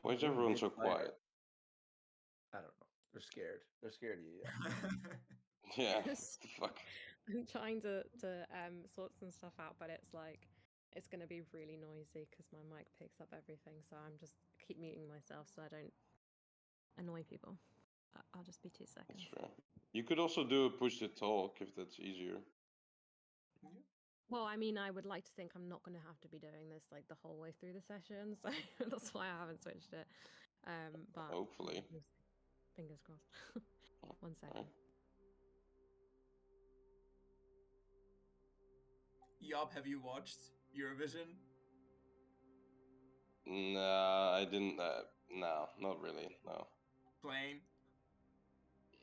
Why is Ooh, everyone so fire. quiet? I don't know. They're scared. They're scared of you. Yeah, what Yes. the fuck? I'm trying to sort some stuff out, but it's like it's gonna be really noisy because my mic picks up everything. So I'm just keep muting myself so I don't annoy people. I'll just be 2 That's seconds. fair. You could also do a push to talk if that's easier. Yeah. Well, I mean, I would like to think I'm not going to have to be doing this like the whole way through the session, so that's why I haven't switched it. But Hopefully. we'll see. Fingers crossed. Oh, 1 second. alright. Yob, have you watched Eurovision? Nah, I didn't. No, not really. No. Plain.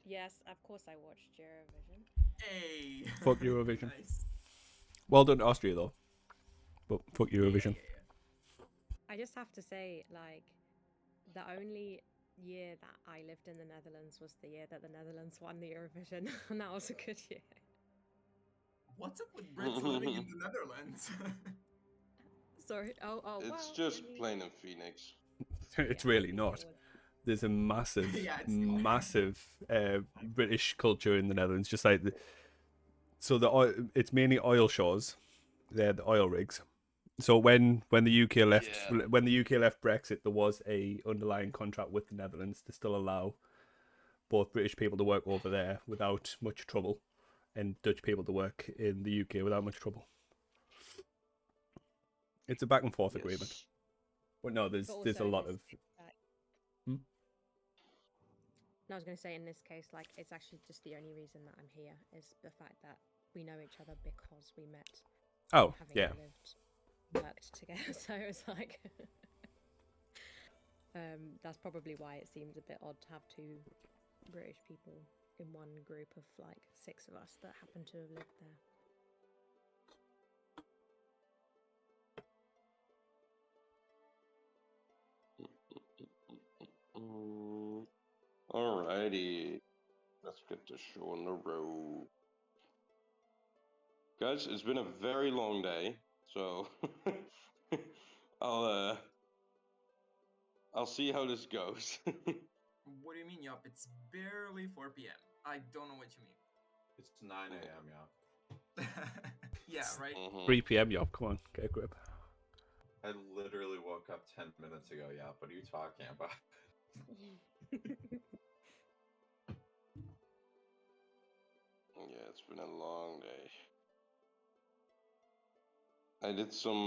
Yes, of course I watched Eurovision. Hey. Fuck Eurovision. Nice. Well done to Austria though. But fuck Eurovision. Yeah. I just have to say, like, the only year that I lived in the Netherlands was the year that the Netherlands won the Eurovision, and that was a good year. What's up with Brits living in the Netherlands? Sorry. Oh, It's well. just I mean, plain in Phoenix. It's yeah, really it not. was. There's a massive, Yeah, it's not. massive British culture in the Netherlands. Just like it's mainly oil shows. They're the oil rigs. So when the UK left Yeah. when the UK left Brexit, there was a underlying contract with the Netherlands to still allow both British people to work over there without much trouble, and Dutch people to work in the UK without much trouble. It's a back and forth agreement. Yes. But no, there's a lot of. Hmm? No, I was going to say in this case, like, it's actually just the only reason that I'm here is the fact that we know each other because we met. Oh, having yeah. worked together. So it's like, that's probably why it seems a bit odd to have two British people in one group of like 6 of us that happen to have lived there. Alrighty. Let's get the show on the road. Guys, it's been a very long day, so I'll I'll see how this goes. What do you mean, Yob? It's barely 4 p.m. I don't know what you mean. It's 9 a.m. Yeah, right? 3 p.m. Yup, come on, get a grip. I literally woke up 10 minutes ago. Yeah, what are you talking about? Yeah, it's been a long day. I did some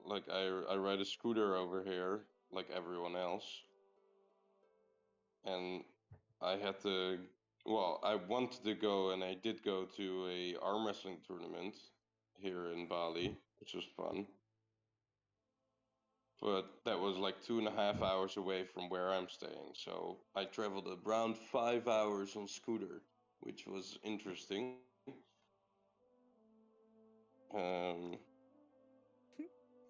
like I ride a scooter over here like everyone else. And I had to well, I wanted to go and I did go to a arm wrestling tournament here in Bali, which was fun. But that was like 2.5 hours away from where I'm staying. So I traveled around 5 hours on scooter, which was interesting. Um,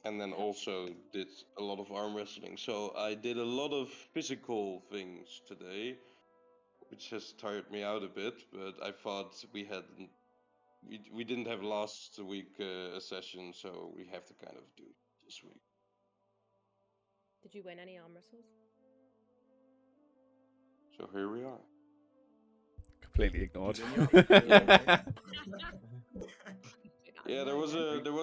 and then also did a lot of arm wrestling. So I did a lot of physical things today, which has tired me out a bit. But I thought we didn't have last week a session, so we have to kind of do this week. Did you win any arm wrestles? So here we are. Completely ignored. Yeah, there was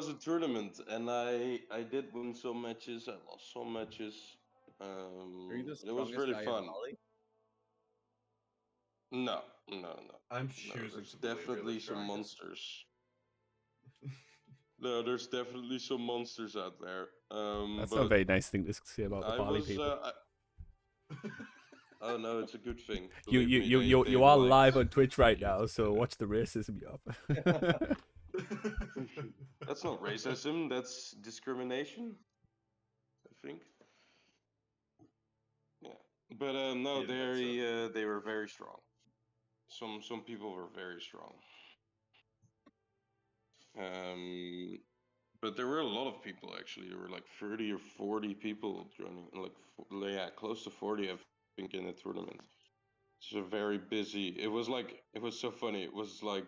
a tournament, and I did win some matches. I lost some matches. Are you the It was strongest really guy in fun. Bali? No, no. I'm No, choosing there's to believe you're definitely the some strongest. monsters. No, there's definitely some monsters out there. That's but not a very nice thing to say about the I Bali was. people. Oh no, it's a good thing. You Believe you me, you they you they you are liked. live on Twitch right now, so watch the racism you have. That's not racism. That's discrimination. I think. Yeah, but no, He admits it. they were very strong. Some people were very strong. Um, but there were a lot of people actually. There were like 30 or 40 people joining, like yeah, close to 40, I think, in the tournament. It's a very busy. It was so funny. It was like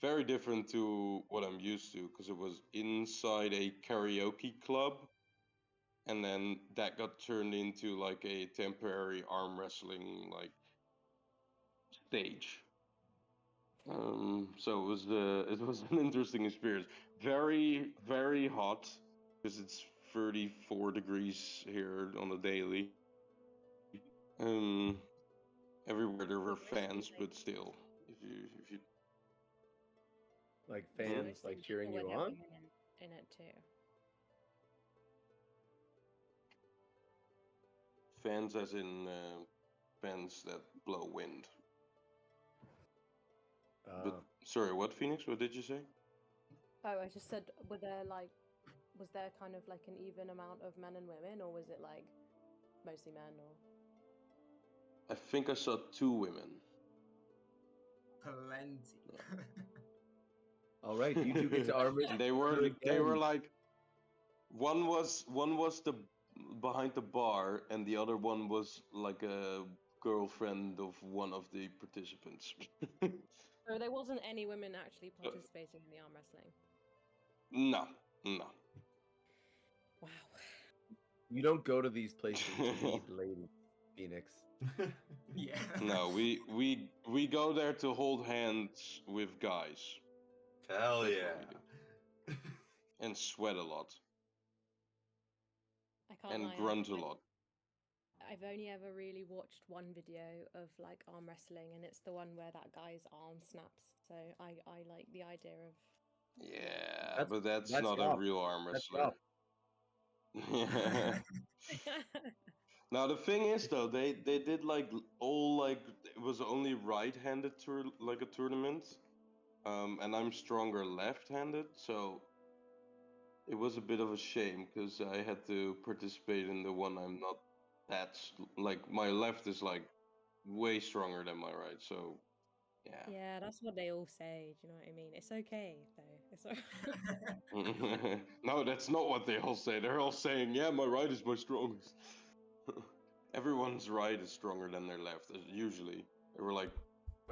very different to what I'm used to because it was inside a karaoke club, and then that got turned into like a temporary arm wrestling like stage. So it was an interesting experience. Very very hot because it's 34 degrees here on the daily. Um, Everywhere there were fans, but still, if you Like Was it fans mostly like cheering men, or you were there on? women in it too? fans as in fans that blow wind. But sorry, what, Phoenix? What did you say? Oh, I just said, was there kind of like an even amount of men and women, or was it like mostly men? Or I think I saw 2 women. Plenty. all right, you do get to arm wrestle And they were again. like one was the behind the bar, and the other one was like a girlfriend of one of the participants. So there wasn't any women actually participating in the arm wrestling. No, no. Wow. You don't go to these places to meet ladies, Phoenix. Yeah. No, we go there to hold hands with guys Hell That's yeah. what we and sweat a lot I can't and lie. grunt a lot. I've only ever really watched one video of like arm wrestling, and it's the one where that guy's arm snaps. So I like the idea of. Yeah, but that's that's not a rough. real arm That's wrestler. rough. Now the thing is though, they did like all like it was only right-handed like a tournament, and I'm stronger left-handed, so it was a bit of a shame because I had to participate in the one I'm not like my left is like way stronger than my right, so yeah. Yeah, that's what they all say. Do you know what I mean? It's okay though. It's No, that's not what they all say. They're all saying, yeah, my right is my strongest. Everyone's right is stronger than their left, usually. There were like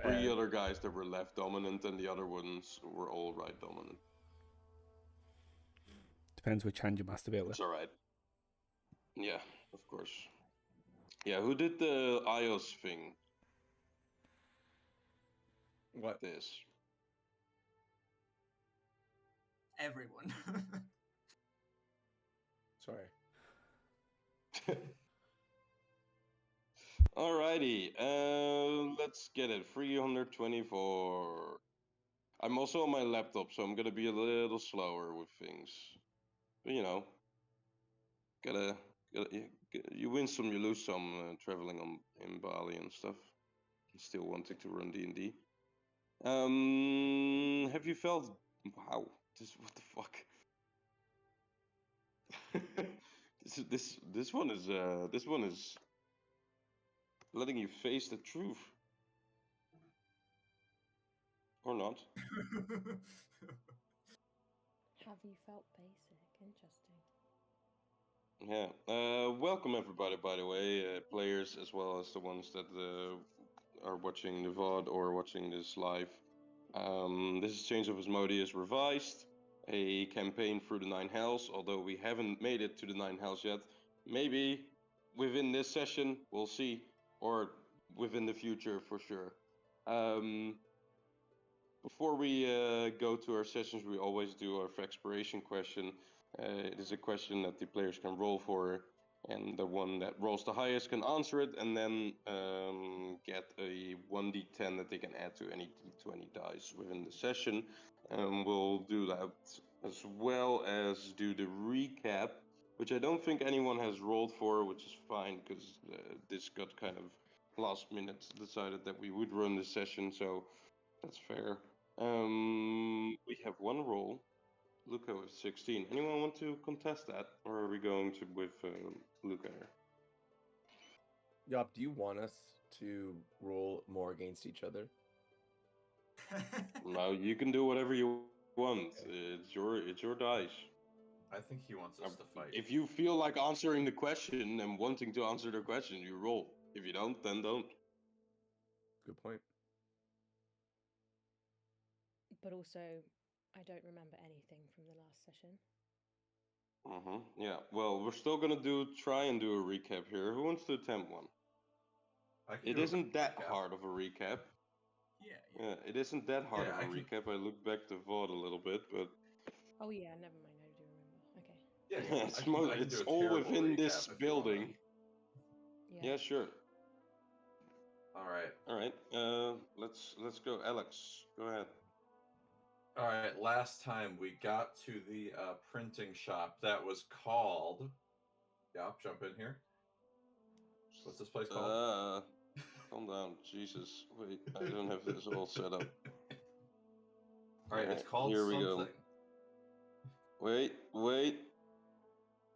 3 other guys that were left dominant, and the other ones were all right dominant. Depends which hand you masturbate with. It's alright. Yeah, of course. Yeah, who did the iOS thing? What? This. Everyone. Sorry. Alrighty, let's get it. 324. I'm also on my laptop, so I'm gonna be a little slower with things. But you know, gotta you win some, you lose some. Traveling in Bali and stuff, and still wanting to run D&D. Have you felt? Wow, what the fuck? this one is letting you face the truth, or not? Have you felt basic? Interesting. Yeah. Welcome everybody, by the way, players as well as the ones that are watching the VOD or watching this live. This is Change of Asmodeus Revised, a campaign through the 9 Hells, although we haven't made it to the 9 Hells yet. Maybe within this session, we'll see, or within the future for sure. Before we go to our sessions, we always do our expiration question. It is a question that the players can roll for, and the one that rolls the highest can answer it, and then get a 1d10 that they can add to any d20 dice within the session. We'll do that as well as do the recap, which I don't think anyone has rolled for, which is fine, because this got kind of last minute decided that we would run this session, so that's fair. We have one roll. Lukka with 16. Anyone want to contest that, or are we going to with Lukka here? Yop, do you want us to roll more against each other? No, you can do whatever you want. It's your dice. I think he wants us to fight. If you feel like answering the question and wanting to answer the question, you roll. If you don't, then don't. Good point. But also, I don't remember anything from the last session. Yeah. Well, we're still gonna try and do a recap here. Who wants to attempt one? I can It do a isn't that recap. hard of a recap. Yeah. Yeah, it isn't that hard Yeah, of a I can- recap. I looked back to VOD a little bit, but Oh yeah, never mind. I do remember. Okay. Yeah, it's I can do it's a all terrible within recap this if you wanna. building. Yeah. Yeah, sure. All right. All right. Let's go, Alex. Go ahead. All right, last time we got to the printing shop that was called. Yeah, jump in here. What's this place called? Calm down, Jesus. Wait, I don't have this all set up. All right, it's called here we something. go. Wait. I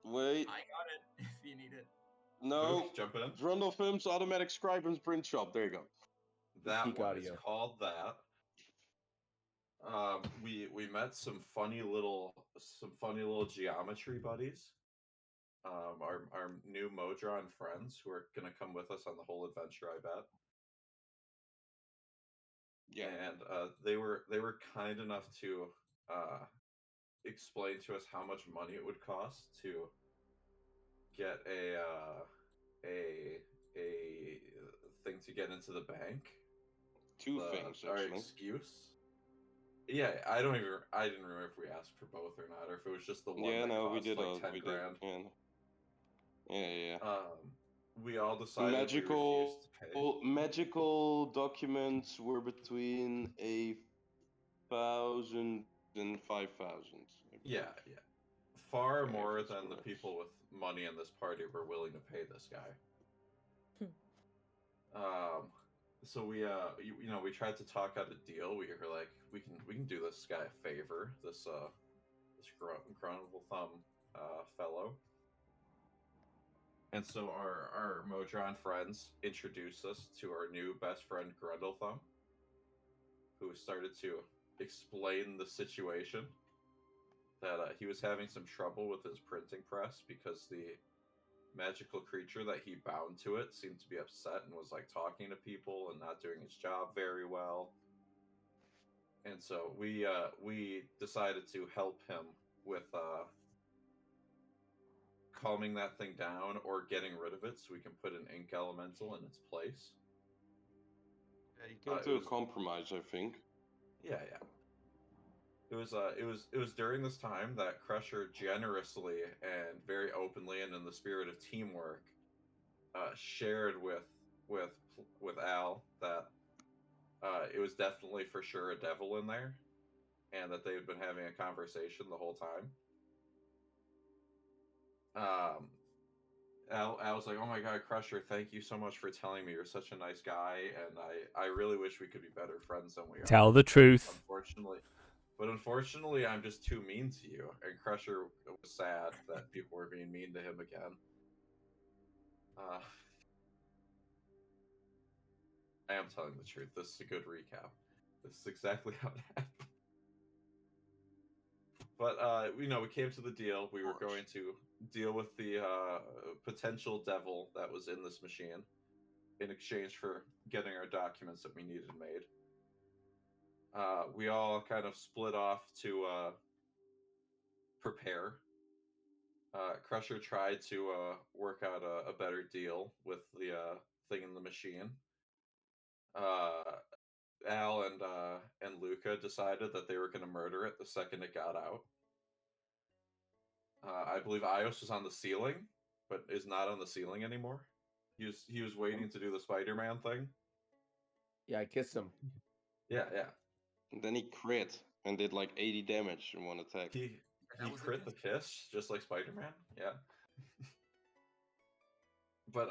got it if you need it. No. Fook, jump in. Grundle Films Automatic Scribe and Print Shop. There you go. That Peak one. audio. It's called that. We met some funny little geometry buddies. Our new Modron friends who are gonna come with us on the whole adventure, I bet. Yeah. And they were kind enough to explain to us how much money it would cost to get a thing to get into the bank. Two things Our actually. excuse. Yeah, I didn't remember if we asked for both or not, or if it was just the one Yeah, that no, cost we did. like 10 we grand. did. Yeah. We all decided we refused to pay. Magical documents were between 1,000 and 5,000. Yeah. Far Okay, more that's than the correct. people with money in this party were willing to pay this guy. So we we tried to talk out a deal. We were like, we can do this guy a favor, this Grunable Thumb fellow. And so our Modron friends introduced us to our new best friend Grundle Thumb, who started to explain the situation, that he was having some trouble with his printing press because the magical creature that he bound to it seemed to be upset and was like talking to people and not doing his job very well. And so we decided to help him with calming that thing down or getting rid of it so we can put an ink elemental in its place. Yeah, you came to a compromise, I think. Yeah. It was during this time that Crusher generously and very openly and in the spirit of teamwork shared with Al that it was definitely for sure a devil in there, and that they had been having a conversation the whole time. Al was like, "Oh my God, Crusher, thank you so much for telling me. You're such a nice guy, and I really wish we could be better friends than we are. Tell the truth. Unfortunately, I'm just too mean to you." And Crusher was sad that people were being mean to him again. I am telling the truth. This is a good recap. This is exactly how it happened. But we came to the deal. We were going to deal with the potential devil that was in this machine in exchange for getting our documents that we needed made. We all kind of split off to prepare. Crusher tried to work out a better deal with the thing in the machine. Al and Lukka decided that they were going to murder it the second it got out. I believe Ios was on the ceiling, but is not on the ceiling anymore. He was waiting to do the Spider-Man thing. Yeah, I kissed him. Yeah. And then he crit and did like 80 damage in one attack. He crit the kiss just like Spider-Man. Yeah. But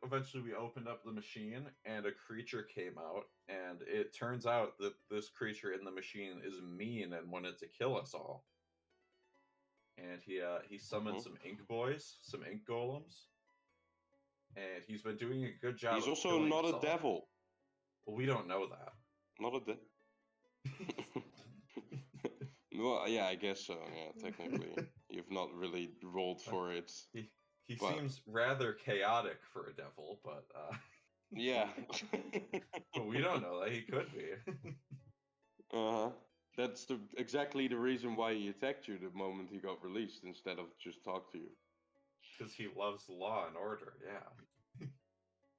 eventually we opened up the machine and a creature came out, and it turns out that this creature in the machine is mean and wanted to kill us all. And he summoned some ink boys, some ink golems, and he's been doing a good job. He's also not a devil. Well, we don't know that. Not a devil. Well, yeah, I guess so. Yeah, technically, you've not really rolled for it. He seems rather chaotic for a devil, but yeah. but we don't know that he could be. Uh-huh. That's exactly the reason why he attacked you the moment he got released instead of just talk to you. Because he loves law and order, yeah.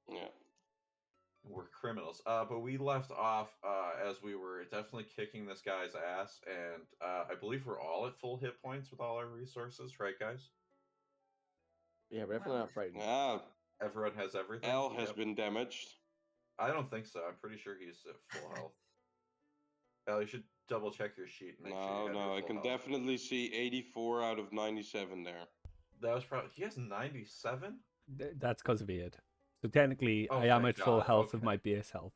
Yeah. We're criminals. But we left off as we were definitely kicking this guy's ass, and I believe we're all at full hit points with all our resources, right, guys? Yeah, we're definitely not frightened. Ah, Everyone has everything? Al has Yep. been damaged. I don't think so. I'm pretty sure he's at full health. Al, you should double check your sheet and make sure you have your I full can health. definitely see 84 out of 97 there. That was probably... He has 97? That's because of Aid. So technically, I Okay, am at full got it, health of okay. my base health.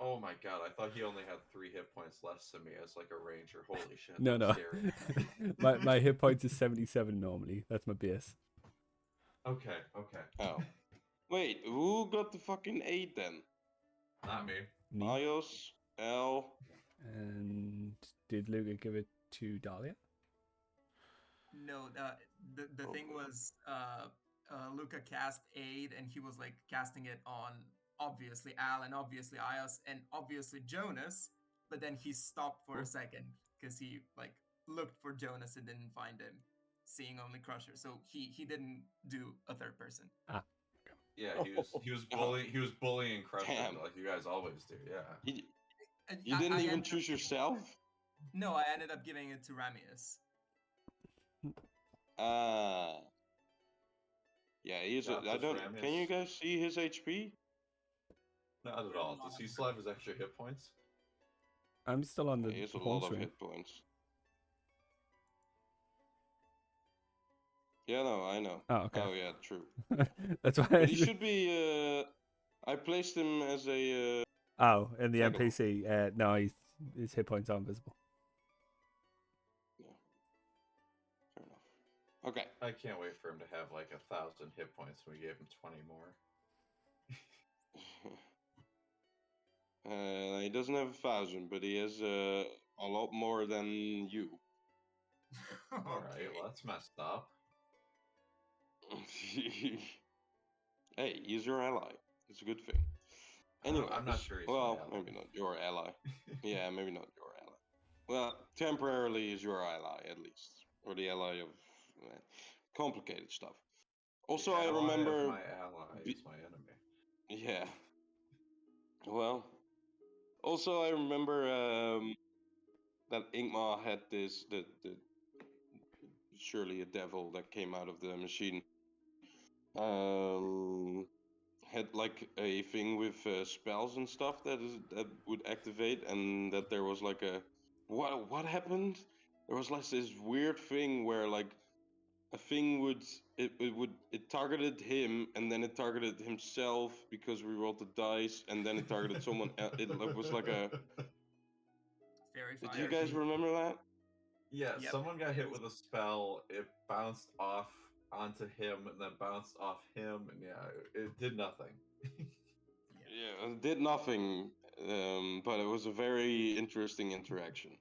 Oh my god, I thought he only had 3 hit points less than me as like a ranger. Holy shit. No, that's no. Scary. my hit points is 77 normally. That's my base. Okay. Oh. Wait, who got the fucking 8 then? Not me. Me. Ios, Al. And did Luca give it to Dalia? No, the thing was, Luca cast aid, and he was like casting it on obviously Al and obviously Ios and obviously Jonas, but then he stopped for a second because he like looked for Jonas and didn't find him, seeing only Crusher. So he didn't do a third person. Yeah, he was bullying Crusher Damn. like you guys always do. Yeah. You didn't I even ended choose yourself? No, I ended up giving it to Ramius. Yeah, he's Yeah, I push don't. Ramius. Can you guys see his HP? Not at all. Does he still have his extra hit points? I'm still on the He has a home lot of screen. hit points. Yeah, no, I know. Oh, okay. Oh, yeah, true. That's why. But he should be. I placed him as a. Oh, in the Second. NPC, no, his hit points are invisible. Yeah. Fair enough. Okay. I can't wait for him to have like 1,000 hit points. We gave him 20 more. He doesn't have 1,000, but he has a lot more than you. Alright, well, that's messed up. Hey, he's your ally. It's a good thing. Anyway, I'm not sure he's well, my ally. maybe not your ally. Yeah, maybe not your ally. Well, temporarily is your ally at least, or the ally of complicated stuff. Also, The I ally remember. of my ally is my enemy. Yeah. Well. Also, I remember that Ingmar had the surely a devil that came out of the machine. Had like a thing with spells and stuff that would activate, and that there was like a what happened? There was like this weird thing where like a thing would it targeted him, and then it targeted himself because we rolled the dice, and then it targeted someone else. It was like a. Fairy Do fire. you guys remember that? Yeah, Yep. someone got hit with a spell, it bounced off onto him, and then bounced off him, and yeah, it did nothing. Yeah, it did nothing, but it was a very interesting interaction.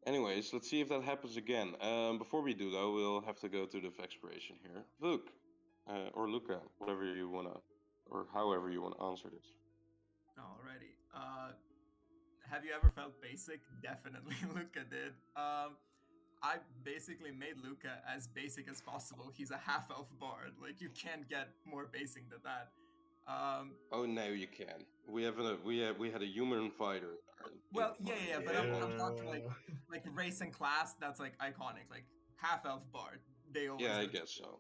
Anyways, let's see if that happens again. Before we do, though, we'll have to go to the expiration here. Luke, or Luca, whatever you wanna, or however you wanna answer this. Alrighty. Have you ever felt basic? Definitely, Luca did. I basically made Luca as basic as possible. He's a half-elf bard. Like, you can't get more basic than that. Oh no, you can. We had a human fighter. Well, yeah, but I'm talking like race and class. That's like iconic. Like half-elf bard. They always. Yeah, I go guess together. so.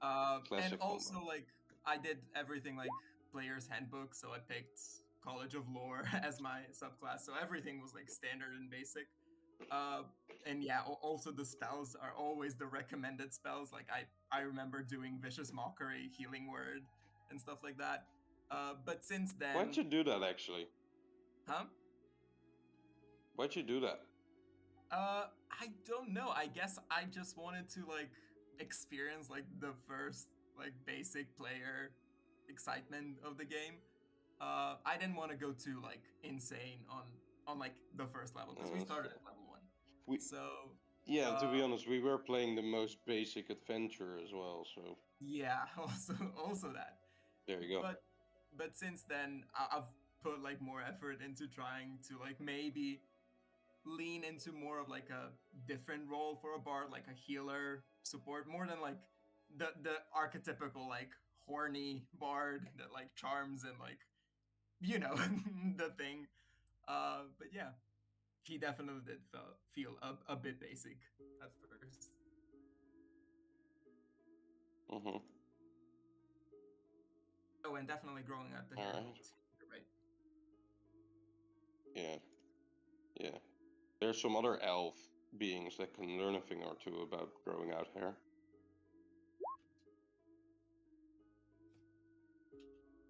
Yeah. And Classic also combo. like I did everything like player's handbook, so I picked College of Lore as my subclass. So everything was like standard and basic. And yeah, also the spells are always the recommended spells. Like I remember doing Vicious Mockery, Healing Word, and stuff like that. But since then, Why'd you do that actually? huh? Why'd you do that? I don't know. I guess I just wanted to like experience like the first like basic player excitement of the game. I didn't want to go too like insane on like the first level because we started at level 1. Yeah, to be honest, we were playing the most basic adventure as well, so. Yeah, also that. There you go. But since then, I've put like more effort into trying to like maybe lean into more of like a different role for a bard, like a healer support, more than like the archetypical like horny bard that like charms and like the thing. But yeah, he definitely did feel a bit basic at first. Mm-hmm. Oh, and definitely growing out the hair Alright. helped. You're right. Yeah. Yeah. There's some other elf beings that can learn a thing or two about growing out hair.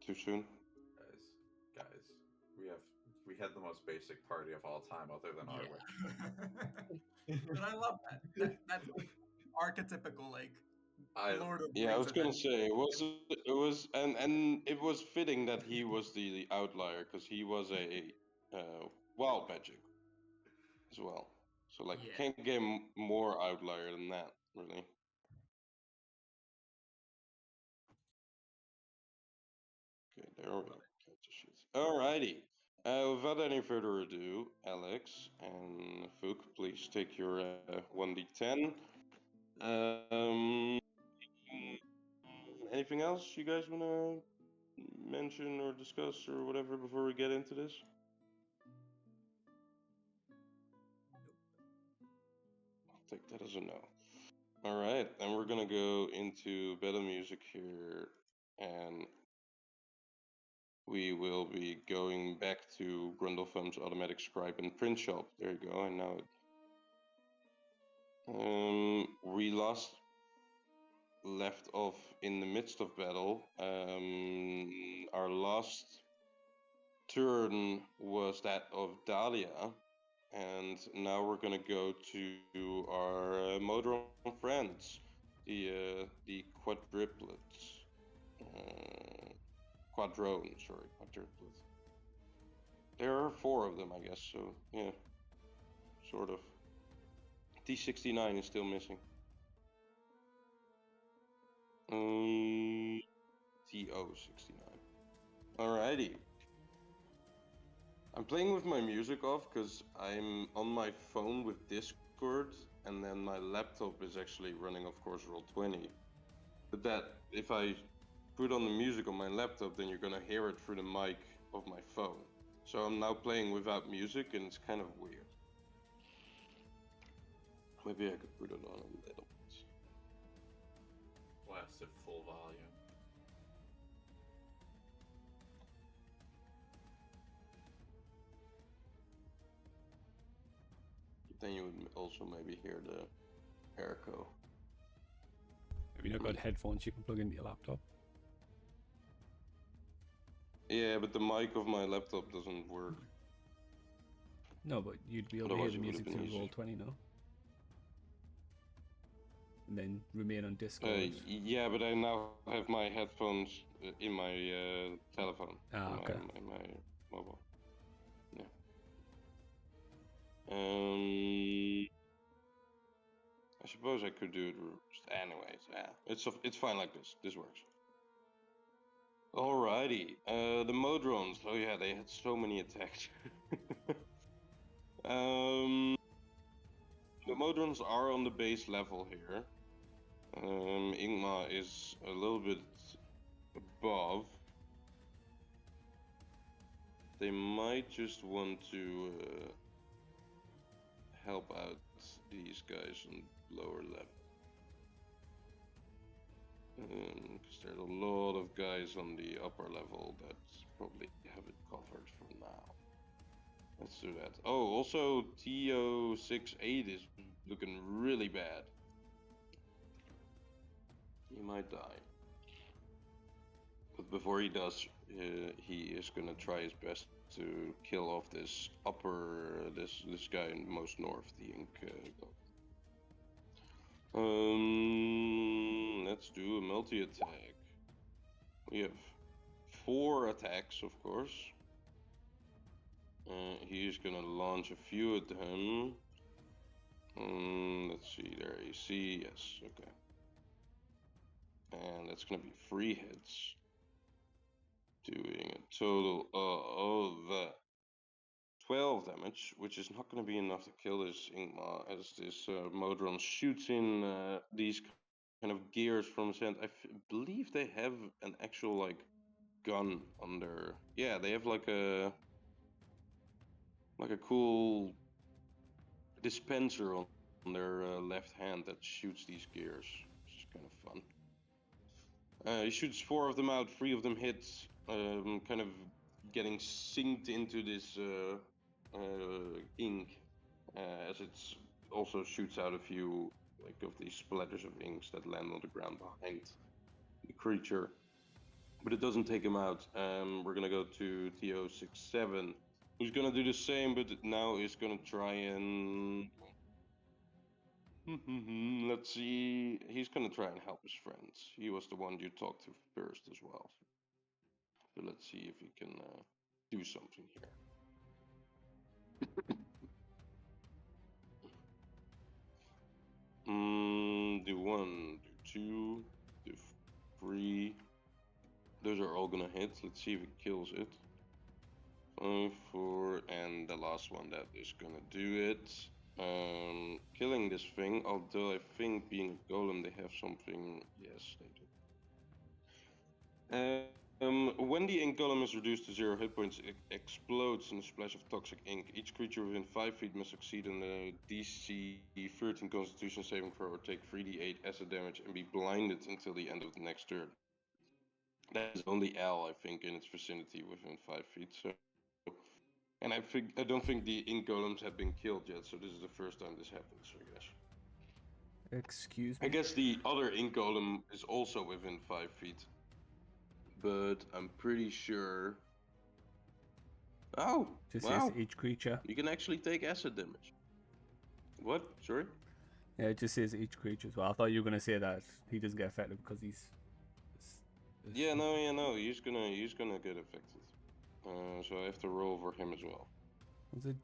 Too soon? Guys, we had the most basic party of all time, other than our witch. But I love that's like archetypical like Lord of Yeah, I Rings was gonna adventure. say it was and it was fitting that he was the outlier because he was a wild magic as well. So like Yeah. can't get more outlier than that, really. Okay, there we go. Alrighty. Without any further ado, Alex and Fook, please take your 1d10. Um, anything else you guys wanna mention or discuss or whatever before we get into this? I'll take that as a no. Alright, then we're gonna go into battle music here, and we will be going back to Grundlefum's automatic scribe and print shop. There you go, I know it. We left off in the midst of battle. Our last turn was that of Dalia, and now we're gonna go to our Modron friends, the quadruplets, quadruplet. There are 4 of them, I guess. So yeah, sort of. T69 is still missing. TO69. Alrighty. I'm playing with my music off because I'm on my phone with Discord, and then my laptop is actually running, of course, Roll20. But that, if I put on the music on my laptop, then you're gonna hear it through the mic of my phone. So I'm now playing without music, and it's kind of weird. Maybe I could put it on a little bit. Blast at full volume. Then you would also maybe hear the echo. Have you not got headphones you can plug into your laptop? Yeah, but the mic of my laptop doesn't work. No, but you'd be able to hear Otherwise the it would've music been through easy. Roll20, no? And then remain on Discord. Yeah, but I now have my headphones in my telephone. Ah, in okay. my mobile. Yeah. I suppose I could do it anyways. Yeah, it's fine like this. This works. Alrighty. The Modrons. Oh yeah, they had so many attacks. The Modrons are on the base level here. Ingmar is a little bit above. They might just want to help out these guys on lower level. Because there's a lot of guys on the upper level that probably have it covered for now. Let's do that. Oh, also TO68 is looking really bad. He might die. But before he does, he is gonna try his best to kill off this this guy in most north, the ink. Let's do a multi-attack. We have 4 attacks, of course. He is gonna launch a few at him. Let's see, their AC, yes, okay. And that's gonna be 3 hits. Doing a total of 12 damage, which is not going to be enough to kill this Ingmar, as this Modron shoots in these kind of gears from his hand. Believe they have an actual like gun on their. Yeah, they have like a cool dispenser on their left hand that shoots these gears, which is kind of fun. He shoots 4 of them out, 3 of them hit, kind of getting synced into this ink, as it also shoots out a few like of these splatters of inks that land on the ground behind the creature. But it doesn't take him out. We're gonna go to TO67, who's gonna do the same, but now is gonna try and let's see. He's gonna try and help his friends. He was the one you talked to first as well. So let's see if he can do something here. Do 1, do 2, do 3. Those are all gonna hit. Let's see if it kills it. 5, 4, and the last one that is gonna do it. Killing this thing, although I think being a golem they have something. Yes, they do. When the ink golem is reduced to 0 hit points, it explodes in a splash of toxic ink. Each creature within 5 feet must succeed on a DC 13 Constitution saving throw or take 3d8 acid damage and be blinded until the end of the next turn. That is only L, I think, in its vicinity within 5 feet. So, and I don't think the ink golems have been killed yet. So this is the first time this happens, I guess. Excuse me. I guess the other ink golem is also within 5 feet. But I'm pretty sure. Oh, Just wow. says each creature. You can actually take acid damage. What? Sorry? Yeah, it just says each creature as well. I thought you were gonna say that he doesn't get affected because he's. Yeah, no. He's gonna get affected. So I have to roll for him as well. Was it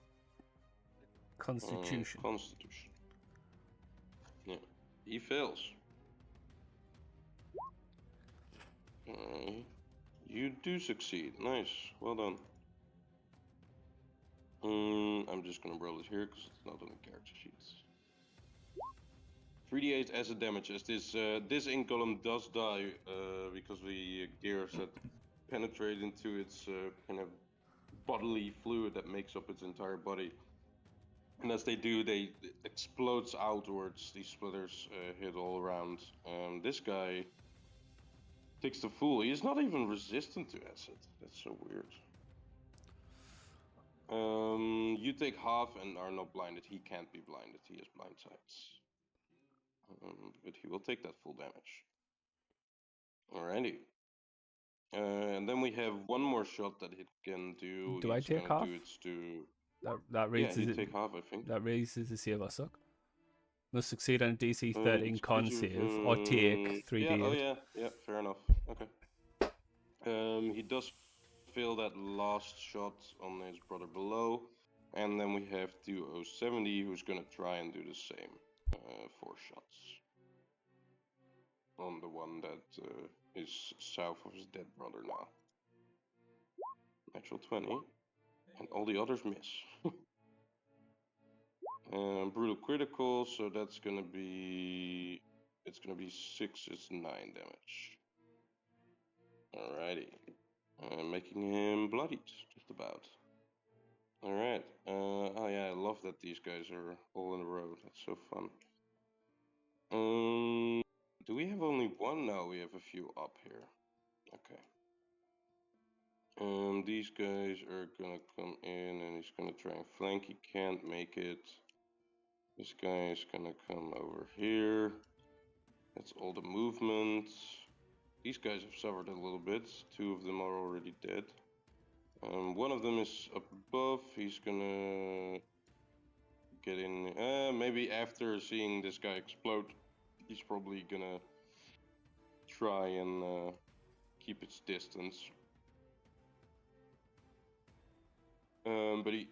Constitution? Constitution. Yeah, he fails. You do succeed. Nice. Well done. I'm just gonna roll it here because it's not on the character sheets. 3d8 acid damage, as this ink golem does die because the gears that penetrate into its kind of bodily fluid that makes up its entire body. And as they do, it explodes outwards. These splitters hit all around. This guy takes the fool. He is not even resistant to acid. That's so weird. You take half and are not blinded. He can't be blinded. He has blind sights. But he will take that full damage. Alrighty. And then we have one more shot that it can do. Do I take half? That raises you it. take half, I think. That raises the save or suck. Must succeed on a DC 13 con save or take 3d8. Yeah, fair enough. Okay. He does fail that last shot on his brother below. And then we have 2070 who's gonna try and do the same. 4 shots. On the one that is south of his dead brother now. Natural 20. And all the others miss. Brutal critical, so that's gonna be... It's gonna be 6 is 9 damage. Alrighty. Making him bloodied, just about. Alright. Oh yeah, I love that these guys are all in a row. That's so fun. Do we have only one? No, we have a few up here. Okay. These guys are gonna come in and he's gonna try and flank. He can't make it. This guy is gonna come over here. That's all the movement. These guys have suffered a little bit. 2 of them are already dead. One of them is up above. He's gonna get in. Maybe after seeing this guy explode, he's probably gonna try and keep its distance. But he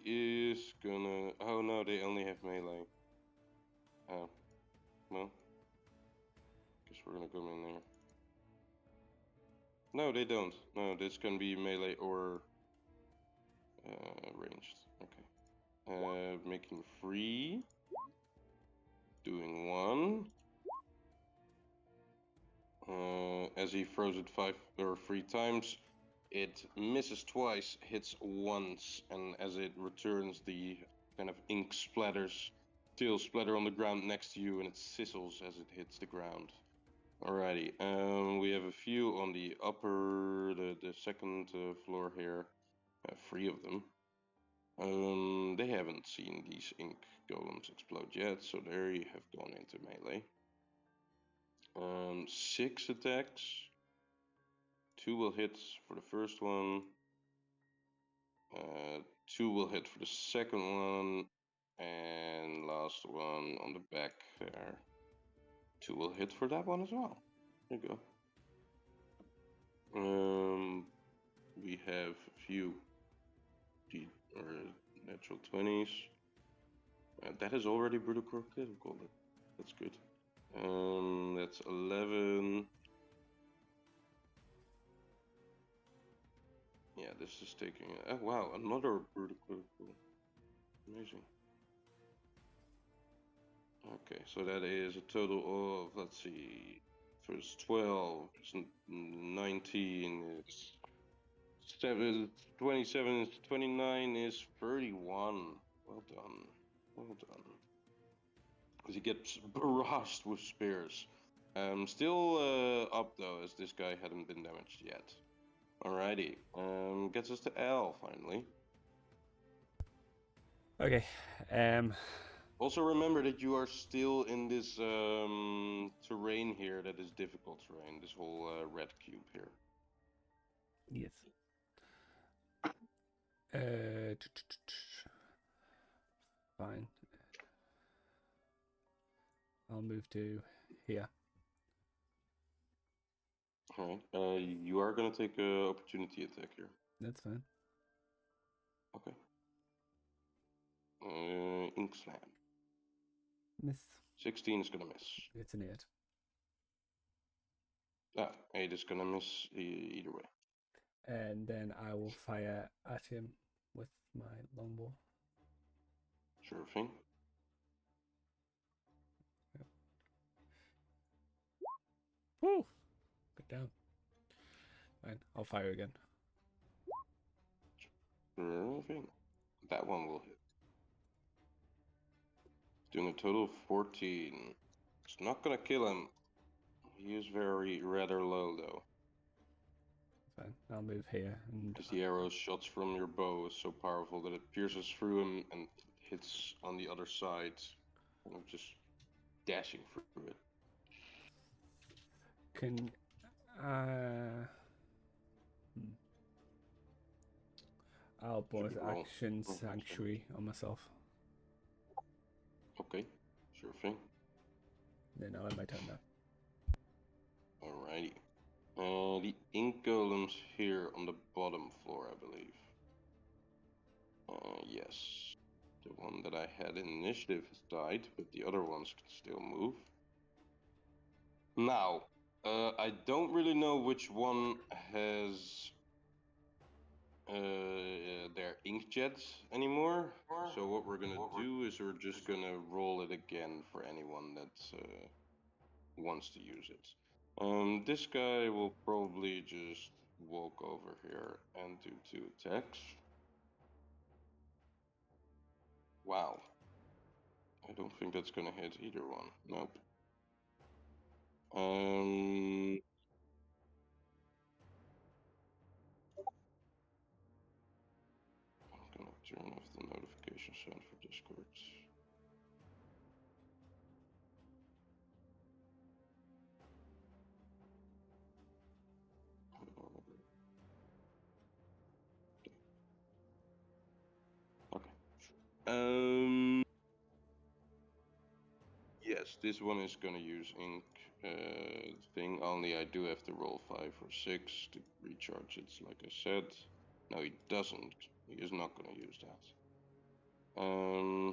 is gonna... Oh no, they only have melee. Oh. Well. Guess we're gonna come in there. No, they don't. No, this can be melee or ranged. Okay. Making 3. Doing 1. As he throws it 3 times, it misses twice, hits once, and as it returns, the kind of ink splatters, still splatter on the ground next to you, and it sizzles as it hits the ground. Alrighty, we have a few on the the second floor here, 3 of them. They haven't seen these ink golems explode yet, so they have gone into melee. 6 attacks. 2 will hit for the first one. 2 will hit for the second one. And last one on the back there. 2 will hit for that one as well. There you go. We have a few natural 20s. That is already brutal critical. That's good. That's 11. Yeah, this is taking. Oh wow, another brutal critical. Amazing. Okay, so that is a total of, let's see, first 12, 19 is 27 is 29 is 31. Well done. Well done. Because he gets barraged with spears. Still up though, as this guy hadn't been damaged yet. Alrighty. Gets us to L finally. Okay. Also remember that you are still in this terrain here that is difficult terrain, this whole red cube here. Yes. Fine. I'll move to here. Alright, you are gonna take a opportunity attack here. That's fine. Okay. Ink Slam. Miss. 16 is gonna miss. It's an 8. Ah, 8 is gonna miss either way. And then I will fire at him with my longbow. Sure thing. Yep. Woo! Get down. Fine, I'll fire again. Sure thing. That one will hit. Doing a total of 14. It's not gonna kill him. He is rather low though. Fine, I'll move here. And Because the arrow shots from your bow is so powerful that it pierces through him and hits on the other side. Kind of just dashing through it. can I'll bonus action sanctuary on myself. Okay, sure thing. Then I'll have my turn now. Alrighty. The ink golems here on the bottom floor, I believe. Yes. The one that I had in initiative has died, but the other ones can still move. Now, I don't really know which one has their inkjets anymore. So what we're gonna do is we're just gonna roll it again for anyone that wants to use it. This guy will probably just walk over here and do 2 attacks. Wow. I don't think that's gonna hit either one. Nope. I'm gonna turn off the notification sound for Discord. Okay. Yes, this one is gonna use ink thing, only I do have to roll 5 or 6 to recharge it, like I said. No, he doesn't. He is not gonna use that.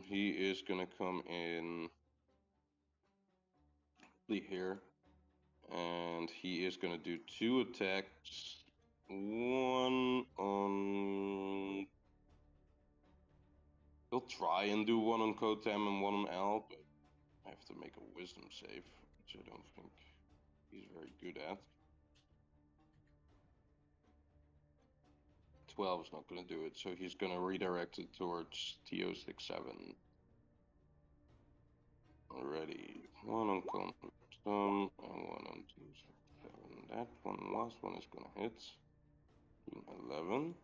He is gonna come in here, and he is gonna do 2 attacks. One on He'll try and do one on Kotem and one on Al, but I have to make a wisdom save, which I don't think he's very good at. 12 is not going to do it, so he's going to redirect it towards TO67. Already. One on Kotem and one on TO67. That one, last one is going to hit. 11.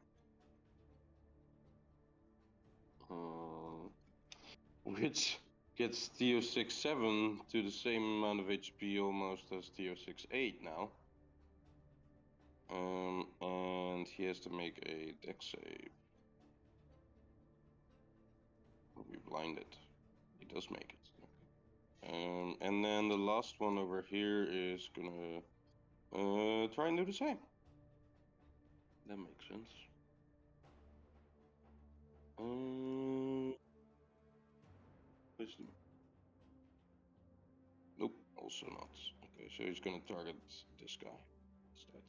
Which gets TO67 to the same amount of HP almost as TO68 now. And he has to make a dex save. He'll be blinded. He does make it. And then the last one over here is gonna try and do the same. That makes sense. Wisdom. Nope, also not. Okay, so he's gonna target this guy instead.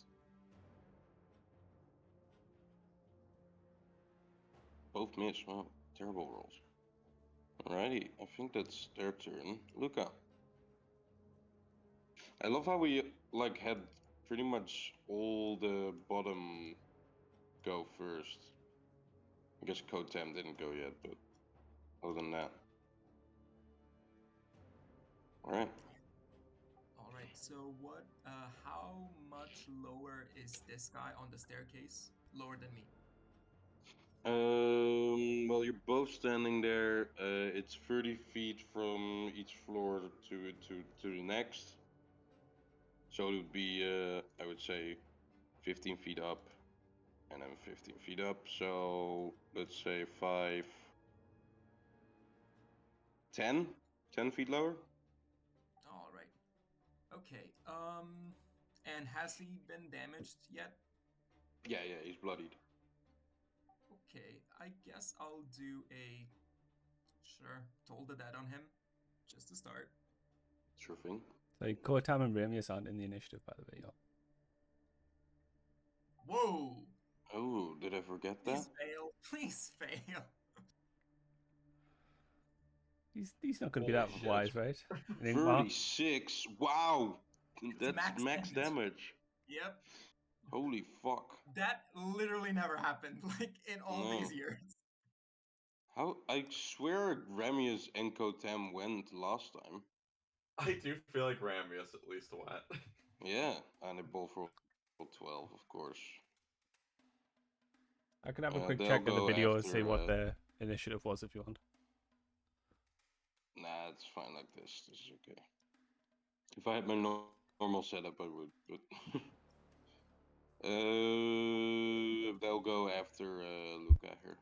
Both miss. Wow, terrible rolls. Alrighty, I think that's their turn. Lukka. I love how we like had pretty much all the bottom go first. I guess Kotem didn't go yet, but other than that. Alright. All right. So what? How much lower is this guy on the staircase? Lower than me. Well, you're both standing there. It's 30 feet from each floor to the next. So it would be, I would say, 15 feet up, and then 15 feet up. So let's say 5, 10 feet lower. All right. Okay. And has he been damaged yet? Yeah, he's bloodied. Okay. I guess I'll do a. Sure. Toll the dead on him, just to start. Sure thing. So Kotam and Ramius aren't in the initiative, by the way, y'all. Whoa! Oh, did I forget that? Please fail. Please fail. He's not going to be Holy that shit. wise, right? Ingmar? 36. Wow. That's max max damage. damage. Yep. Holy fuck. That literally never happened, like in all No. these years. How? I swear Ramius and Kotem went last time. I do feel like Ramius at least went. Yeah, and they both rolled 12, of course. I can have a quick they'll check in the go video and see after, what their initiative was if you want. Nah, it's fine like this. This is okay. If I had my normal setup, I would, but... they'll go after Lukka here.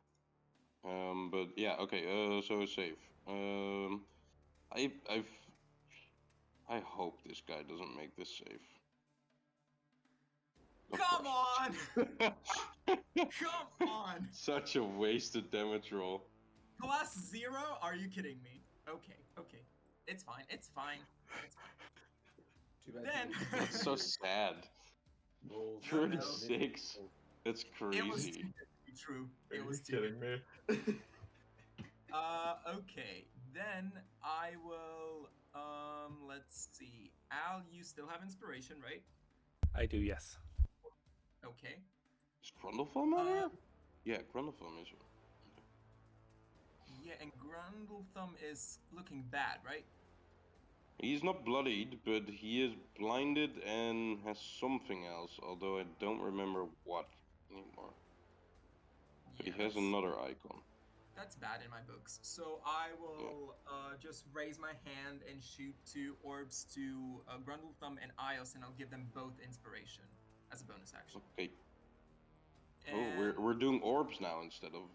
But yeah, okay. So a save. I hope this guy doesn't make this save. Of Come course. on! Come on! Such a wasted damage roll. +0? Are you kidding me? Okay. It's fine. It's fine. Too bad. Then That's so sad. Rolls. 36. That's it was too crazy. good to be true. Are It you was too kidding good. me? Okay. Then I will. Let's see. Al, you still have inspiration, right? I do, yes. Okay. Is Grundlefum on here? Yeah, Grundlefum is here. Yeah, and Grundlethumb is looking bad, right? He's not bloodied, but he is blinded and has something else, although I don't remember what anymore. But Yeah, he has another icon. That's bad in my books. So I will just raise my hand and shoot 2 orbs to Grundlethumb and Ios, and I'll give them both inspiration as a bonus action. Okay. And Oh, we're doing orbs now instead of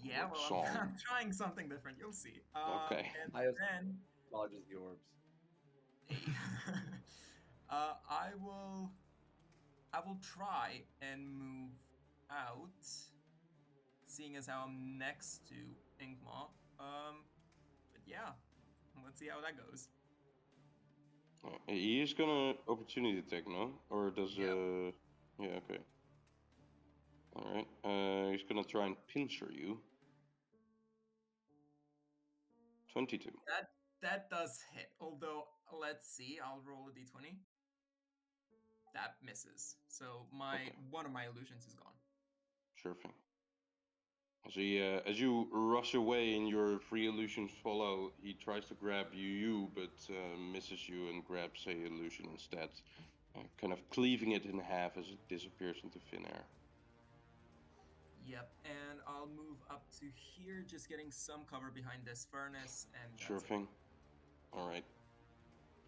yeah, well, song. I'm trying something different. You'll see. Okay. And Ios then dodges the orbs. I will try and move out, seeing as how I'm next to Ingmar. But yeah, let's see how that goes. He is gonna opportunity attack, no? Or does Yep. yeah, okay. Alright. He's gonna try and pincer you. 22. That does hit. Although, let's see. I'll roll a d20. That misses. So Okay. one of my illusions is gone. Sure thing. As you rush away and your free illusions follow, he tries to grab you, but misses you and grabs a illusion instead, kind of cleaving it in half as it disappears into thin air. Yep, and I'll move up to here, just getting some cover behind this furnace, and Sure that's it. thing. All right.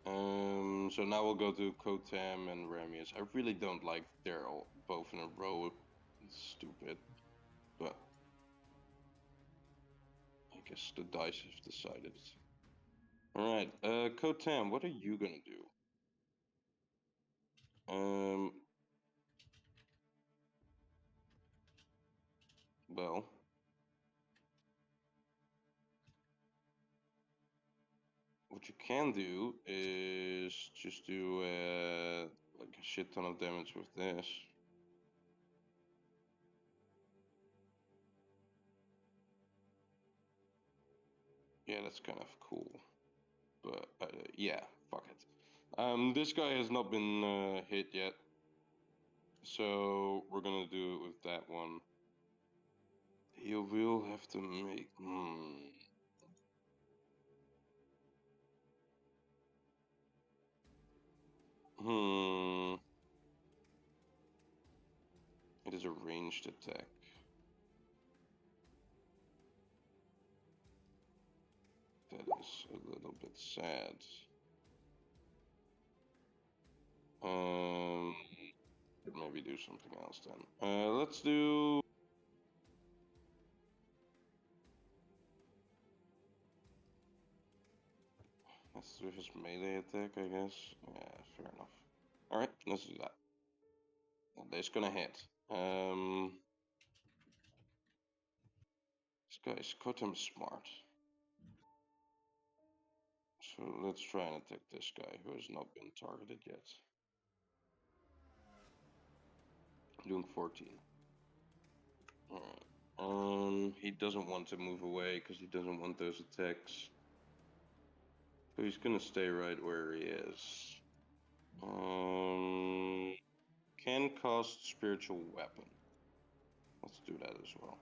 So now we'll go to Kotam and Ramius. I really don't like they're all both in a row. It's stupid, but I guess the dice have decided. All right, Kotam, what are you gonna do? Well, what you can do is just do like a shit ton of damage with this. Yeah, that's kind of cool. But yeah, fuck it. This guy has not been hit yet, so we're gonna do it with that one. You will have to make. It is a ranged attack. That is a little bit sad. Could maybe do something else then. Let's do. Let's do his melee attack, I guess. Yeah, fair enough. Alright, let's do that. That's gonna hit. This guy's cut him smart. So let's try and attack this guy who has not been targeted yet. Doing 14. Alright. He doesn't want to move away because he doesn't want those attacks. So he's gonna stay right where he is. Can cast spiritual weapon. Let's do that as well.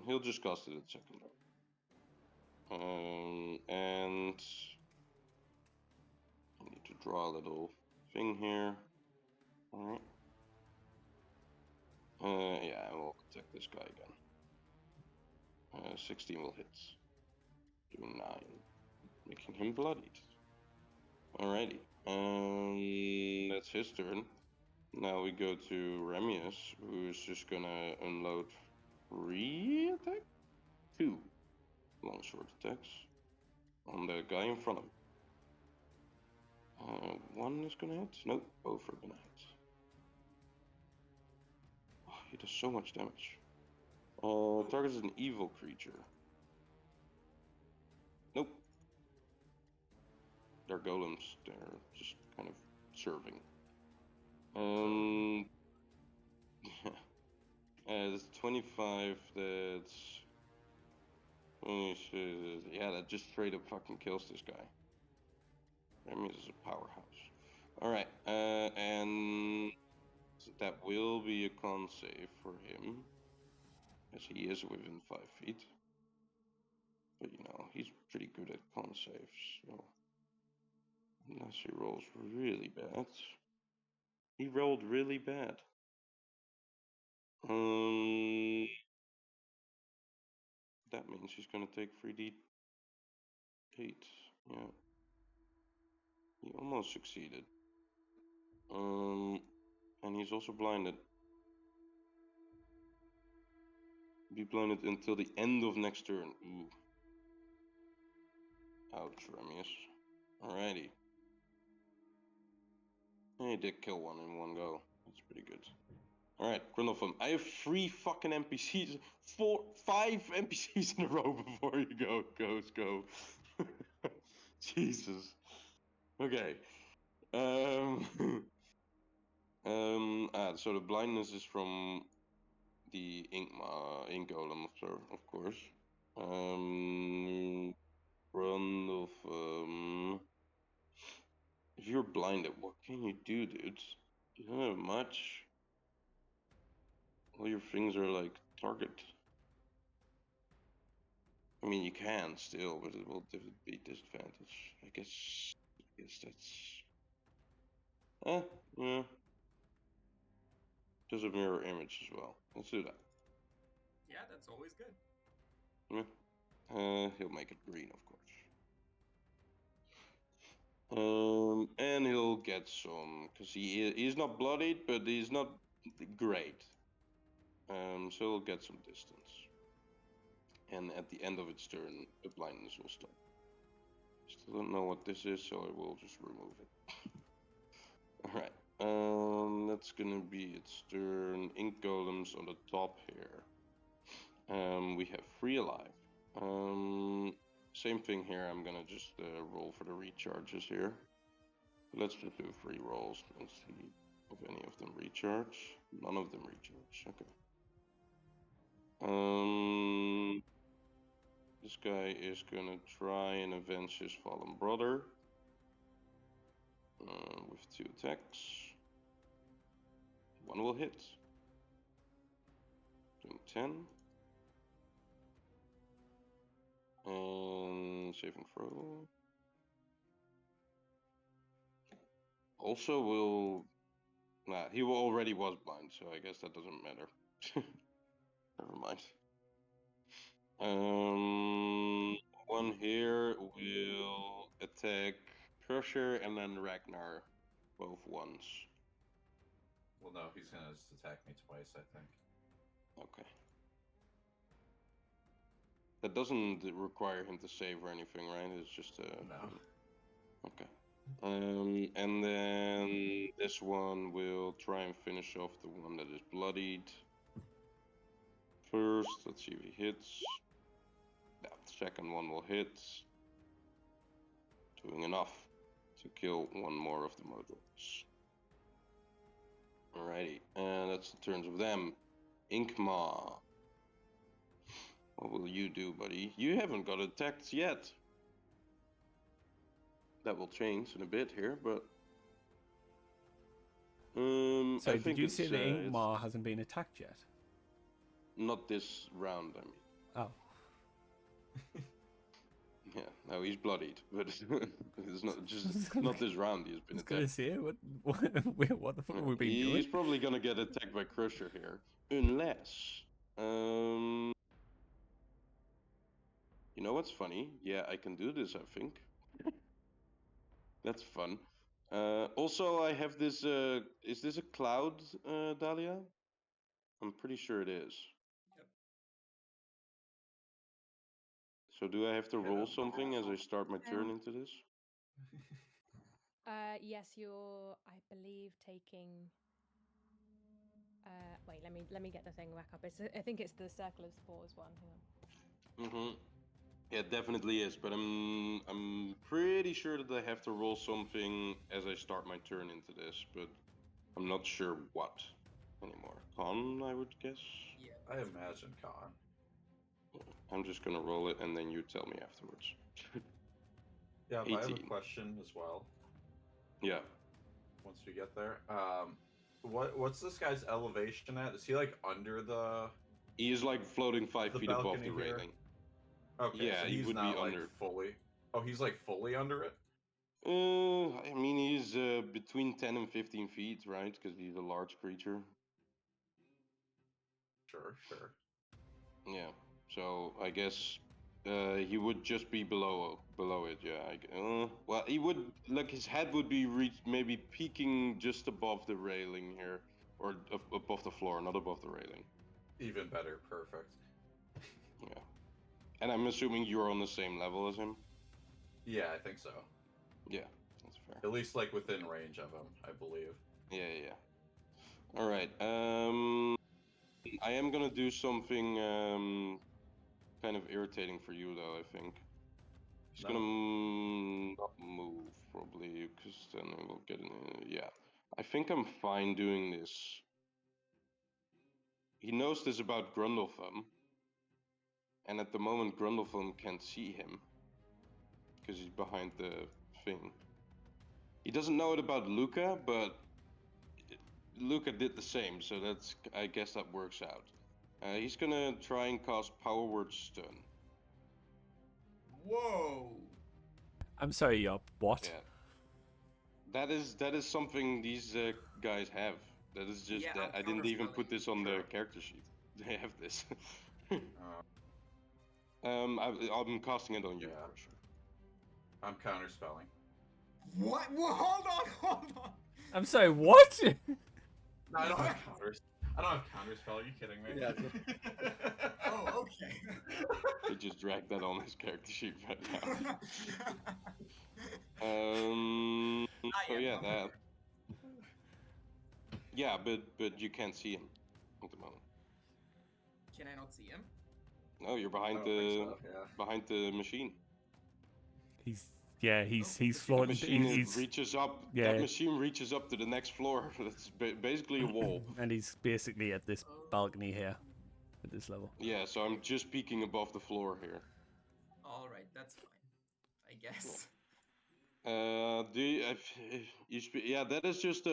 He'll just cast it at second level. And I need to draw a little thing here. Alright. Yeah, and we'll attack this guy again. 16 will hit. Doing 9. Making him bloodied. Alrighty. That's his turn. Now we go to Remius, who's just gonna unload 3 attack? 2 long-sword attacks on the guy in front of him. 1 is gonna hit? Nope, both are gonna hit. Oh, he does so much damage. Targets an evil creature. Nope. They're golems. They're just kind of serving. It's 25. That's. Yeah, that just straight up fucking kills this guy. That means it's a powerhouse. Alright, and that will be a con save for him, as he is within 5 feet. But you know, he's pretty good at con saves, so unless he rolls really bad. He rolled really bad. That means he's gonna take 3d8. Yeah. He almost succeeded. And he's also blinded. Be blinded until the end of next turn. Ooh. Ouch, Remius. Alrighty. He did kill one in one go. That's pretty good. Alright, Grindelwald. I have 3 fucking NPCs. 5 NPCs in a row before you go. Jesus. Okay. So the blindness is from the ink golem, of course. Run of if you're blinded, what can you do, dude? You don't have much. All your things are like target. I mean, you can still, but it will be disadvantage. I guess that's. Yeah. Does a mirror image as well. Let's do that. Yeah, that's always good. Yeah. He'll make it green, of course. And he'll get some, because he's not bloodied, but he's not great. So he'll get some distance. And at the end of its turn, the blindness will stop. Still don't know what this is, so I will just remove it. Alright. That's gonna be its turn. Ink golems on the top here. We have 3 alive. Same thing here. I'm gonna just roll for the recharges here. Let's just do 3 rolls and see if any of them recharge. None of them recharge. Okay. This guy is gonna try and avenge his fallen brother with 2 attacks. 1 will hit. Doing 10. And save and throw. Also will... Nah, he already was blind, so I guess that doesn't matter. Never mind. One here will attack Crusher and then Ragnar, both once. Well, no, he's gonna just attack me twice, I think. Okay. That doesn't require him to save or anything, right? It's just No. Okay. And then this one will try and finish off the one that is bloodied. First, let's see if he hits. Yeah, the second one will hit. Doing enough to kill one more of the Modrons. Alrighty, and that's the turns of them. Inkma. What will you do, buddy? You haven't got attacked yet. That will change in a bit here, but... So I did think you say the it's Inkmar hasn't been attacked yet? not this round, I mean. Oh. Yeah, no, he's bloodied, but it's not just not this round. He's been I was gonna attacked. say what the fuck have we been doing? He's probably gonna get attacked by Crusher here, unless you know what's funny? Yeah, I can do this. I think that's fun. Also, I have this. Is this a cloud, Dalia? I'm pretty sure it is. Yep. So do I have to Yeah. roll something as I start my turn into this? Yes, you're. I believe taking. Wait, let me get the thing back up. I think it's the Circle of Spores one. Hang on. Mm-hmm. Yeah, it definitely is, but I'm pretty sure that I have to roll something as I start my turn into this, but I'm not sure what anymore. Con, I would guess. Yeah. I imagine Con. I'm just gonna roll it and then you tell me afterwards. Yeah, but I have a 18. question as well. Yeah. Once we get there, what's this guy's elevation at? Is he like under the? He is like floating 5 The feet above balcony the here? railing. Okay, Yeah, so he he's would be not like under. fully. Oh, he's like fully under it. I mean, he's between 10 and 15 feet, right? Because he's a large creature. Sure. Yeah. So I guess he would just be below it. Yeah. Well, he would like his head would be maybe peeking just above the railing here, or above the floor, not above the railing. Even better, perfect. Yeah. And I'm assuming you're on the same level as him. Yeah, I think so. Yeah, that's fair. At least like within range of him, I believe. Yeah. All right. I am gonna do something kind of irritating for you though. I think he's No? gonna not move probably because then he will get in. Yeah, I think I'm fine doing this. He knows this about Grundletham. And at the moment, Grundlefon can't see him because he's behind the thing. He doesn't know it about Lukka, but Lukka did the same, so I guess that works out. He's gonna try and cast Power Word Stun. Whoa! I'm sorry, Yob. What? Yeah. That is something these guys have. That is just Yeah, that. I'm I didn't even put counterspelling. this on the Sure. character sheet. They have this. Uh, I'm casting it on you, Yeah. for sure. I'm counterspelling. What? Whoa, hold on. I'm sorry, what? No, I don't have counters. I don't have counterspell. Are you kidding me? Yeah. Oh, okay. He just dragged that on his character sheet right now. I So am yeah, wrong. that. Yeah, but you can't see him at the moment. Can I not see him? No, you're I behind don't think the so, yeah. behind the machine. he's That floating. machine He's reaches up. yeah. That machine reaches up to the next floor. That's basically a wall. And he's basically at this Oh. balcony here, at this level. Yeah, so I'm just peeking above the floor here. All right, that's fine. I guess. Do you, yeah, that is just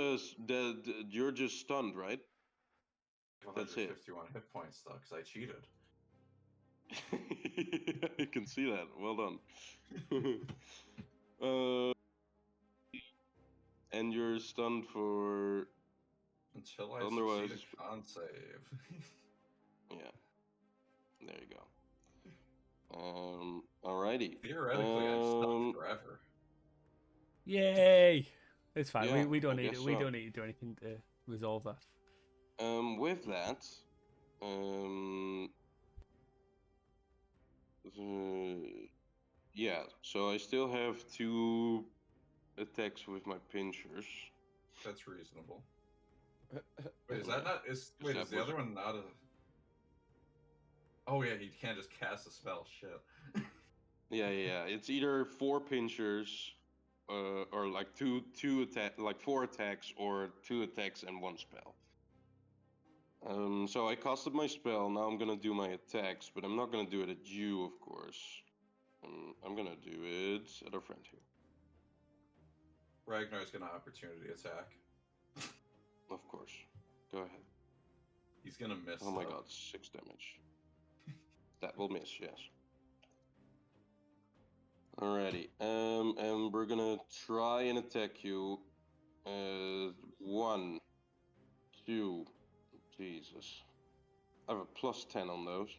you're just stunned, right? That's it. 151 hit points though, because I cheated. I can see that. Well done. And you're stunned for Until I Otherwise- succeed a con save. yeah. There you go. Alrighty. Theoretically, I'm stuck forever. Yay! It's fine. Yeah, we don't I need guess it. We so. don't need to do anything to resolve that. With that, yeah. So I still have 2 attacks with my pinchers. That's reasonable. Wait, is that not? Is wait, that is the was- other one not a? Oh yeah, he can't just cast a spell. Shit. Yeah. It's either 4 pinchers, or like two attack, like 4 attacks, or 2 attacks and 1 spell. So I casted my spell. Now I'm gonna do my attacks, but I'm not gonna do it at you, of course. I'm gonna do it at our friend here. Ragnar's gonna opportunity attack. Of course. Go ahead. He's gonna miss. Oh my though. god, 6 damage. That will miss, yes. Alrighty. And we're gonna try and attack you. 1, 2. Jesus. I have a +10 on those.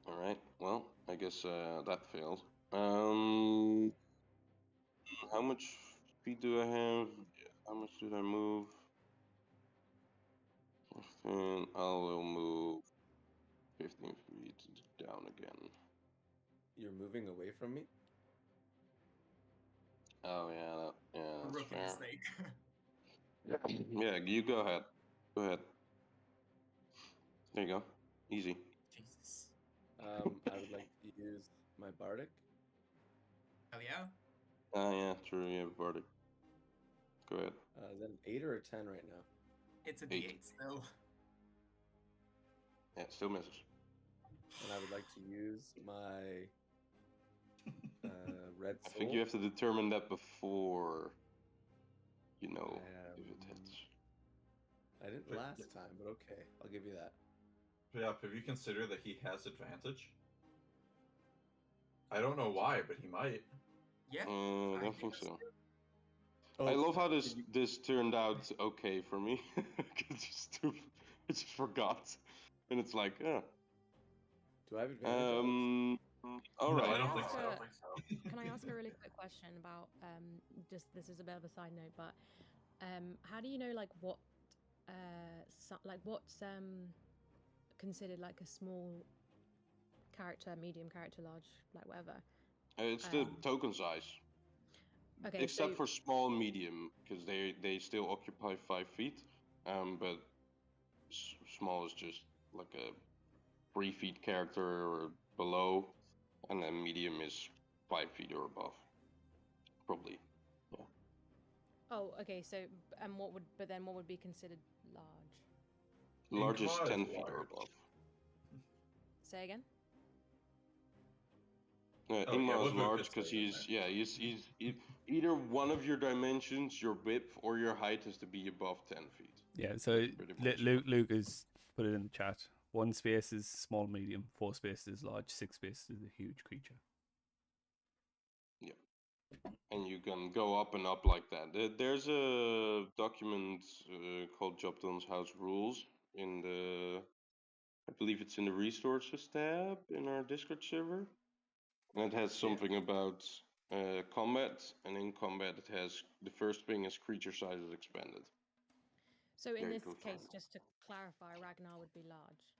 Alright, well, I guess that failed. How much speed do I have? How much did I move? 15. I will move 15 feet down again. You're moving away from me? Oh yeah, that's Rookie fair. mistake. Yeah, you go ahead. Go ahead. There you go. Easy. Jesus. I would like to use my bardic. Hell yeah. Ah, yeah, true. You have Bardic. Go ahead. Is that an 8 or a 10 right now? It's a 8. D8 still. Yeah, still misses. And I would like to use my red I soul. think you have to determine that before you know if it Um, hits. I didn't But- last time, but okay, I'll give you that. Yeah, have you considered that he has advantage? I don't know why, but he might. Yeah. I don't think that's so. true. Oh, I love how this did you- this turned out okay for me. I just forgot, and it's like, yeah. do I have advantage on All No, right. I don't Can I think so. ask Can I ask a really quick question about just this is a bit of a side note, but how do you know like what like what's considered like a small character, medium character, large, like whatever? It's the Um, token size, Okay, except so for small, medium, because they still occupy 5 feet. But small is just like a 3 feet character or below, and then medium is 5 feet or above, probably. oh, okay, so and what would but then what would be considered large? Large is Inkmod is 10 feet or large. above. Say again. Ingmar is Ludwig large could because stay in he's either one of your dimensions, your width, or your height has to be above 10 feet. Yeah, so That's pretty much it. Luke has put it in the chat. 1 space is small, medium. 4 spaces is large. 6 spaces is a huge creature. Yeah. And you can go up and up like that. There's a document called Jobdon's House Rules in the, I believe it's in the resources tab in our Discord server. And it has something about combat, and in combat it has, the first thing is creature size is expanded. So in There you this go, case, fine. just to clarify, Ragnar would be large.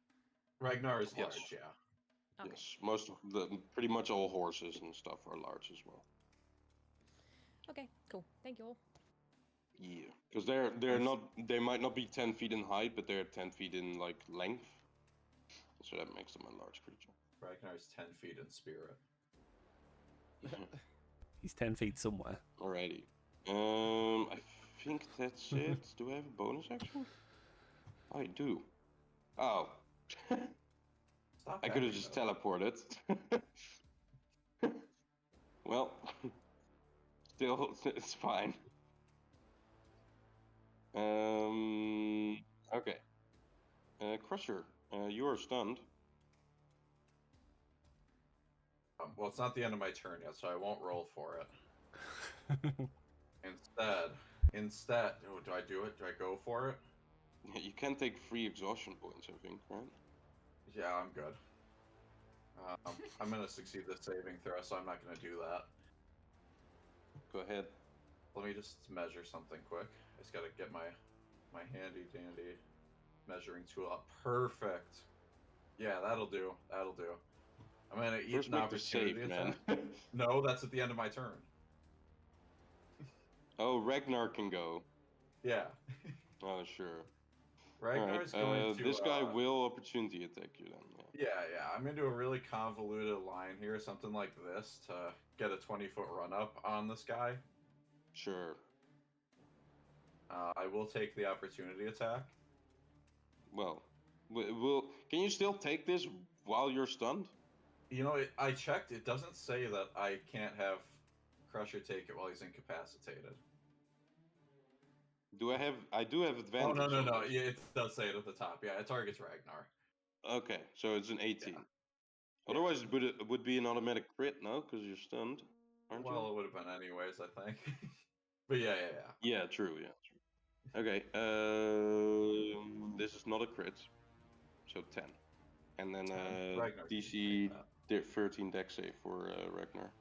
Ragnar is Yes. large, yeah. Okay. Yes, most of pretty much all horses and stuff are large as well. Okay, cool. Thank you all. Yeah, because they might not be 10 feet in height, but they're 10 feet in like length, so that makes them a large creature. Ragnar's 10 feet in spirit. He's 10 feet somewhere. Alrighty. I think that's it. Do I have a bonus action? I do. Oh. Stop I could have backing just up. teleported. Well, still, it's fine. Okay. Crusher, you are stunned. Well, it's not the end of my turn yet, so I won't roll for it. Instead, oh, do I do it? Do I go for it? You can take 3 exhaustion points, I think, right? Yeah, I'm good. I'm gonna succeed the saving throw, so I'm not gonna do that. Go ahead. Let me just measure something quick. I just gotta get my handy dandy measuring tool up. Perfect. Yeah, that'll do. That'll do. I'm gonna eat First an make the opportunity save, man. attack. No, that's at the end of my turn. Oh, Ragnar can go. Yeah. Oh, sure. Ragnar's Alright, going to. this guy will opportunity attack you then. Yeah. Yeah. I'm gonna do a really convoluted line here, something like this, to get a 20-foot run up on this guy. Sure. I will take the opportunity attack. Well, can you still take this while you're stunned? You know, I checked. It doesn't say that I can't have Crusher take it while he's incapacitated. I do have Oh, advantage. no. Yeah, it does say it at the top. Yeah, it targets Ragnar. Okay, so it's an 18. Yeah. Otherwise, it would be an automatic crit, no? Because you're stunned, aren't you? Well, it would have been anyways, I think. But yeah. Yeah, true. Okay, this is not a crit, so 10. And then 10. Ragnar can DC take 13 dex save for Ragnar.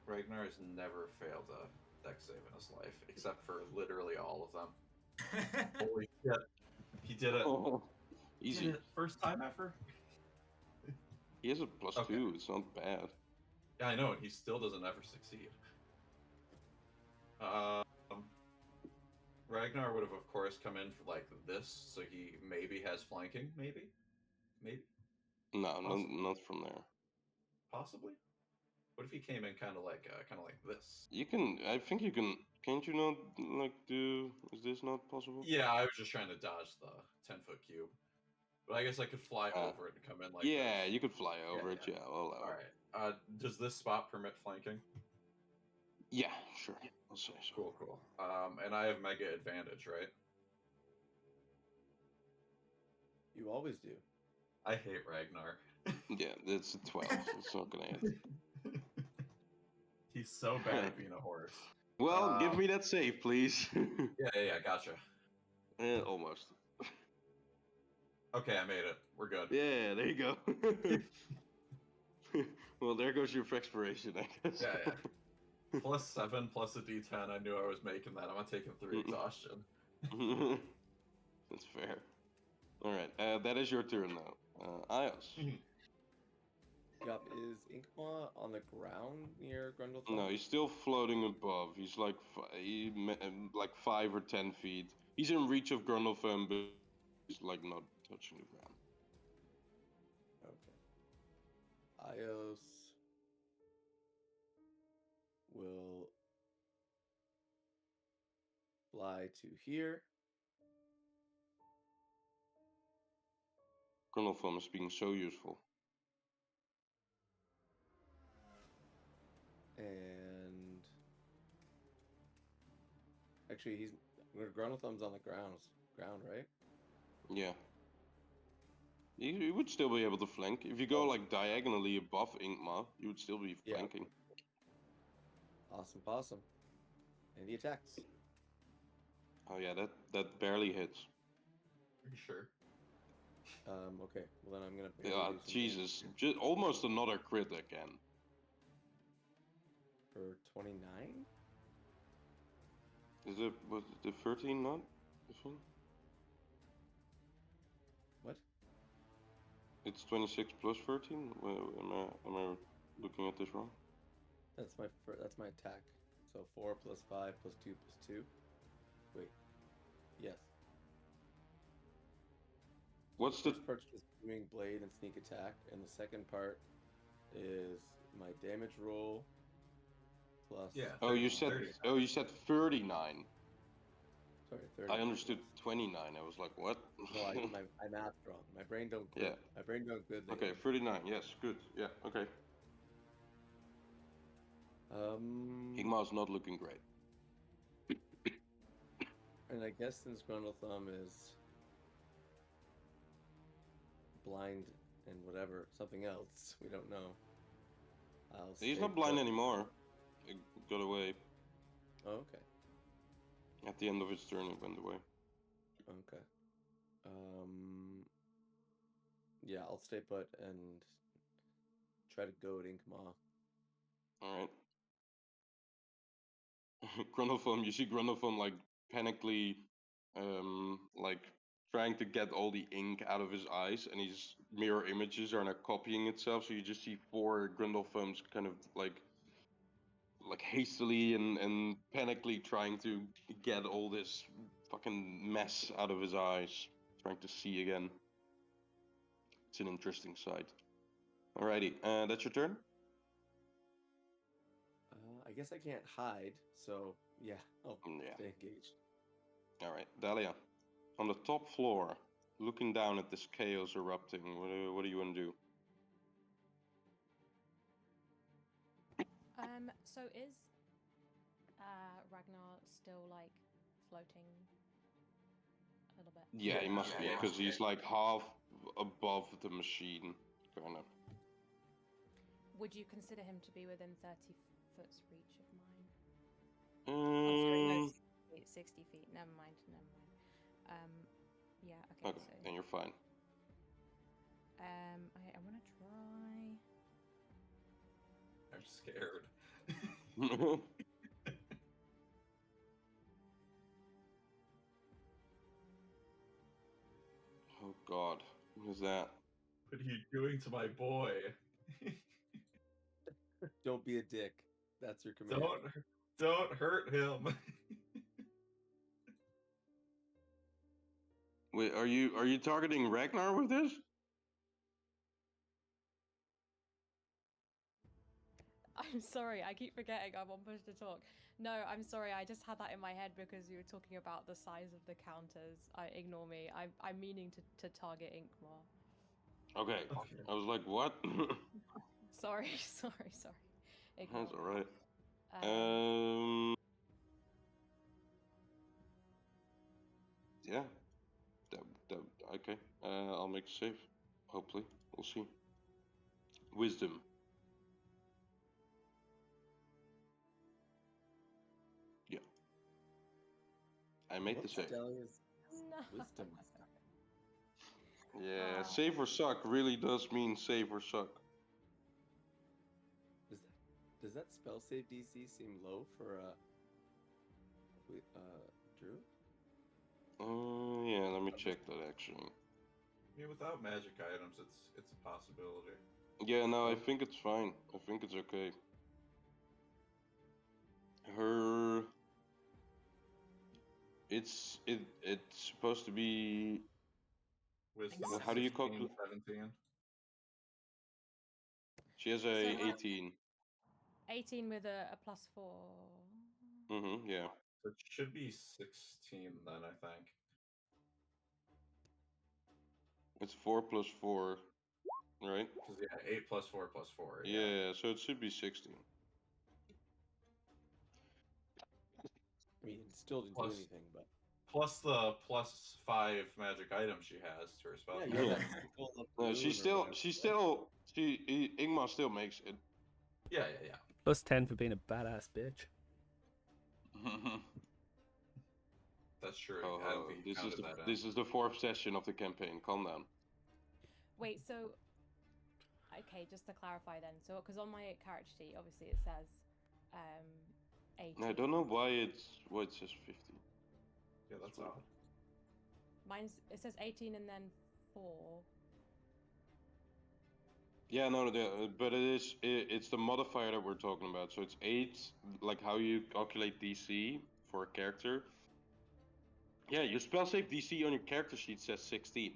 Ragnar has never failed a dex save in his life, except for literally all of them. Holy shit. He did it. Oh, easy. Did it first time ever? He has a +2, it's not bad. Yeah, I know, and he still doesn't ever succeed. Ragnar would have, of course, come in for like this, so he maybe has flanking, maybe. No, not from there. Possibly. What if he came in kind of like this? You can. I think you can. Can't you not like do? Is this not possible? Yeah, I was just trying to dodge the 10-foot cube, but I guess I could fly over it and come in like yeah, this. you could fly over it. Yeah, All right. Does this spot permit flanking? Yeah, sure. I'll say so. Cool. And I have mega advantage, right? You always do. I hate Ragnar. Yeah, it's a 12. It's not gonna hit. He's so bad at being a horse. Well, give me that save, please. Yeah, gotcha. Almost. Okay, I made it. We're good. Yeah, there you go. Well, there goes your expiration, I guess. Yeah. +7 plus a D10. I knew I was making that. I'm not taking 3 exhaustion. That's fair. All right, that is your turn now. Ios. Yup, is Inkma on the ground near Grundlethal? No, he's still floating above. He's like like 5 or 10 feet. He's in reach of Grundlethal, but he's like not touching the ground. Okay. Ios will fly to here. Grundlethal is being so useful. Actually, Grundle Thumb's on the ground, right? Yeah. You would still be able to flank. If you go like diagonally above Inkma, you would still be Yeah. flanking. Awesome possum. And he attacks. Oh yeah, that barely hits. Are you sure? Okay. Well, then I'm gonna barely Yeah, do some Jesus. damage Just almost another crit again. for 29. Was it the 13 not? This one? What? It's 26 plus 13? Am I looking at this wrong? That's my attack. So 4 plus 5 plus 2 plus 2. Wait. Yes. What's The the... first part is Booming Blade and Sneak Attack, and the second part is my damage roll plus. Yeah. Oh, you 30. said 39. Sorry, 30. I understood yes. 29. I was like, what? No, I math wrong. My brain don't good. Yeah. My brain don't good. Okay, lately. 39. Yes, good. Yeah, okay. Igmar's not looking great. And I guess since Grundle Thumb is blind and whatever, something else, we don't know. He's stay not blind put. anymore. It got away. Oh, okay. At the end of his turn, it went away. Okay. Yeah, I'll stay put and try to goad Inkma. Alright. Grundlefum, you see Grundlefum like panically, like trying to get all the ink out of his eyes, and his mirror images are not copying itself, so you just see 4 Grundlefums kind of like hastily and panically trying to get all this fucking mess out of his eyes, trying to see again. It's an interesting sight. Alrighty, that's your turn? I guess I can't hide, so yeah, I'll Yeah. stay engaged. Alright, Dalia. On the top floor, looking down at this chaos erupting, what do you want to do? So is Ragnar still like floating a little bit? Yeah, he must be, Yeah. because he's like half above the machine, kind of. Would you consider him to be within 30 foot's reach of mine? Oh, sorry, no, 60 feet. Never mind. Yeah, okay. Okay, then you're fine. Okay, I want to try. I'm scared. Oh god, what is that? What are you doing to my boy? Don't be a dick. That's your command. Don't hurt him. Wait, are you targeting Ragnar with this? I'm sorry, I keep forgetting I'm on push to talk. No, I'm sorry, I just had that in my head because you were talking about the size of the counters. Ignore me. I'm meaning to target Inkmar. Okay, I was like, what? Sorry. Ignore That's me. alright. Yeah. Okay. I'll make a save. Hopefully. We'll see. Wisdom. Yeah. I made the save. Dalia's No. wisdom? Yeah, save or suck really does mean save or suck. Does that spell save DC seem low for Drew? Yeah, let me check that actually. I mean, without magic items, it's a possibility. Yeah, no, I think it's fine. I think it's okay. It's supposed to be. Wisdom. How do you 16, calculate? 17. She has a 18. 18 with a +4. Yeah. So it should be 16 then, I think. It's 4 plus 4, right? Because yeah, 8 plus 4 plus 4. Yeah, so it should be 16. I mean, it still didn't do Plus- anything, but Plus the +5 magic items she has to her spell. yeah, Yeah. you have that sickle of No, rune or whatever. Ingmar still makes it. Yeah. Plus 10 for being a badass bitch. That's true. Oh, I don't think you counted that in. this is the 4th session of the campaign. Calm down. Wait, so okay, just to clarify then. So, because on my character sheet, obviously it says 18. I don't know why it says 50. Yeah, that's odd. It says 18 and then 4. Yeah, no, but it's the modifier that we're talking about. So it's 8, like how you calculate DC for a character. Yeah, your spell save DC on your character sheet says 16.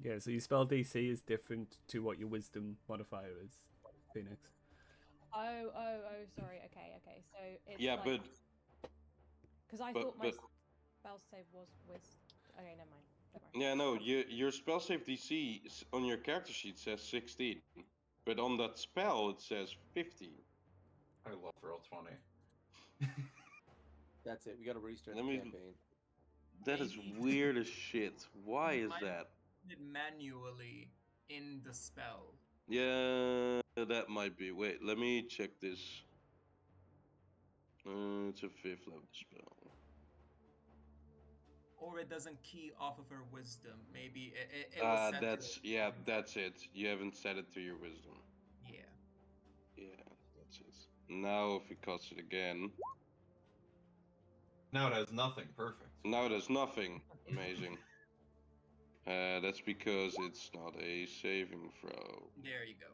Yeah, so your spell DC is different to what your wisdom modifier is, Phoenix. Oh, sorry. Okay. So it's Yeah, like, but because I but- thought my but- spell save was wisdom. Okay, never mind. Don't worry. yeah, no, your spell save DC on your character sheet says 16, but on that spell it says 15. I love Roll20. That's it. We got to restart Let the me- campaign. That is Maybe- weird as shit. Why is Might- that? It manually in the spell. Yeah, that might be. Wait, let me check this. It's a 5th level spell. Or it doesn't key off of her wisdom. Maybe it was set to That's it. yeah, that's it. You haven't set it to your wisdom. Yeah. Yeah, that's it. Now if we cast it again, Now it has nothing. Perfect. now there's nothing. Amazing. That's because it's not a saving throw. There you go.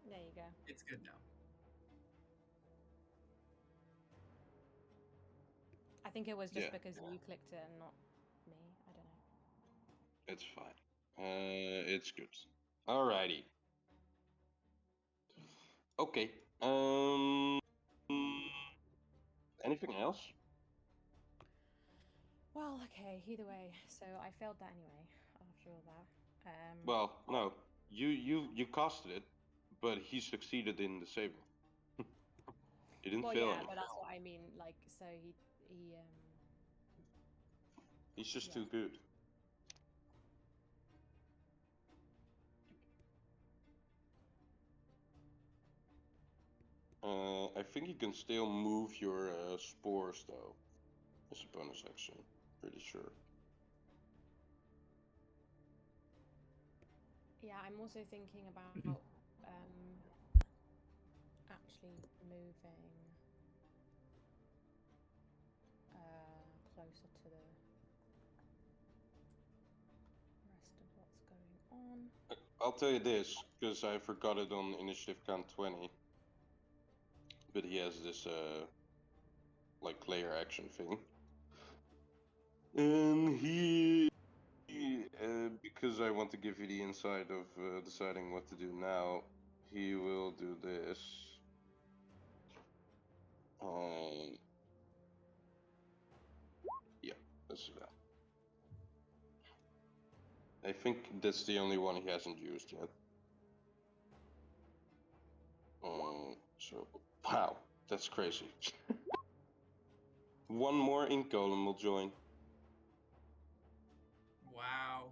There you go. It's good now. I think it was just Yeah. because you clicked it and not me. I don't know. It's fine. It's good. Alrighty. Okay. Anything else? Well, okay. Either way, so I failed that anyway. After all that. Well, no. You casted it, but he succeeded in the saving. He didn't Well, fail yeah, anything. but that's what I mean. Like, so he He's just yeah. too good. I think you can still move your spores though. As a bonus action. Pretty sure. Yeah, I'm also thinking about actually moving closer to the rest of what's going on. I'll tell you this, because I forgot it on initiative count 20. But he has this like player action thing. And because I want to give you the insight of deciding what to do now, he will do this. Yeah, let's do that. I think that's the only one he hasn't used yet. So, wow, that's crazy. One more ink golem will join. Wow.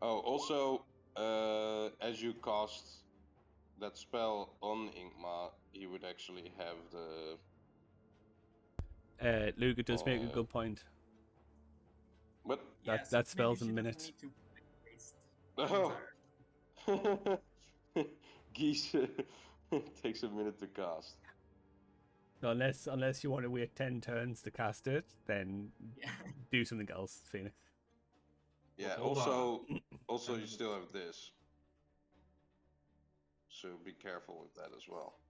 Oh, also, as you cast that spell on Inkma, he would actually have the. Luca does make a good point. What? That- Yeah, that so spell's a maybe she minute. doesn't need to waste the Oh. entire- Geese takes a minute to cast. So unless you want to wait 10 turns to cast it, then Yeah. do something else, Phoenix. Yeah. Hold Also, you minutes. still have this. So be careful with that as well.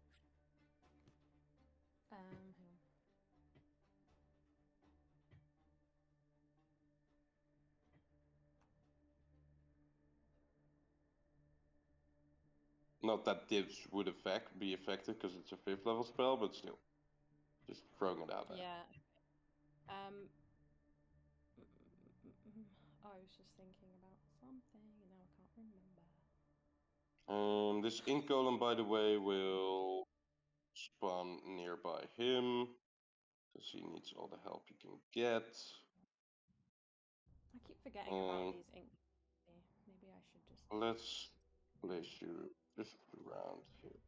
Hang on. Not that this would be effective because it's a 5th level spell, but still, just throwing it out there. Yeah. I was just thinking about something, and now I can't remember. This ink golem, by the way, will spawn nearby him, because he needs all the help he can get. I keep forgetting about these ink. Maybe I should just. Let's place you just around here.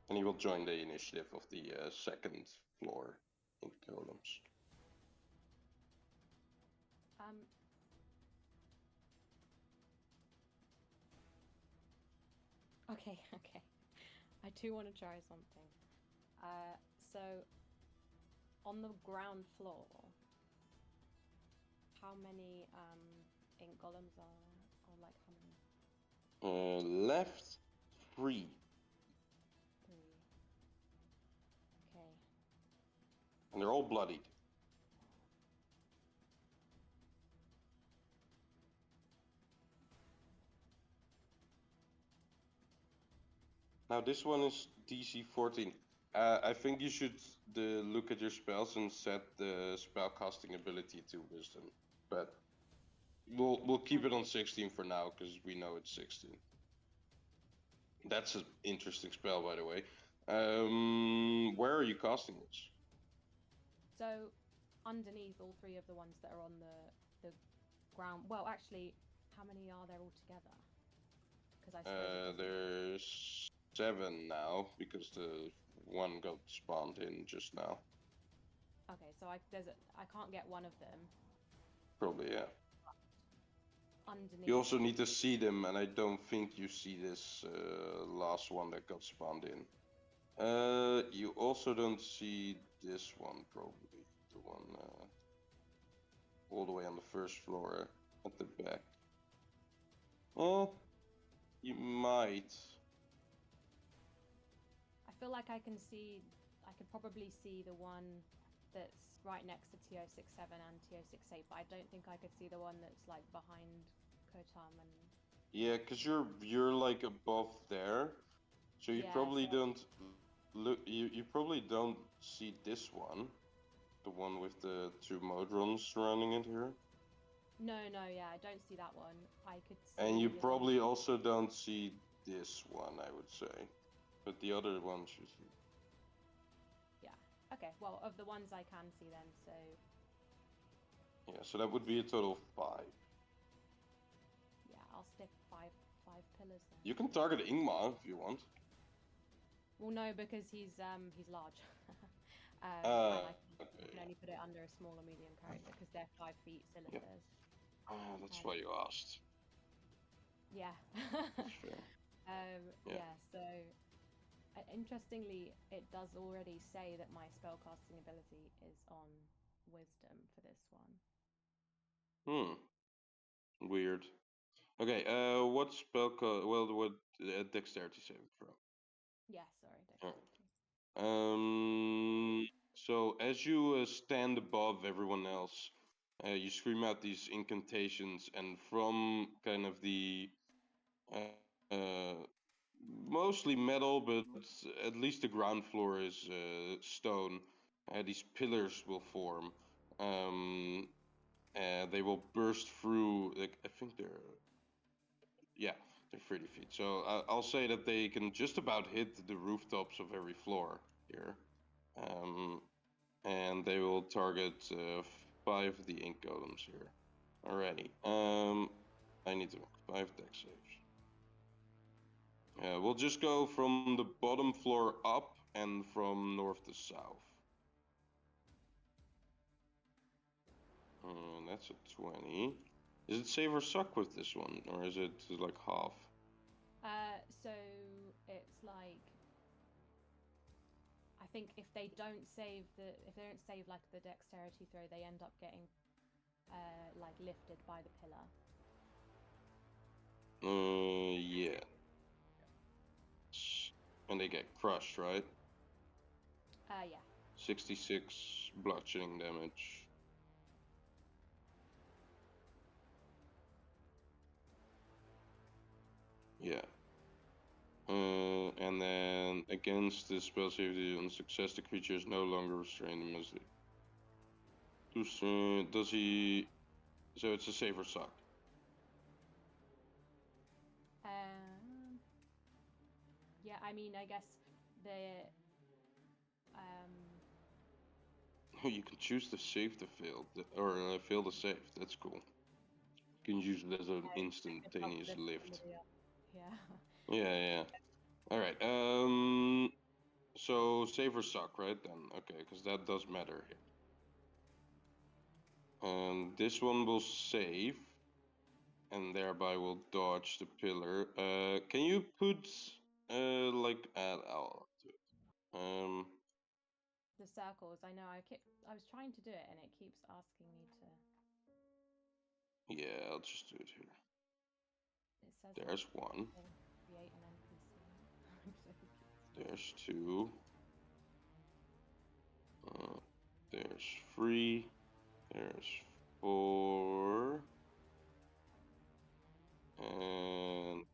And he will join the initiative of the second floor ink golems. Okay. I do want to try something. So on the ground floor, how many ink golems are like how many? Left 3. 3. Okay. And they're all bloodied. Now this one is DC 14. I think you should look at your spells and set the spell casting ability to wisdom. But we'll keep it on 16 for now because we know it's 16. That's an interesting spell, by the way. Where are you casting this? So underneath all 3 of the ones that are on the ground. Well, actually, how many are there altogether? Because I suppose there's 7 now because the one got spawned in just now. Okay, so I can't get one of them. Probably, yeah. Underneath. You also need to see them, and I don't think you see this last one that got spawned in. You also don't see this one, probably. The one all the way on the first floor at the back. Oh, you might. I feel like I could probably see the one that's right next to TO67 and TO68, but I don't think I could see the one that's like behind Kotam and... Yeah, because you're like above there, so you probably don't look. You probably don't see this one, the one with the 2 modrons surrounding it here. No, yeah, I don't see that one. I could see. And you probably also don't see this one, I would say, but the other ones you see. Yeah. Okay. Well, of the ones I can see, then, so. Yeah, so that would be a total of 5. Yeah, I'll stick five pillars then. You can target Ingmar if you want. Well, no, because he's large. Okay. I can only put it under a small or medium character because they're 5 feet cylinders. Yep. Oh, that's why you asked. Yeah. Sure. Yeah. So, interestingly, it does already say that my spellcasting ability is on Wisdom for this one. Weird. Okay. What spell? What dexterity saving throw? Yeah. Sorry. Dexterity. So as you stand above everyone else, you scream out these incantations, and from kind of the mostly metal, but at least the ground floor is stone. These pillars will form. They will burst through. Like, I think they're 30 feet. So I'll say that they can just about hit the rooftops of every floor here. And they will target 5 of the ink golems here. Alrighty. I need to make 5 dex saves. We'll just go from the bottom floor up and from north to south. That's a 20. Is it save or suck with this one, or is it like half? So it's like, I think if they don't save like the dexterity throw, they end up getting like lifted by the pillar. Yeah. And they get crushed, right? Yeah. 66 bludgeoning damage. Yeah. And then against the spell save on success, the creature is no longer restrained. Does he? So it's a save or suck. Yeah, I mean, I guess the You can choose to save the field or fail the save. That's cool. You can use it as an instantaneous lift. Yeah. Yeah. All right. So save or suck, right? Then okay, because that does matter here. This one will save, and thereby will dodge the pillar. Can you put like add out to it? The circles. I know. I was trying to do it, and it keeps asking me to. Yeah, I'll just do it here. It says There's one. Create an NPC. I'm so confused. There's two. There's 3. There's 4. And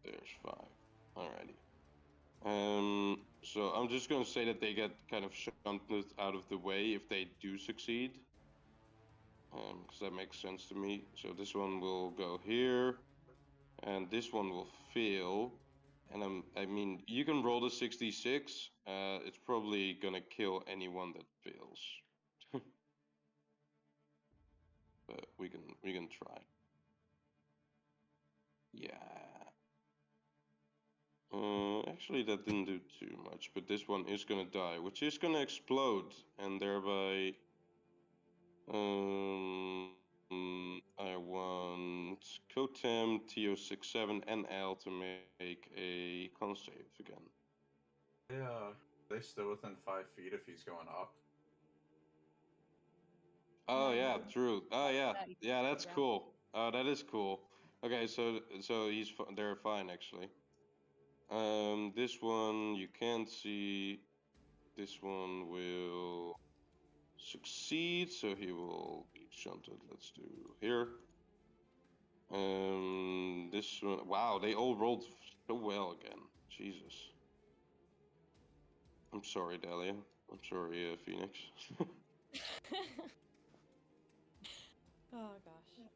there's 5. Alrighty. So I'm just gonna say that they get kind of shunted out of the way if they do succeed. Because that makes sense to me. So this one will go here, and this one will fail. And I mean, you can roll the 66. It's probably gonna kill anyone that fails. But we can try. Yeah. Actually, that didn't do too much, but this one is gonna die, which is gonna explode, and thereby, I want Kotem, TO67, and L to make a con save again. Yeah, they still within 5 feet if he's going up. Oh No, yeah, true. Oh yeah, 30 yeah, that's around. cool. Oh, that is cool. Okay, so they're fine actually. This one you can't see. This one will succeed, so he will be shunted. Let's do here. This one. Wow, they all rolled so well again. Jesus. I'm sorry, Dalia. I'm sorry, Phoenix. Oh gosh.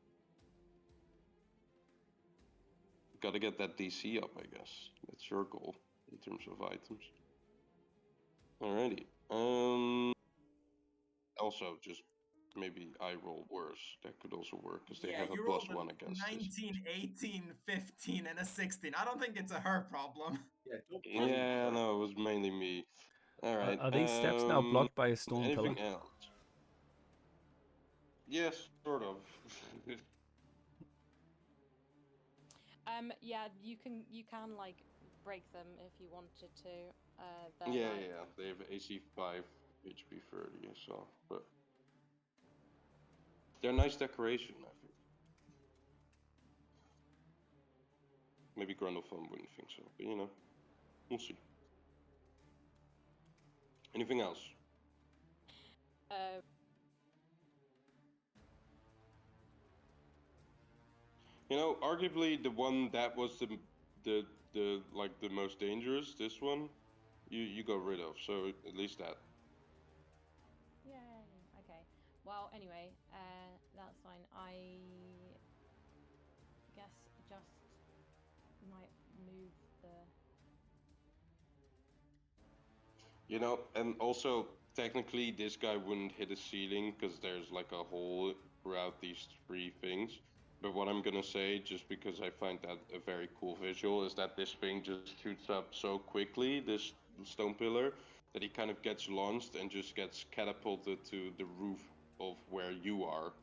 Gotta get that DC up, I guess. That's your goal in terms of items. Alrighty. Also, just maybe I roll worse. That could also work because they Yeah, have a you plus rolled a 1 against 19, 18, 15, and a 16. I don't think it's a her problem. Yeah, don't this. blame Yeah, her. no, it was mainly me. Alright. Are these steps now blocked by a stone pillar? Anything else? Yes, sort of. Yeah, you can like break them if you wanted to. They're Yeah, like, yeah, they have AC 5, HP 30, so, but they're nice decoration, I think. Maybe Grundlefun wouldn't think so, but you know, we'll see. Anything else? uh, You know, arguably the one that was the like the most dangerous, this one, you got rid of, so at least that. yay. Okay. Well, anyway, that's fine. I guess just might move the. You know, and also technically this guy wouldn't hit a ceiling because there's like a hole throughout these 3 things. But what I'm gonna say, just because I find that a very cool visual, is that this thing just shoots up so quickly, this stone pillar, that he kind of gets launched and just gets catapulted to the roof of where you are,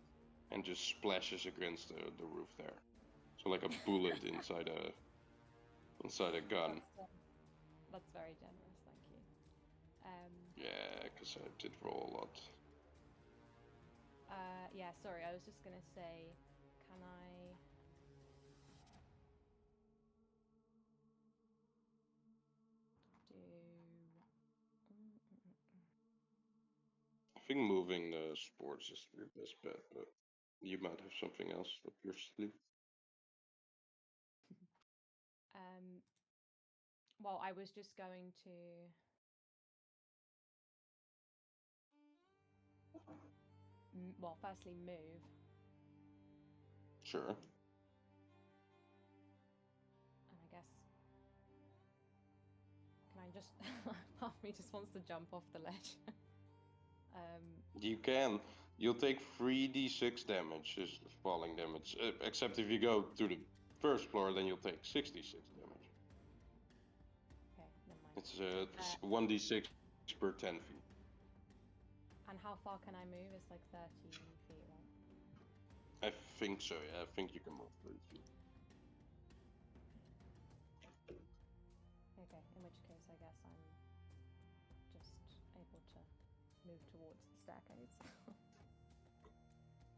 and just splashes against the roof there. So like a bullet inside a gun. That's very generous. Thank you. Yeah, because I did roll a lot. Yeah. Sorry, I was just gonna say, can I? Do. I think moving the sports is your best bet, but you might have something else up your sleeve. Well, I was just going to. Well, firstly, move. Sure. And I guess just part of me just wants to jump off the ledge. You can. You'll take 3d6 damage, is falling damage. Except if you go to the first floor, then you'll take 66 damage. Okay, never mind. It's 1d6 per 10 feet. And how far can I move? It's like 30 feet, right? I think so, yeah. I think you can move 30 feet. Okay, in which case I guess I'm just able to move towards the staircase.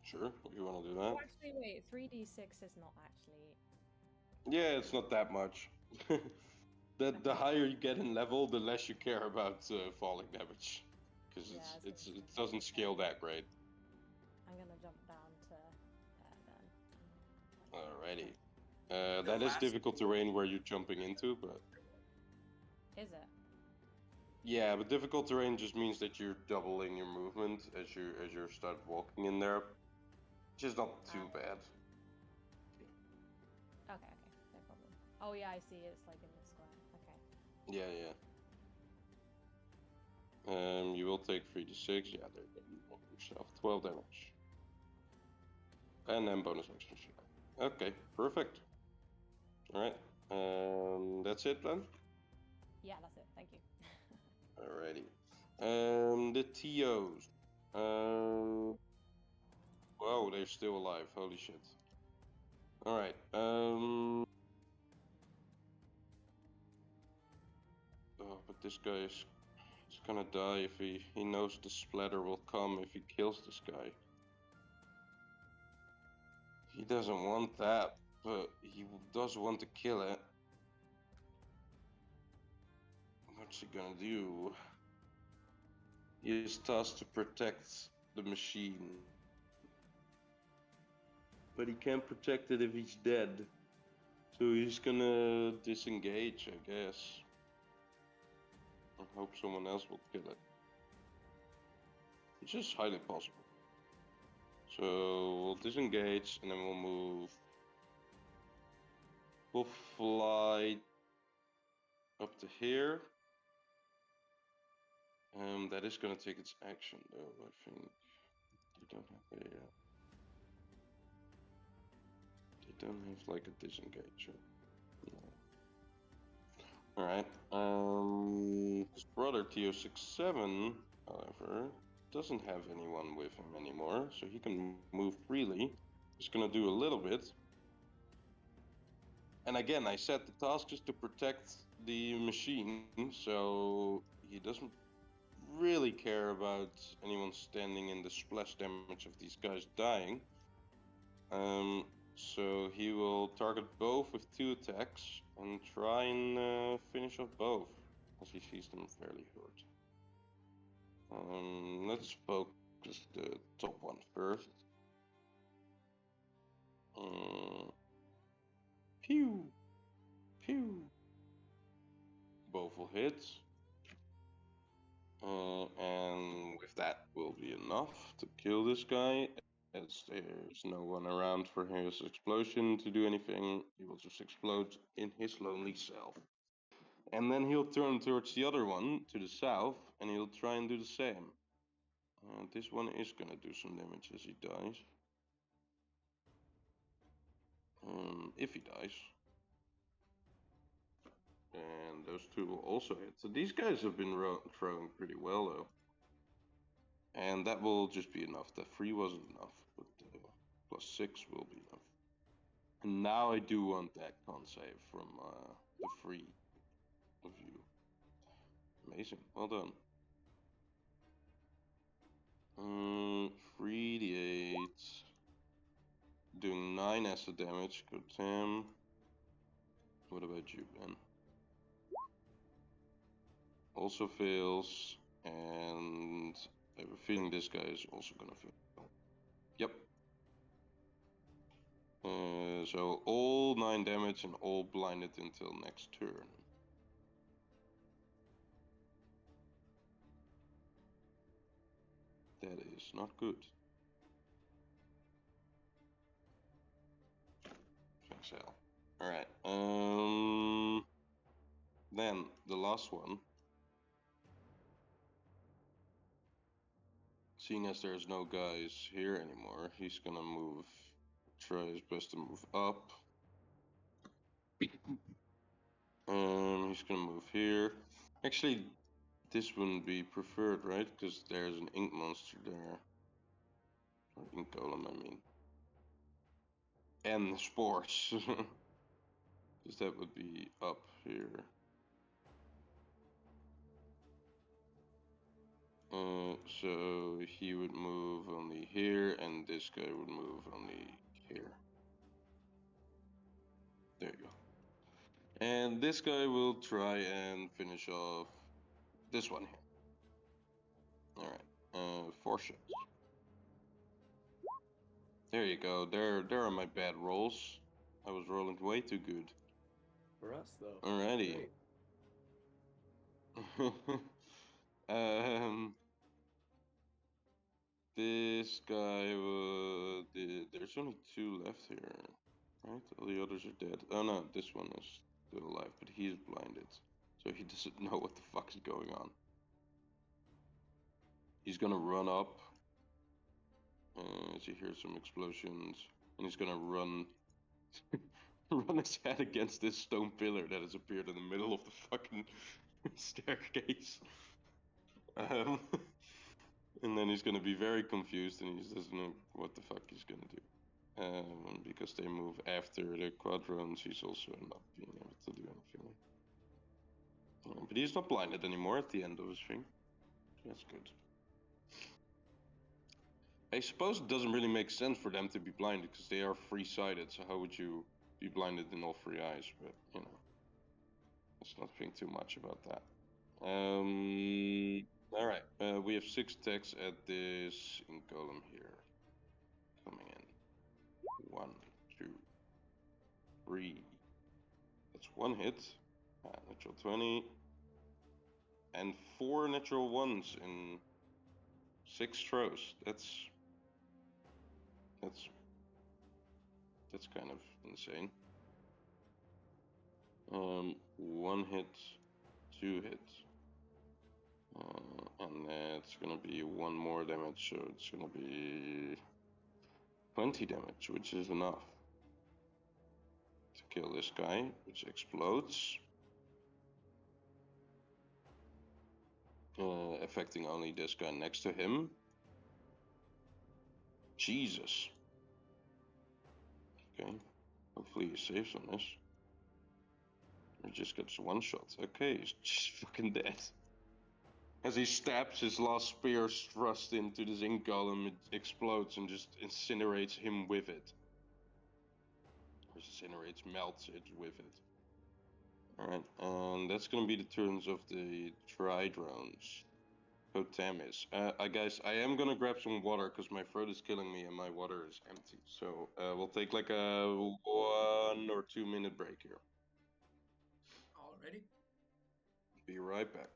Sure, you want to do that? Oh, actually, wait, 3d6 is not actually... Yeah, it's not that much. The higher you get in level, the less you care about falling damage. Because Yeah, it doesn't scale that great. I'm gonna jump down to there then. Alrighty. The That is last- difficult terrain where you're jumping into, but... Is it? Yeah, but difficult terrain just means that you're doubling your movement as you start walking in there. Which is not too bad. Okay, no problem. Oh yeah, I see, it's like in the square. Okay. Yeah. You will take 3d6. Yeah, there you go. Yourself 12 damage. And then bonus action shot. Okay, perfect. Alright. That's it then? Yeah, that's it, thank you. Alrighty. The TOs. Whoa, they're still alive. Holy shit. Alright. Oh, but this guy is gonna die if he knows the splatter will come if he kills this guy. He doesn't want that, but he does want to kill it. What's he gonna do? He is tasked to protect the machine. But he can't protect it if he's dead. So he's gonna disengage, I guess. And hope someone else will kill it. Which is highly possible. So we'll disengage and then we'll move. We'll fly up to here. That is gonna take its action though, I think. They don't have a they don't have like a disengager. No. Alright. His brother TO67, however, doesn't have anyone with him anymore, so he can move freely. He's gonna do a little bit. And again, I said the task is to protect the machine, so he doesn't really care about anyone standing in the splash damage of these guys dying. So he will target both with 2 attacks and try and finish off both, as he sees them fairly hurt. Let's focus the top one first. Pew! Pew! Both will hit. And with that will be enough to kill this guy, as there's no one around for his explosion to do anything. He will just explode in his lonely self. And then he'll turn towards the other one, to the south, and he'll try and do the same. This one is gonna do some damage as he dies. If he dies. And those 2 will also hit. So these guys have been throwing pretty well though. And that will just be enough. That 3 wasn't enough, but +6 will be enough. And now I do want that con save from the 3 of you. Amazing, well done. 3d8. Doing 9 acid damage, good Tim. What about you, Ben? Also fails, and I have a feeling this guy is also gonna fail. Yep. So all 9 damage and all blinded until next turn. That is not good. Thanks, Al. Alright, Then the last one. Seeing as there's no guys here anymore, he's gonna move. Try his best to move up. He's gonna move here. Actually, this wouldn't be preferred, right? Because there's an ink monster there. Or ink golem, I mean. And spores. Because that would be up here. So he would move only here, and this guy would move only here. There you go. And this guy will try and finish off this one here. Alright, 4 shots. There you go. There are my bad rolls. I was rolling way too good. For us, though. Alrighty. This guy would. There's only 2 left here, right? All the others are dead. Oh no, this one is still alive, but he's blinded, so he doesn't know what the fuck is going on. He's gonna run up. As he hears some explosions, and he's gonna run, run his head against this stone pillar that has appeared in the middle of the fucking staircase. And then he's gonna be very confused, and he doesn't know what the fuck he's gonna do. Because they move after the quadrons, he's also not being able to do anything. But he's not blinded anymore at the end of his thing. That's good. I suppose it doesn't really make sense for them to be blinded because they are free-sighted. So how would you be blinded in all 3 eyes? But you know, let's not think too much about that. All right. We have 6 attacks at this ink golem here. Coming in. 1, 2, 3. That's 1 hit. Natural 20. And 4 natural 1s in 6 throws. That's kind of insane. 1 hit, 2 hits. And that's gonna be 1 more damage, so it's gonna be 20 damage, which is enough to kill this guy, which explodes. Affecting only this guy next to him. Jesus. Okay, hopefully he saves on this. He just gets 1 shot. Okay, he's just fucking dead. As he stabs his last spear thrust into the zinc golem, it explodes and just incinerates him with it. Or incinerates, melts it with it. Alright, and that's gonna be the turns of the Tridrones. Potamus. Guys, I am gonna grab some water because my throat is killing me and my water is empty. So we'll take like a 1 or 2 minute break here. Already. Be right back.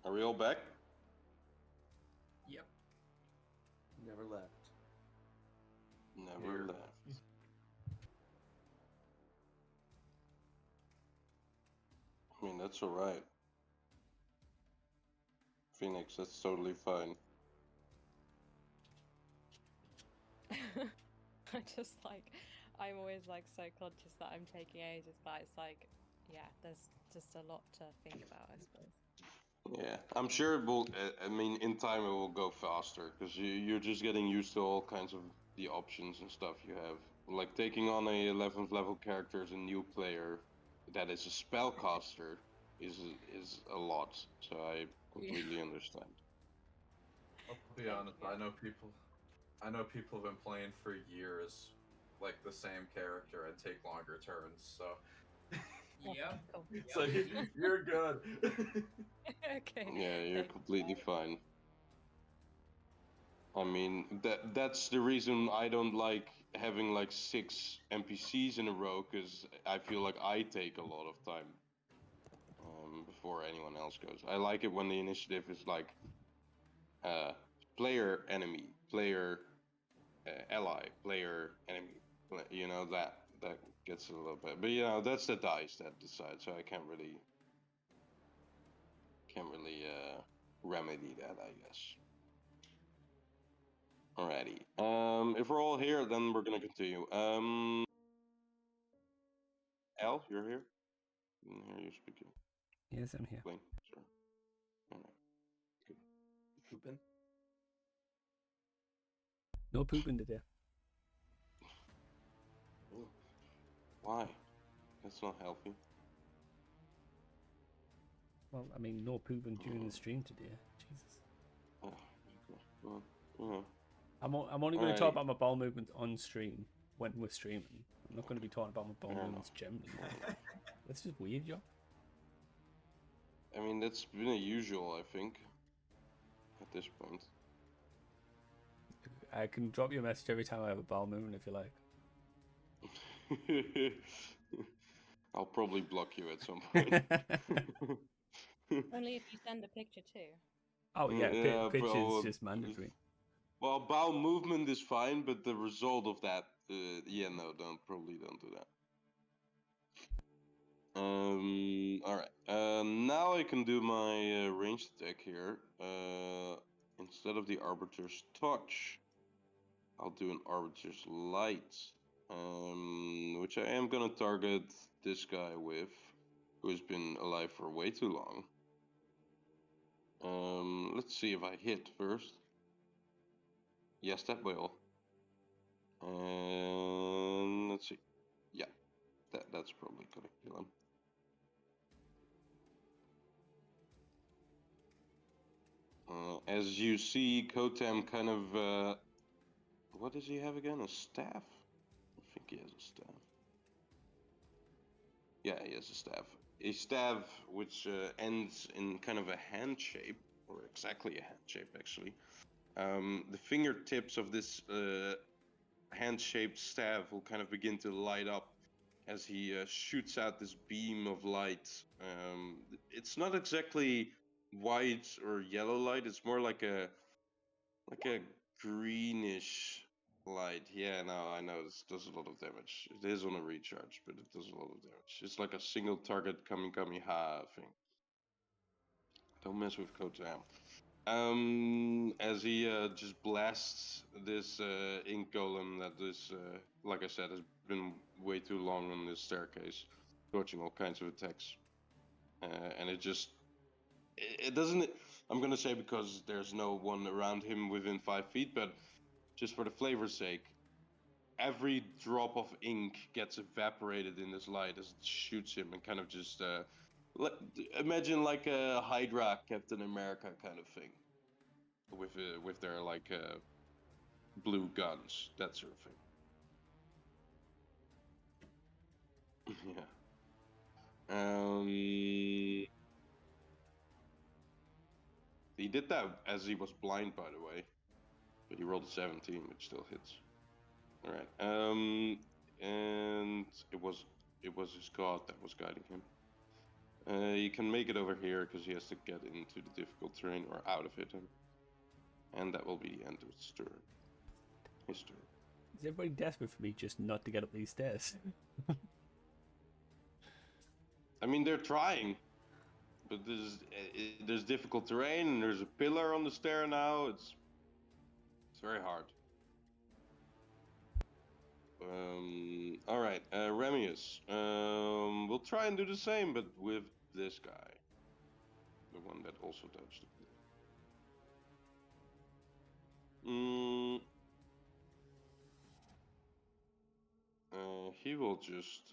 Are we all back? Yep. Never left. Never Here. left. I mean, that's alright. Phoenix, that's totally fine. I just like, I'm always like so conscious that I'm taking ages, but it's like, yeah, there's just a lot to think about, I suppose. Yeah, I'm sure it will. I mean, in time it will go faster because you're just getting used to all kinds of the options and stuff you have. Like taking on a 11th level character as a new player that is a spellcaster is a lot. So I completely understand. I'll be Thank honest. you. I know people have been playing for years, like the same character, and take longer turns. So Yep. Cool. so you're good. Okay. Yeah, you're thank completely fine. I mean, that's the reason I don't like having like 6 NPCs in a row, because I feel like I take a lot of time before anyone else goes. I like it when the initiative is like player enemy, player ally, player enemy. You know, that gets a little bit, but you know, that's the dice that decide. So I can't really remedy that, I guess. Alrighty. If we're all here, then we're gonna continue. Al, you're here. I didn't hear you speaking. Yes, I'm here. Blaine, sure. Alright. Pooping. No pooping today. Why? That's not healthy. Well, I mean, no pooping during the stream today. Jesus. Oh, okay. Well, you know. I'm only going to talk Alrighty. about my bowel movements on stream when we're streaming. I'm not going to be talking about my bowel Fair movements generally. That's just weird, yo. I mean, that's been a usual, I think, at this point. I can drop you a message every time I have a bowel movement if you like. I'll probably block you at some point. Only if you send a picture too. Oh yeah, Yeah, pitch is well, just mandatory. Well, bowel movement is fine, but the result of that, yeah, no, probably don't do that. All right. Now I can do my ranged attack here. Instead of the Arbiter's Touch, I'll do an Arbiter's Light, which I am gonna target this guy with, who has been alive for way too long. Let's see if I hit first. Yes, that will. And let's see. Yeah, that's probably gonna kill him. As you see, Kotem kind of, what does he have again? A staff? I think he has a staff. Yeah, he has a staff. A staff which ends in kind of a hand shape, or exactly a hand shape, actually. The fingertips of this hand-shaped staff will kind of begin to light up as he shoots out this beam of light. It's not exactly white or yellow light. It's more like a greenish light. Yeah, no, I know this does a lot of damage. It is on a recharge, but it does a lot of damage. It's like a single target Kamehameha thing. Don't mess with Kotam. As he just blasts this ink golem that is, like I said, has been way too long on this staircase, dodging all kinds of attacks. And it doesn't, I'm gonna say, because there's no one around him within 5 feet, but just for the flavor's sake, every drop of ink gets evaporated in this light as it shoots him, and kind of just, imagine like a Hydra Captain America kind of thing. With their like blue guns, that sort of thing. Yeah. He did that as he was blind, by the way, but he rolled a 17, which still hits. All right. And it was his god that was guiding him. He can make it over here because he has to get into the difficult terrain or out of it. And that will be the end of his turn. His turn. Is everybody desperate for me just not to get up these stairs? I mean, they're trying. But there's difficult terrain and there's a pillar on the stair now. It's very hard. All right, Remius. We'll try and do the same, but with this guy, the one that also touched the pillar. He will just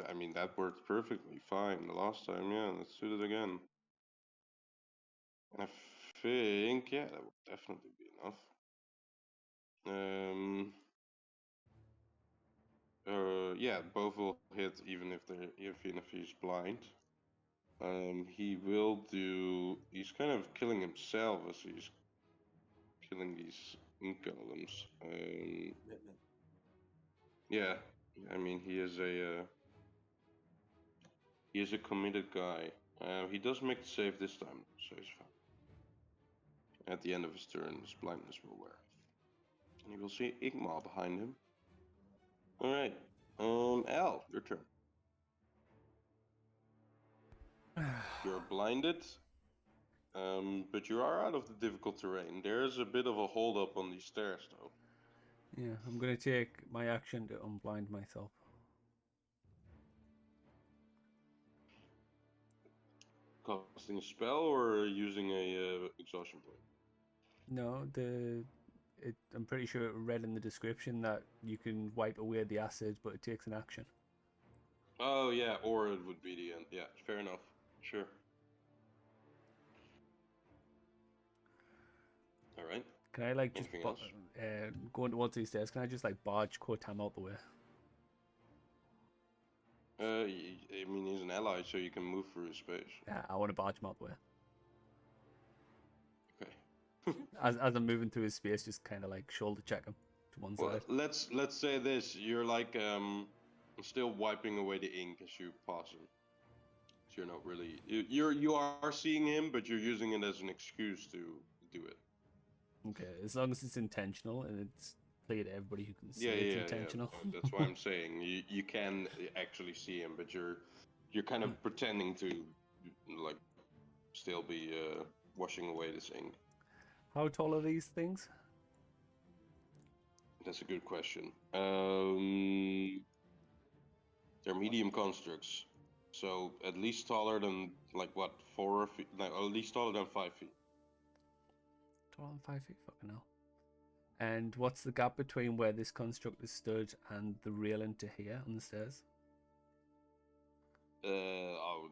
I mean, that worked perfectly fine the last time. Yeah, let's do it again. I think, yeah, that would definitely be enough. Yeah, both will hit even if he's blind. He will do. He's kind of killing himself as he's killing these ink golems. Yeah, I mean he is a committed guy. He does make the save this time, so he's fine. At the end of his turn, his blindness will wear off, and he will see Igma behind him. All right, Al, your turn. You're blinded, but you are out of the difficult terrain. There's a bit of a hold up on these stairs, though. Yeah, I'm going to take my action to unblind myself. Casting a spell or using a exhaustion point? No, I'm pretty sure it read in the description that you can wipe away the acid, but it takes an action. Oh yeah, or it would be the end. Yeah, fair enough. Sure. All right. Can I like just Anything else? going towards these stairs? Can I just like barge Kotam out the way? I mean he's an ally, so you can move through his space. Yeah, I want to barge him out the way. Okay. As I'm moving through his space, just kind of like shoulder check him to one Well, side. let's say this: you're like still wiping away the ink as you pass him. So you're not really you are seeing him, but you're using it as an excuse to do it. Okay, as long as it's intentional and it's clear to everybody who can see Yeah, it's yeah, intentional. yeah. That's why I'm saying you can actually see him, but you're kind of pretending to like still be washing away this ink. How tall are these things? That's a good question. They're medium constructs, so at least taller than like what 4 feet? No, at least taller than 5 feet. Taller than 5 feet, fucking hell. And what's the gap between where this construct is stood and the railing to here on the stairs?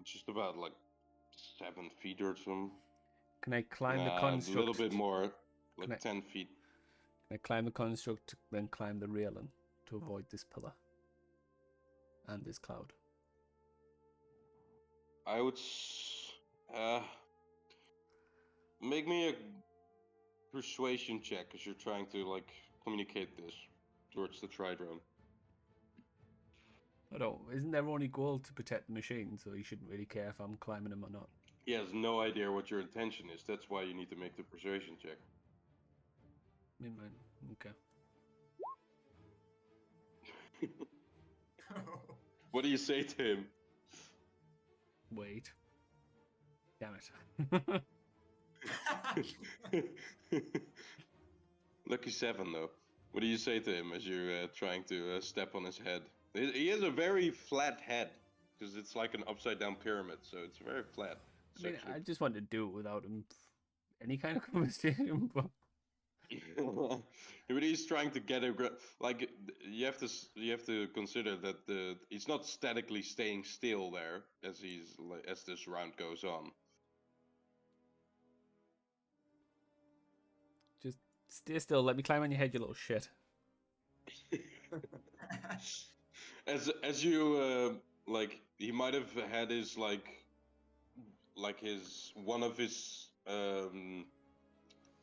Just about like 7 feet or something. Can I climb the A construct? little bit more, like Can 10 feet. Can I climb the construct, then climb the railing to avoid this pillar and this cloud? I would make me a persuasion check because you're trying to like communicate this towards the Tridrone. I don't. Isn't their only goal to protect the machine? So you shouldn't really care if I'm climbing them or not. He has no idea what your intention is. That's why you need to make the persuasion check. Okay. What do you say to him? Wait. Damn it. Lucky 7 though. What do you say to him as you're trying to step on his head? He has a very flat head because it's like an upside down pyramid, so it's very flat. I mean, I just want to do it without him any kind of conversation. But but he's trying to get a like you have to consider that he's not statically staying still there as this round goes on. just stay still. Let me climb on your head, you little shit. As you like, he might have had his like his one of his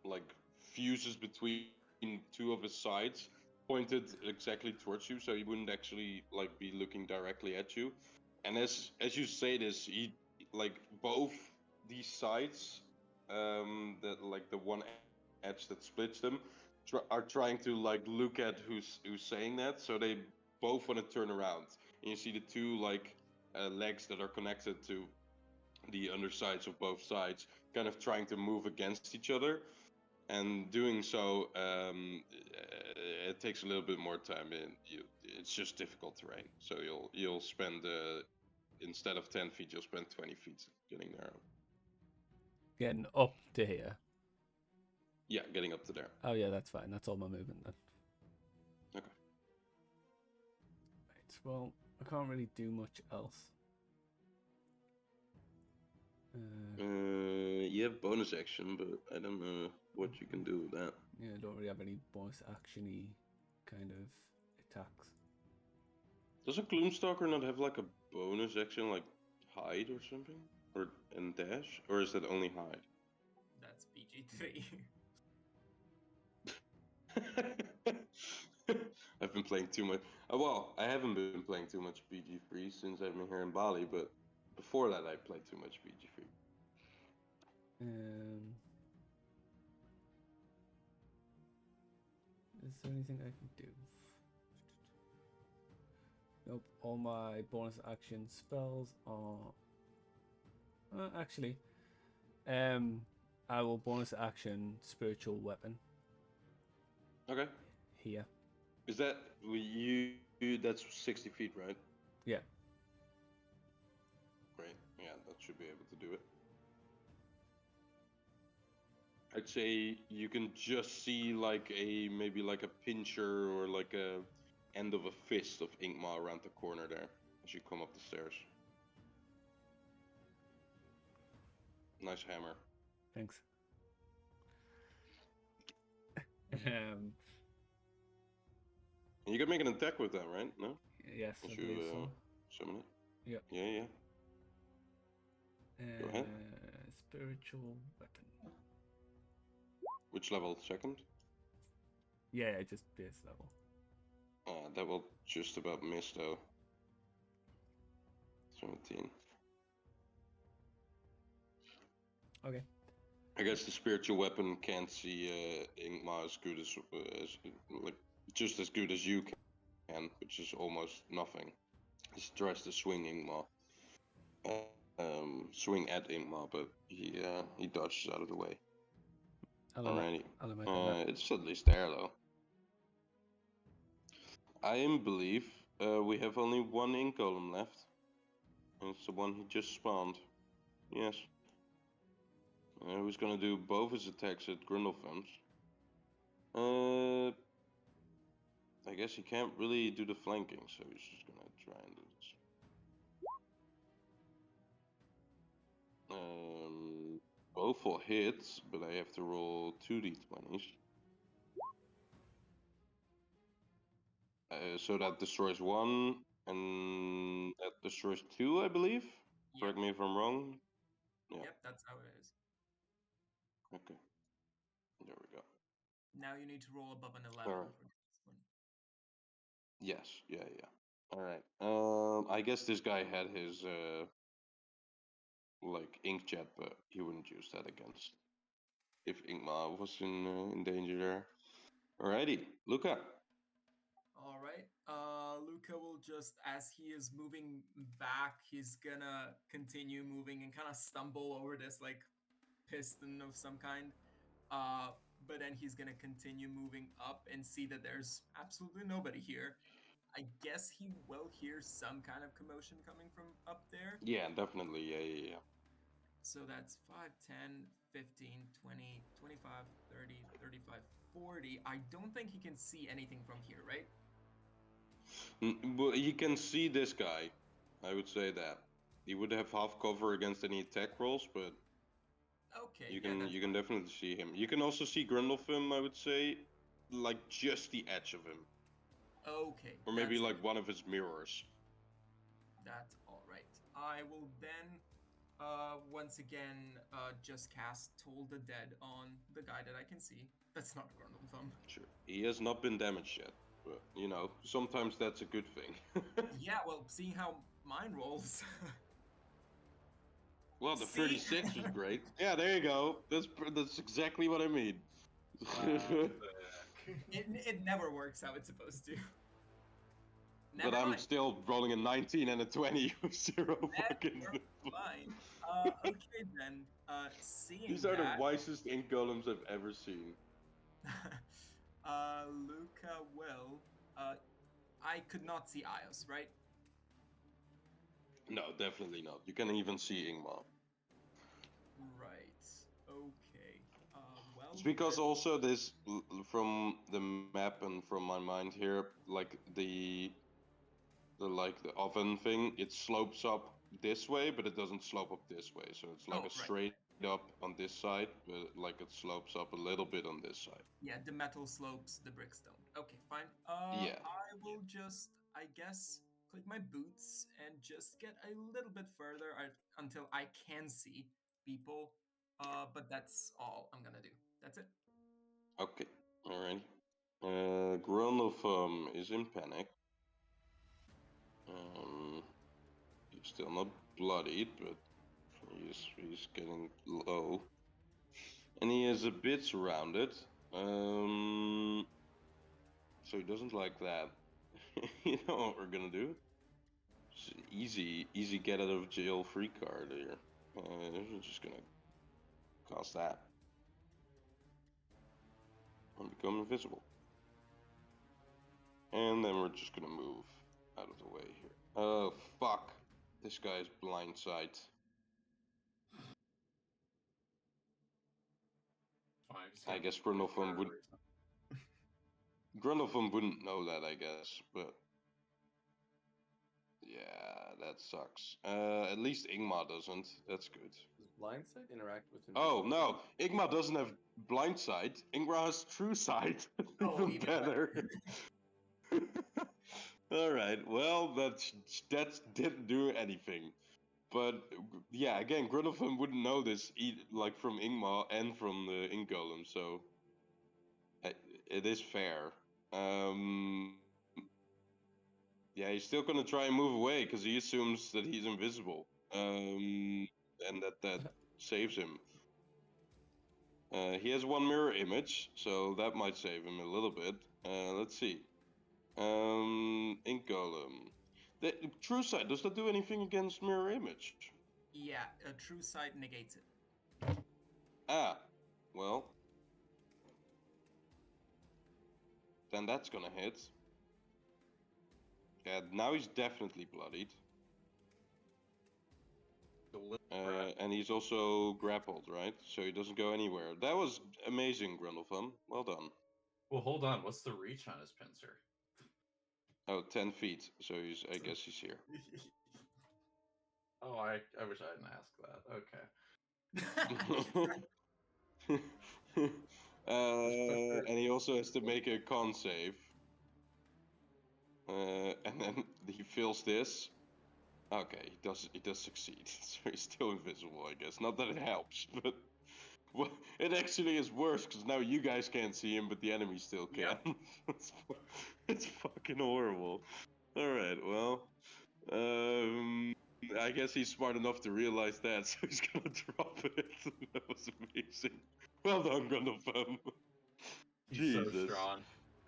like fuses between two of his sides pointed exactly towards you, so he wouldn't actually like be looking directly at you. And as you say this, he like both these sides, that like the one edge that splits them, are trying to like look at who's saying that. So they both want to turn around, and you see the two like legs that are connected to the undersides of both sides, kind of trying to move against each other. And doing so, it takes a little bit more time, and it's just difficult terrain. So you'll spend instead of 10 feet, you'll spend 20 feet getting there. Getting up to here. Yeah, getting up to there. Oh yeah, that's fine. That's all my movement then. Okay. Right. Well, I can't really do much else. You have bonus action, but I don't know what you can do with that. Yeah, I don't really have any bonus actiony kind of attacks. Does a Gloomstalker not have like a bonus action, like hide or something, or and dash, or is that only hide? That's PG-3. I've been playing too much. Well, I haven't been playing too much PG3 since I've been here in Bali, but before that, I played too much PG3. Is there anything I can do? Nope. All my bonus action spells are. Actually, I will bonus action spiritual weapon. Okay. Here. Is that you? That's 60 feet, right? Yeah. Great. Yeah, that should be able to do it. I'd say you can just see like maybe like a pincher or like a end of a fist of Inkma around the corner there as you come up the stairs. Nice hammer. Thanks. And you can make an attack with that, right? No? Yes, I believe so. Summon it? Yeah. Yeah. Go ahead. Spiritual weapon. Which level? Second? Yeah, just base level. That will just about miss though. 17. Okay. I guess the spiritual weapon can't see Inkma as good as like just as good as you can, which is almost nothing. He tries to swing Inkma, swing at Inkma, but he dodges out of the way. Alrighty, it's at least there though. I believe we have only one ink golem left, and it's the one he just spawned. Yes. Who's gonna do both his attacks at Grindelfams? I guess he can't really do the flanking, so he's just gonna try and do this. Both will hit, but I have to roll 2d20s. So that destroys one, and that destroys two, I believe. Yep. Correct me if I'm wrong. Yeah. Yep, that's how it is. Okay. There we go. Now you need to roll above an 11 for this one. Yes, yeah. Alright. I guess this guy had his like inkjet, but he wouldn't use that against if Inkma was in danger there. Alrighty, Lukka. Alright. Lukka will just, as he is moving back, he's gonna continue moving and kind of stumble over this like piston of some kind. But then he's gonna continue moving up and see that there's absolutely nobody here. I guess he will hear some kind of commotion coming from up there. Yeah, definitely. Yeah. So that's 5, 10, 15, 20, 25, 30, 35, 40. I don't think he can see anything from here, right? Well, he can see this guy. I would say that. He would have half cover against any attack rolls, but okay, you can definitely see him. You can also see Grindelfam, I would say, like just the edge of him. Okay. Or maybe like one of his mirrors. That's all right. I will then once again just cast Toll the Dead on the guy that I can see. That's not Grindelfam. Sure. He has not been damaged yet. But, you know, sometimes that's a good thing. Yeah, well, seeing how mine rolls. Well, the See? 36 was great. Yeah, there you go. That's exactly what I mean. It never works how it's supposed to. But Never I'm mind. still rolling a 19 and a 20 with zero fucking. Fine. Okay then. Seeing These are the that, wisest ink golems I've ever seen. Luca will. I could not see Ios, right? No, definitely not. You can even see Ingmar. Right. Okay. Well. It's because then- also this, from the map and from my mind here, like the oven thing, it slopes up this way, but it doesn't slope up this way. So it's like Oh, a right. straight up on this side, but like it slopes up a little bit on this side. Yeah, the metal slopes the brickstone. Okay, fine. Yeah. I will just, I guess, click my boots and just get a little bit further until I can see people. But that's all I'm gonna do. That's it. Okay. All right. Grundle is in panic. He's still not bloodied, but he's getting low, and he is a bit surrounded. So he doesn't like that. You know what we're gonna do? Just easy get out of jail free card here. We're just gonna cast that and become invisible, and then we're just gonna move out of the way here. Oh fuck! This guy's blindside. Fine, just I gotta guess wait for Grundlefum a would reason. Grundlefum wouldn't know that, I guess, but yeah, that sucks. At least Ingmar doesn't. That's good. Does blindside interact with Oh invisibility? no, Ingmar doesn't have blind sight. Ingmar has true sight. Oh, Even even better. All right. Well, that didn't do anything. But yeah, again, Grundlefum wouldn't know this, like from Ingmar and from the Ink Golem, so it is fair. Um, Yeah, he's still gonna try and move away because he assumes that he's invisible, and that saves him. He has one mirror image, so that might save him a little bit. Let's see. Ink Golem. The True Sight, does that do anything against mirror image? yeah, a true sight negates it. Ah, well, then that's gonna hit. Yeah, now he's definitely bloodied. And he's also grappled, right? So he doesn't go anywhere. That was amazing, Grundlefum. Well done. Well, hold on. What's the reach on his pincer? Oh, 10 feet. So I guess he's here. Oh, I wish I hadn't asked that. Okay. And he also has to make a con save. And then he fails this. Okay, he does succeed. So he's still invisible, I guess. Not that it helps, but well, it actually is worse because now you guys can't see him, but the enemy still can. Yep. it's fucking horrible. All right, well, I guess he's smart enough to realize that, so he's gonna drop it. That was amazing. Well done, Gundam. He's so Jesus. strong.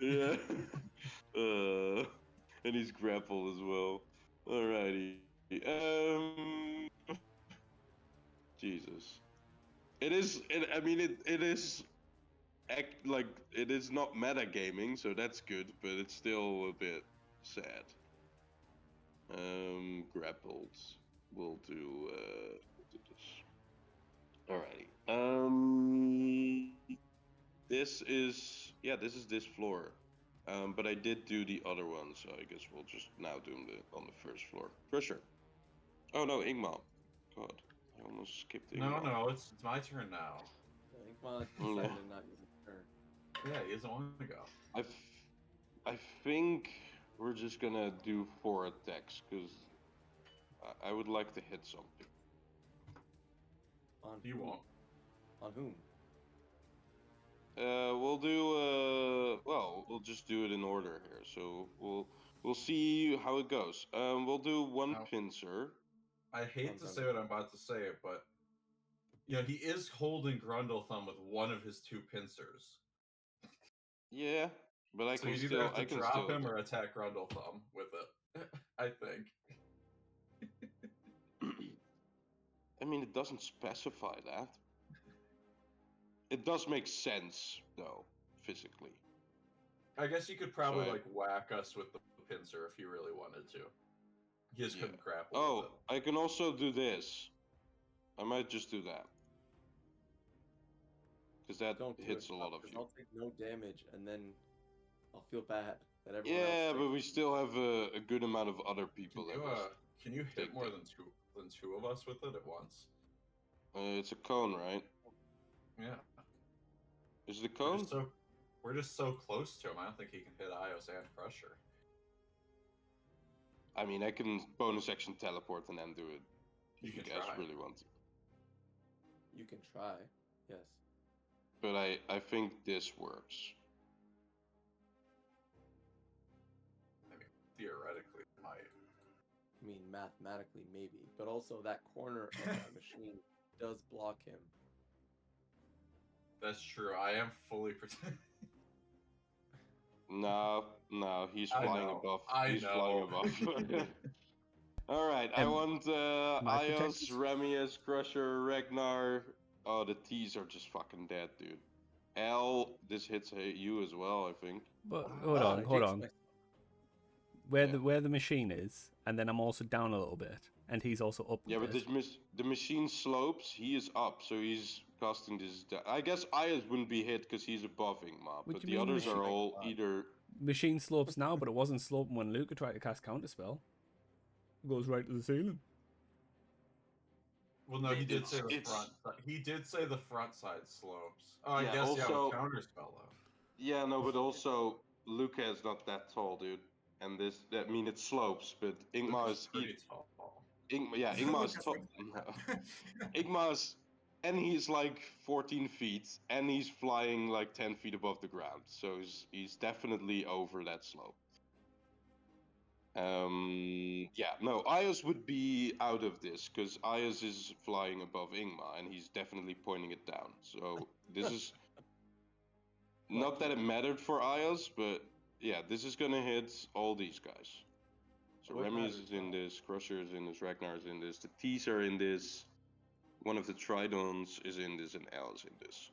Yeah. And he's grappled as well. Alrighty. Jesus. I mean, it is. Like, it is not metagaming, so that's good, but it's still a bit sad. Grappled. We'll do this. Alrighty. This is this floor. But I did do the other one, so I guess we'll just now do them on the first floor. For sure. Oh no, Ingmar. God, I almost skipped Ingmar. No, it's my turn now. I think Malik Yeah. decided to not use his turn. Yeah, he doesn't want to go. I think we're just gonna do 4 attacks, because I would like to hit something. On He whom? won't. On whom? We'll do. Well, we'll just do it in order here. So we'll see how it goes. We'll do one Now- pincer. I hate to say what I'm about to say, but he is holding Grundle Thumb with one of his two pincers. Yeah, but I So can you either still. have to I can drop still. him or attack Grundle Thumb with it. I think. I mean, it doesn't specify that. It does make sense, though, physically. I guess you could probably So I- like whack us with the pincer if you really wanted to. You just Yeah. couldn't grapple Oh, with it. I can also do this. I might just do that. Because that Don't do hits it, a lot of 'cause you. I'll take no damage, and then I'll feel bad that everyone Yeah, else but takes. we still have a good amount of other people that will. Can you take hit more the- than two of us with it at once? It's a cone, right? Yeah. Is it a We're cone? just so close to him. I don't think he can hit Ios and Crusher. I mean, I can bonus action teleport and then do it. You If you can guys try. really want to. You can try, yes. But I think this works. I mean, theoretically, it might. I mean, mathematically, maybe. But also, that corner of that machine does block him. That's true. I am fully protected. No, he's I flying know, above. I He's flying know. above. All right, I want my Ios, protectors? Remius, Crusher, Ragnar. Oh, the T's are just fucking dead, dude. L, this hits you as well, I think. But Wow. hold I on. jinxed myself. Where the machine is, and then I'm also down a little bit, and he's also up. Yeah, a but bit. the machine slopes. He is up, so he's casting this. I guess Ios wouldn't be hit because he's above Ingmar, What but do the you mean others machine- are all either. Machine slopes now, but it wasn't sloping when Lukka tried to cast counterspell. It goes right to the ceiling. Well, no, he did say the It's- front. He did say the front side slopes. Oh, I Yeah, guess also- with counterspell though. Yeah, no, but also Luca is not that tall, dude. And I mean, it slopes, but Ingmar Luca's is pretty tall. Ingmar is Lucas tall. like Ingmar's, and he's like 14 feet, and he's flying like 10 feet above the ground, so he's definitely over that slope. Yeah, no, Ios would be out of this because Ios is flying above Ingmar, and he's definitely pointing it down. So this is not that it mattered for Ios, but yeah, this is gonna hit all these guys. So What Remy is matters, in though? this, Crusher is in this, Ragnar is in this, the T's are in this, one of the Tridons is in this, and L is in this.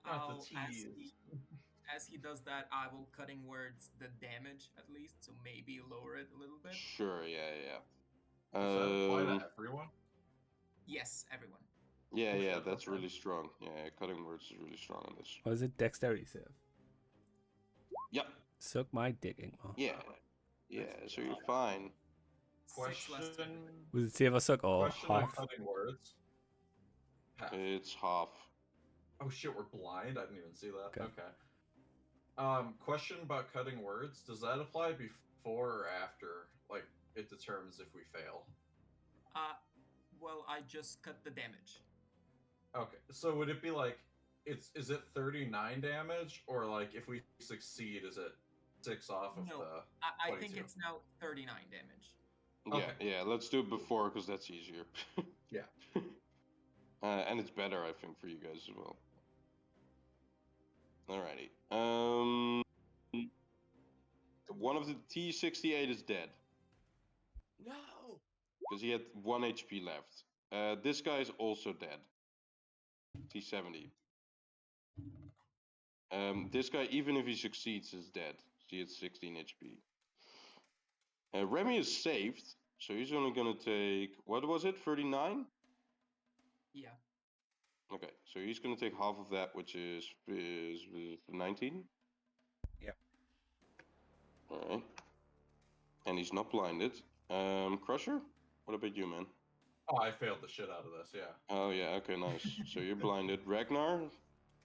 Not the as T's. as he does that, I will cutting words the damage at least, so maybe lower it a little bit. Sure, yeah. Does that apply to everyone? Yes, everyone. Yeah, Oh, yeah, shit, that's okay. really strong. Yeah, cutting words is really strong on this. Or is it dexterity save? Yep, Suck my dick, Ingmar. yeah, yeah, so you're fine. 6 less 2. Question. Was it save or suck or Question on half? cutting words. Half. It's half. Oh shit, we're blind. I didn't even see that. Okay. Okay. Question about cutting words. Does that apply before or after? Like, it determines if we fail. Well, I just cut the damage. Okay. So would it be like, is it 39 damage, or like if we succeed, is it 6 off of No, the? I think 22. it's now 39 damage. Yeah, yeah, let's do it before because that's easier. Yeah. And it's better, I think, for you guys as well. Alrighty. One of the T68 is dead No! because he had 1 HP left. This guy is also dead. T70. This guy, even if he succeeds, is dead. He had 16 HP. Remy is saved, so he's only gonna take, what was it, 39? Yeah. Okay, so he's gonna take half of that, which is 19? Yep. Alright. And he's not blinded. Crusher? What about you, man? Oh, I failed the shit out of this. Yeah. Oh yeah, okay, nice. So you're blinded. Ragnar?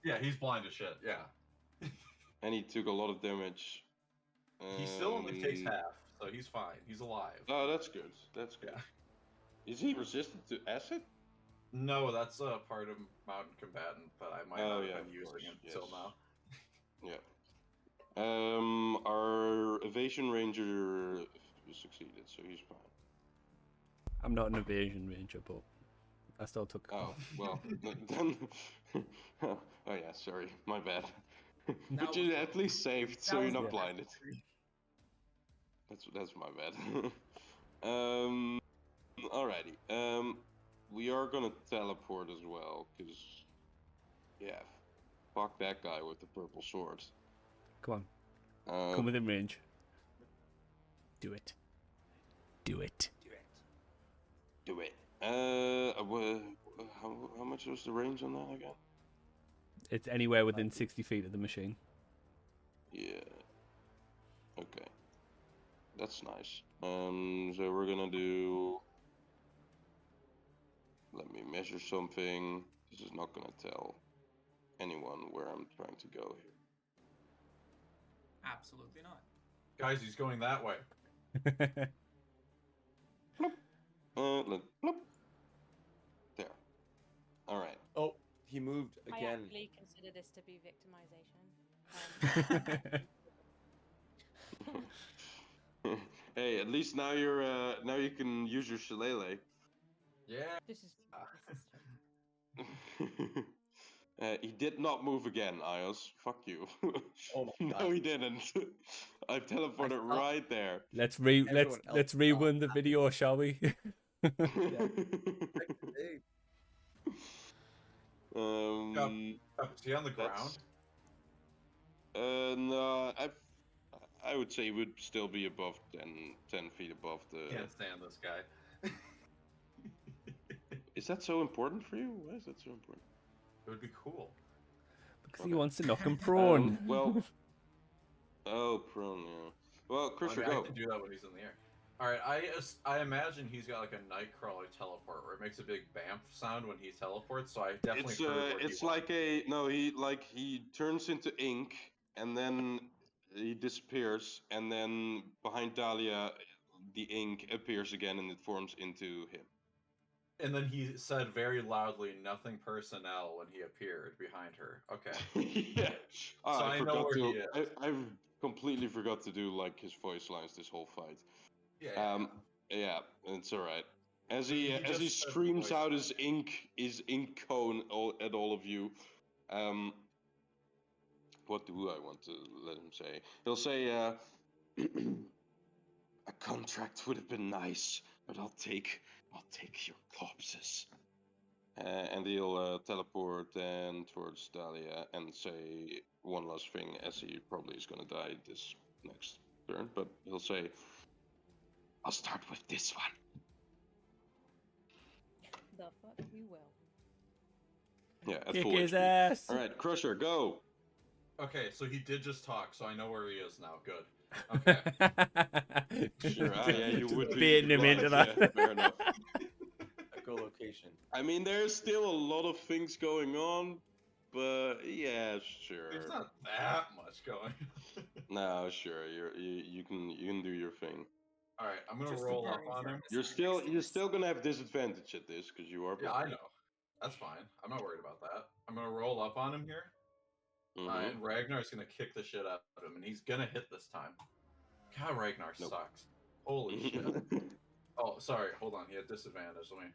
Yeah, he's blind as shit. Yeah. And he took a lot of damage. He still only takes Um, half, so he's fine. He's alive. Oh, that's good. That's good. Yeah. Is he resistant to acid? No, that's a part of Mountain Combatant, but I might not have been using it till now. Yeah. Our evasion ranger succeeded, so he's fine. I'm not an evasion ranger, but I still took. Oh well, then. Oh yeah, sorry, my bad. Now But you at least saved, so you're not Yeah. blinded. That's my bad. Alrighty. We are gonna teleport as well, cause yeah, fuck that guy with the purple sword. Come on, come within range. Do it. Do it. Do it. How much was the range on that again? It's anywhere within 60 feet of the machine. Yeah. Okay. That's nice. So we're gonna do. Let me measure something. This is not gonna tell anyone where I'm trying to go here. Absolutely not. Guys, he's going that way. Bloop. There. All right. Oh, he moved I again. actually consider this to be victimization. Hey, at least now now you can use your shillelagh. Yeah. This is true. He did not move again, Ios. Fuck you. Oh my No, god. he didn't. I teleported I saw- right there. let's Everyone let's else rewind the video, shall we? Is he on the ground? No, I would say he would still be above 10 feet above the. Can't stand this guy. Is that so important for you? Why is that so important? It would be cool. Because he wants to knock him prone. Well, oh, prone, yeah. Well, Christopher, I go. can do that when he's in the air. All right, I imagine he's got like a Nightcrawler teleport where it makes a big bamf sound when he teleports. So I definitely It's like he turns into ink and then he disappears, and then behind Dalia the ink appears again and it forms into him. And then he said very loudly, "Nothing personnel," when he appeared behind her. Okay. Yeah. So I know where he is. I've completely forgot to do like his voice lines this whole fight. Yeah. Yeah, it's all right. As He he just said screams voice out lines. his ink cone at all of you, what do I want to let him say? He'll say, "A contract would have been nice, but I'll take your corpses." And he'll teleport then towards Dalia and say one last thing, as he probably is gonna die this next turn. But he'll say, "I'll start with this one." The fuck you will. Yeah, at Kick full his HP. ass. All right, Crusher, go. Okay, so he did just talk, so I know where he is now. Good. Okay. Sure. Yeah, you would be Baiting him into blind, that. Yeah, fair enough. Echolocation. I mean, there's still a lot of things going on, but yeah, sure. There's not that much going. No, sure. You can do your thing. All right, I'm gonna Just roll the up burning on him. furnace You're next still gonna have disadvantage at this because you are Yeah, blind. I know. That's fine. I'm not worried about that. I'm gonna roll up on him here. Mhm. And Ragnar's gonna kick the shit out of him, and he's gonna hit this time. God, Ragnar Nope. sucks. Holy shit. Oh, sorry. Hold on. He had disadvantage. Let me.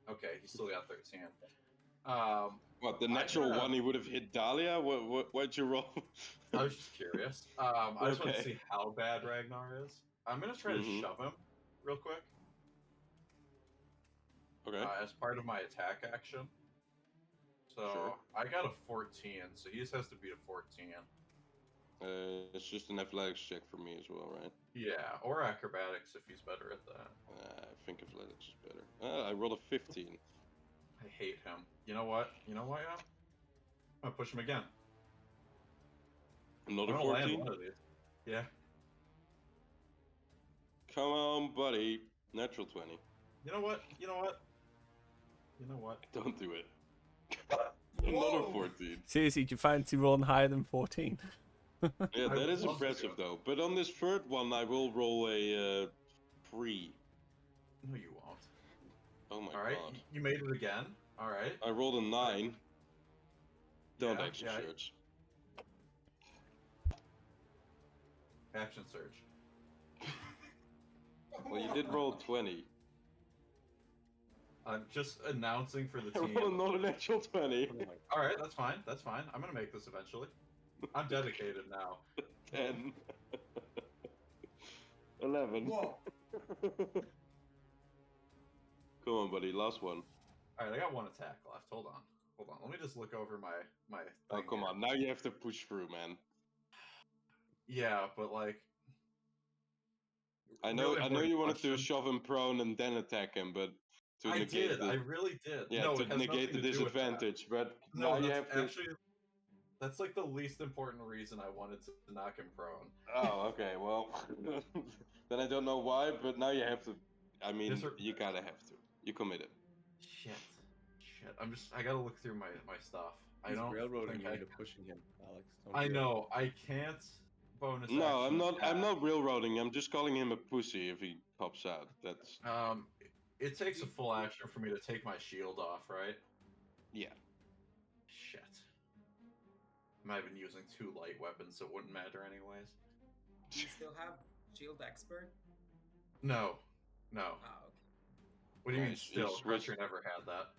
Okay, he still got 13. What, the natural gotta- one he would have hit Dalia? What'd you roll? I was just curious. I just want to Okay. see how bad Ragnar is. I'm gonna try to shove him real quick. Okay. As part of my attack action. So Sure. I got a 14, so he just has to beat a 14. It's just an athletics check for me as well, right? Yeah, or acrobatics if he's better at that. I think athletics is better. I rolled a 15. I hate him. You know what? Yeah? I'm gonna push him again. Another I'm gonna land 14? one of these. Yeah. Come on, buddy. Natural 20. You know what? Don't do it. Another 14. Seriously, do you fancy rolling higher than 14? Yeah, I that is would love impressive to. though. But on this third one, I will roll a 3. No, you won't. Oh my All right, god. you made it again. All right. I rolled a 9. Don't Yeah, action yeah. search. Action surge. Well, you did roll 20. I'm just announcing for the I team. rolled another natural 20. All right, that's fine. That's fine. I'm gonna make this eventually. I'm dedicated now. 10. 11. Whoa. Come on, buddy. Last one. All right, I got one attack left. Hold on. Let me just look over my. Oh, thing come here. on. Now you have to push through, man. Yeah, but like. I know Really you wanted to question. shove him prone and then attack him, but to I negate did. the I really did. yeah, No, to it has negate the nothing to do with that. disadvantage, but No, now you that's have to actually that's like the least important reason I wanted to knock him prone. Oh, okay. Well, then I don't know why, but now you have to. I mean, Yes, sir. you gotta have to. You committed. Shit. I gotta look through my stuff. I He's don't railroading think you I. into pushing him, Alex. Don't I do it. know. I can't bonus No, action I'm not. I'm attack. not railroading. I'm just calling him a pussy if he pops out. That's It takes a full action for me to take my shield off, right? yeah. Shit. Might have been using 2 light weapons, so it wouldn't matter anyways. Do you still have Shield Expert? No. Ah, okay. What do you No, mean he's still? switched- Crusher never had that.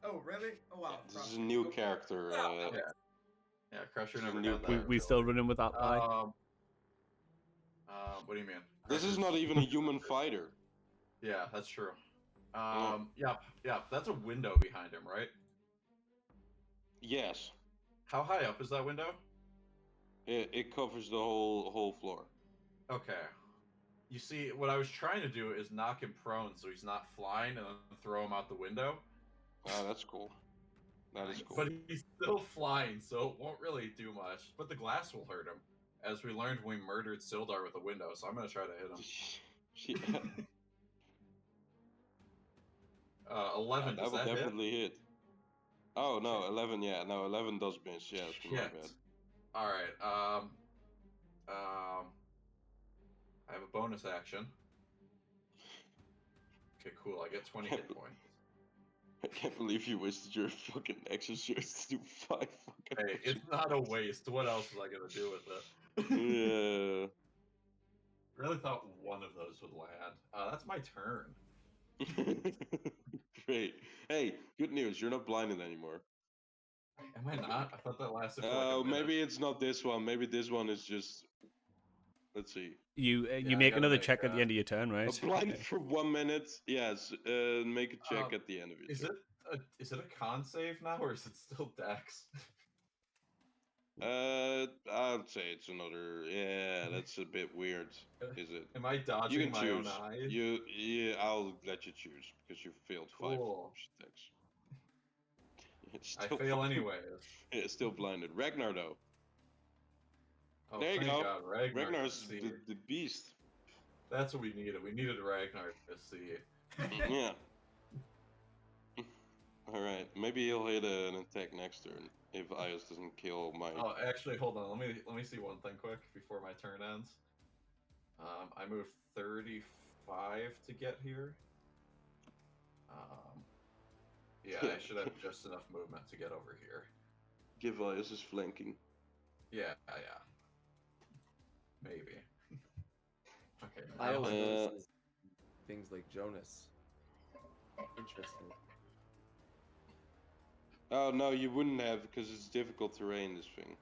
Oh, really? Oh, wow. This is a new character. Yeah, Crusher This is never a new had that. character. We still running with that lie. What do you mean? This is not even a human fighter. Yeah, that's true. Yeah. Yeah, that's a window behind him, right? Yes, How high up is that window? it covers the whole floor. Okay. You see, what I was trying to do is knock him prone so he's not flying and then throw him out the window. Oh, that's cool. That is cool. But he's still flying, so it won't really do much. But the glass will hurt him, as we learned when we murdered Sildar with a window, so I'm going to try to hit him. 11, that does will that hit? definitely hit. Oh no, Shit. 11. Yeah, no, 11 does miss. Yeah, it's my Shit. bad. All right. I have a bonus action. Okay, cool. I get 20 hit points. I can't believe you wasted your fucking action search to do 5 fucking. Hey, it's not a waste. What else was I gonna do with it? Yeah. Really thought one of those would land. That's my turn. Great. Hey, good news. You're not blinded anymore. Am I not? I thought that lasted for like a minute. Maybe it's not this one. Maybe this one is just. Let's see. You I make gotta another make, check at the end of your turn, right? Blinded Okay. for 1 minute. Yes. Make a check at the end of it. Is it a con save now, or is it still Dex? I'd say it's another. Yeah, that's a bit weird. Is it? Am I You dodging can my choose. own eyes? Yeah, I'll let you choose because you failed 5 Cool. attacks. I fail anyways. Yeah, still blinded. Ragnar though. Oh, There you thank go. God, Ragnar Ragnar's can see. the beast. That's what we needed. We needed Ragnar to see. Yeah. All right. Maybe he'll hit an attack next turn if Ios doesn't kill my. Oh, actually, hold on. Let me see one thing quick before my turn ends. I moved 35 to get here. Yeah, I should have just enough movement to get over here. Give Ios his flanking. Yeah. Maybe. Okay. I now- also notices things like Jonas. Interesting. Oh no, you wouldn't have because it's difficult terrain. This thing.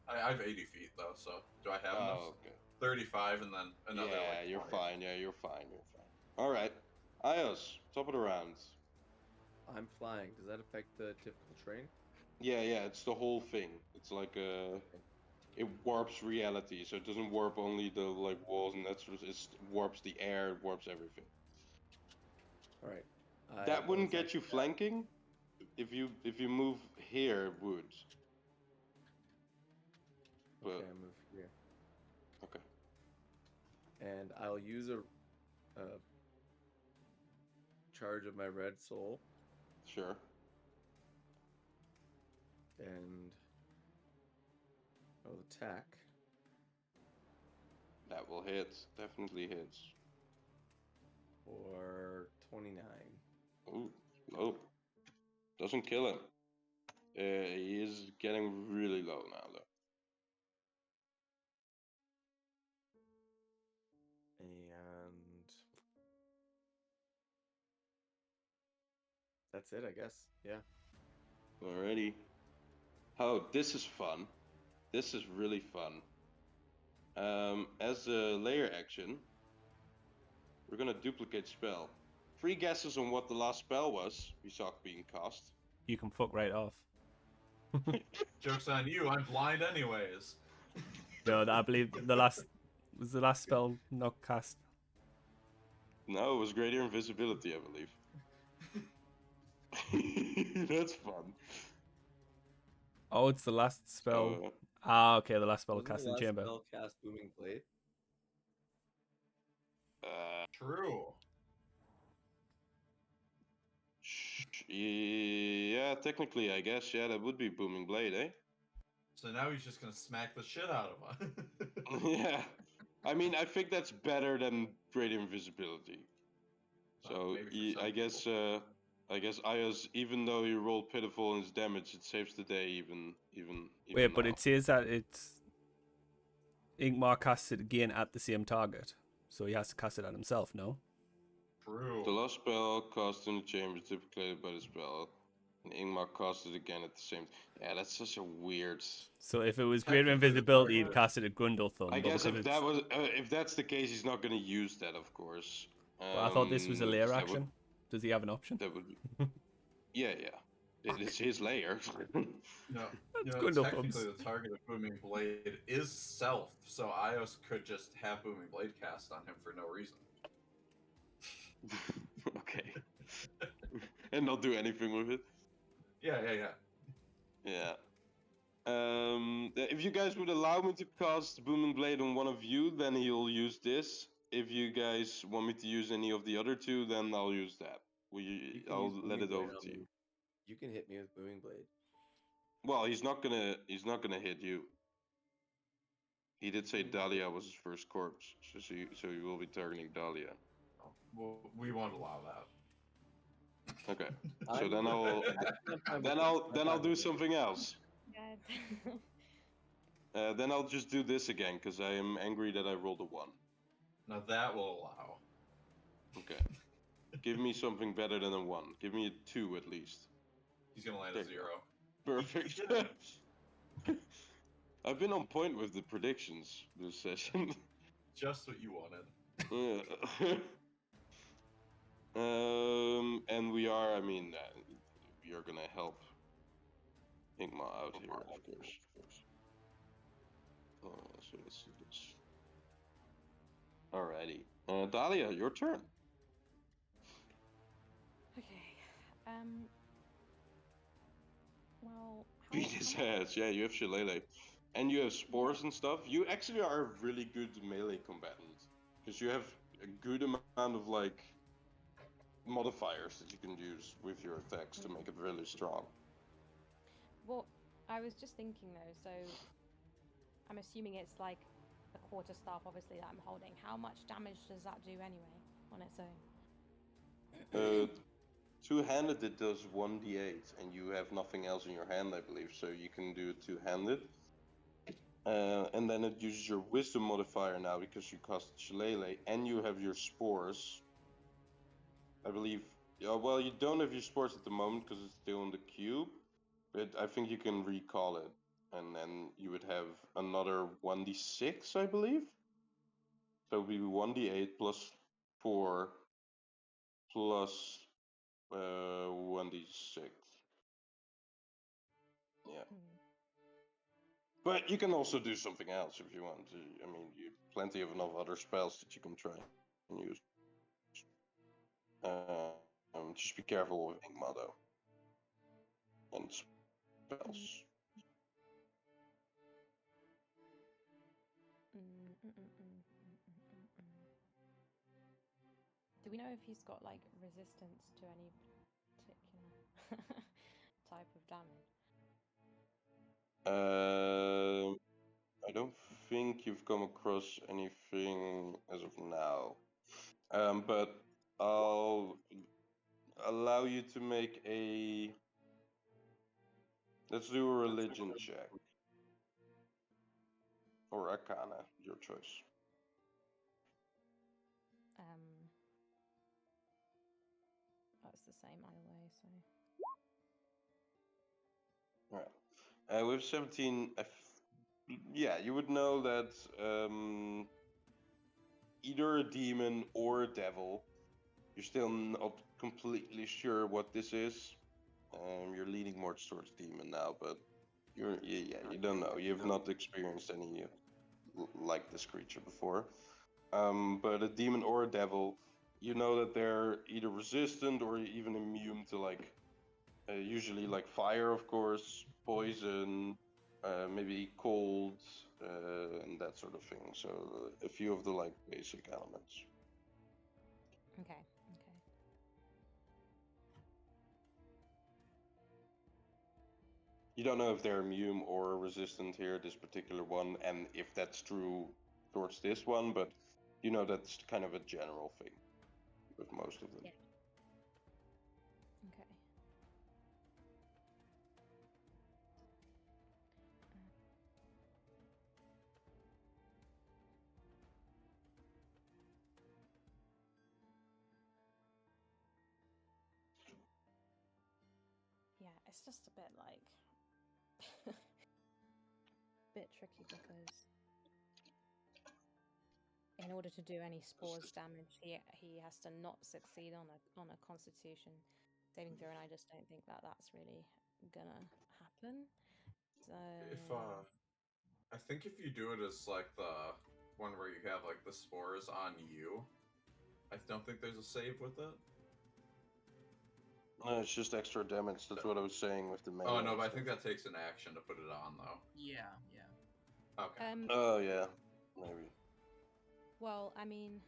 I have 80 feet though, so do I have enough? Oh, okay. 35 and then another. Yeah, like, you're 20. fine. Yeah, you're fine. You're fine. All right, Ios, top of the round. I'm flying. Does that affect the typical terrain? Yeah, it's the whole thing. It's like it warps reality, so it doesn't warp only the like walls and that sort of. It warps the air, it warps everything. All right. That wouldn't get you flanking. If you move here, it would. But, Okay, I move here, okay. and I'll use a charge of my red soul, Sure. and I'll attack. That will hit. Definitely hits. For 29. Ooh, low. Doesn't kill him. He is getting really low now, though. And that's it, I guess. Yeah. Alrighty. Oh, this is fun. This is really fun. As a layer action, we're gonna duplicate spell. 3 guesses on what the last spell was we saw being cast. You can fuck right off. Joke's on you, I'm blind anyways. No, I believe the last spell not cast. No, it was greater invisibility, I believe. That's fun. Oh, it's the last spell. So, Okay, the last spell Wasn't cast the in last chamber. spell cast Booming Blade? True. yeah, technically, I guess, yeah, that would be Booming Blade, eh? So now he's just gonna smack the shit out of us. Yeah. I mean, I think that's better than great invisibility. So maybe for some I guess people. I guess Ayos, even though he rolled pitiful in his damage, it saves the day even Wait, but now. it says that it's Inkmar casts it again at the same target, so he has to cast it at himself. No. True. The last spell cast in the chamber is duplicated by the spell, and Ingmar casts it again at the same. Yeah, that's such a weird. So if it was greater Technically, the invisibility, he'd target- cast it at Grundlethum. I but guess because if that was if that's the case, he's not going to use that, of course. But I thought this was a layer 'Cause action. Does he have an option? That would. Yeah. It is his layer. No, That's technically Grundlethum's. the target of Booming Blade is Self, so Ios could just have Booming Blade cast on him for no reason. Okay. And not do anything with it. Yeah. Yeah. If you guys would allow me to cast Booming Blade on one of you, then he'll use this. If you guys want me to use any of the other two, then I'll use that. You can I'll use let Booming it Blade over on to me. you. You can hit me with Booming Blade. Well, he's not gonna hit you. He did say Dalia was his first corpse, so you will be targeting Dalia. Well, we won't allow that. Okay. So then I'll do something else. God. Then I'll just do this again because I am angry that I rolled a 1. Now that will allow. Okay. Give me something better than a 1. Give me a 2 at least. He's gonna land There a you go. 0. Perfect. I've been on point with the predictions this session. Just what you wanted. And we are, I mean, we are gonna help Ingma out here, of course. So let's do this. Alrighty. Dalia, your turn. Okay. Well. Beat his ass. Yeah, you have Shillelagh. And you have spores and stuff. You actually are a really good melee combatant. Because you have a good amount of, like, modifiers that you can use with your attacks to make it really strong. Well, I was just thinking though, so I'm assuming it's like a quarter staff, obviously, that I'm holding. How much damage does that do anyway on its own? Two-handed it does 1d8, and you have nothing else in your hand, I believe, so you can do it two-handed. And then it uses your wisdom modifier now because you cast Shillelagh, and you have your spores. I believe. Yeah, well, you don't have your spores at the moment because it's still in the cube, but I think you can recall it, and then you would have another 1d6, I believe. So it would be 1d8 plus 4 plus 1d6. Yeah. But you can also do something else if you want to. I mean, you plenty of enough other spells that you can try and use. Just be careful with Ingma though. And spells. Do we know if he's got like resistance to any particular type of damage? I don't think you've come across anything as of now. But allow you to make a. Let's do a religion check. Or Arcana, your choice. That's the same either way, so. Alright. With 17, yeah, you would know that either a demon or a devil. You're still not completely sure what this is. You're leaning more towards demon now, but you don't know. You've not experienced any like this creature before. But a demon or a devil, you know that they're either resistant or even immune to like usually like fire, of course, poison, maybe cold, and that sort of thing. So a few of the like basic elements. Okay. You don't know if they're immune or resistant here, this particular one, and if that's true towards this one, but you know that's kind of a general thing with most of them. Yeah. Okay. Yeah, it's just a bit like bit tricky because in order to do any spores damage, he has to not succeed on a Constitution saving throw, and I just don't think that that's really gonna happen. So I think if you do it as like the one where you have like the spores on you, I don't think there's a save with it. No, it's just extra damage. That's what I was saying with the melee. Oh no, but I think that takes an action to put it on though. Yeah. Okay. Oh yeah, maybe. Well, I mean,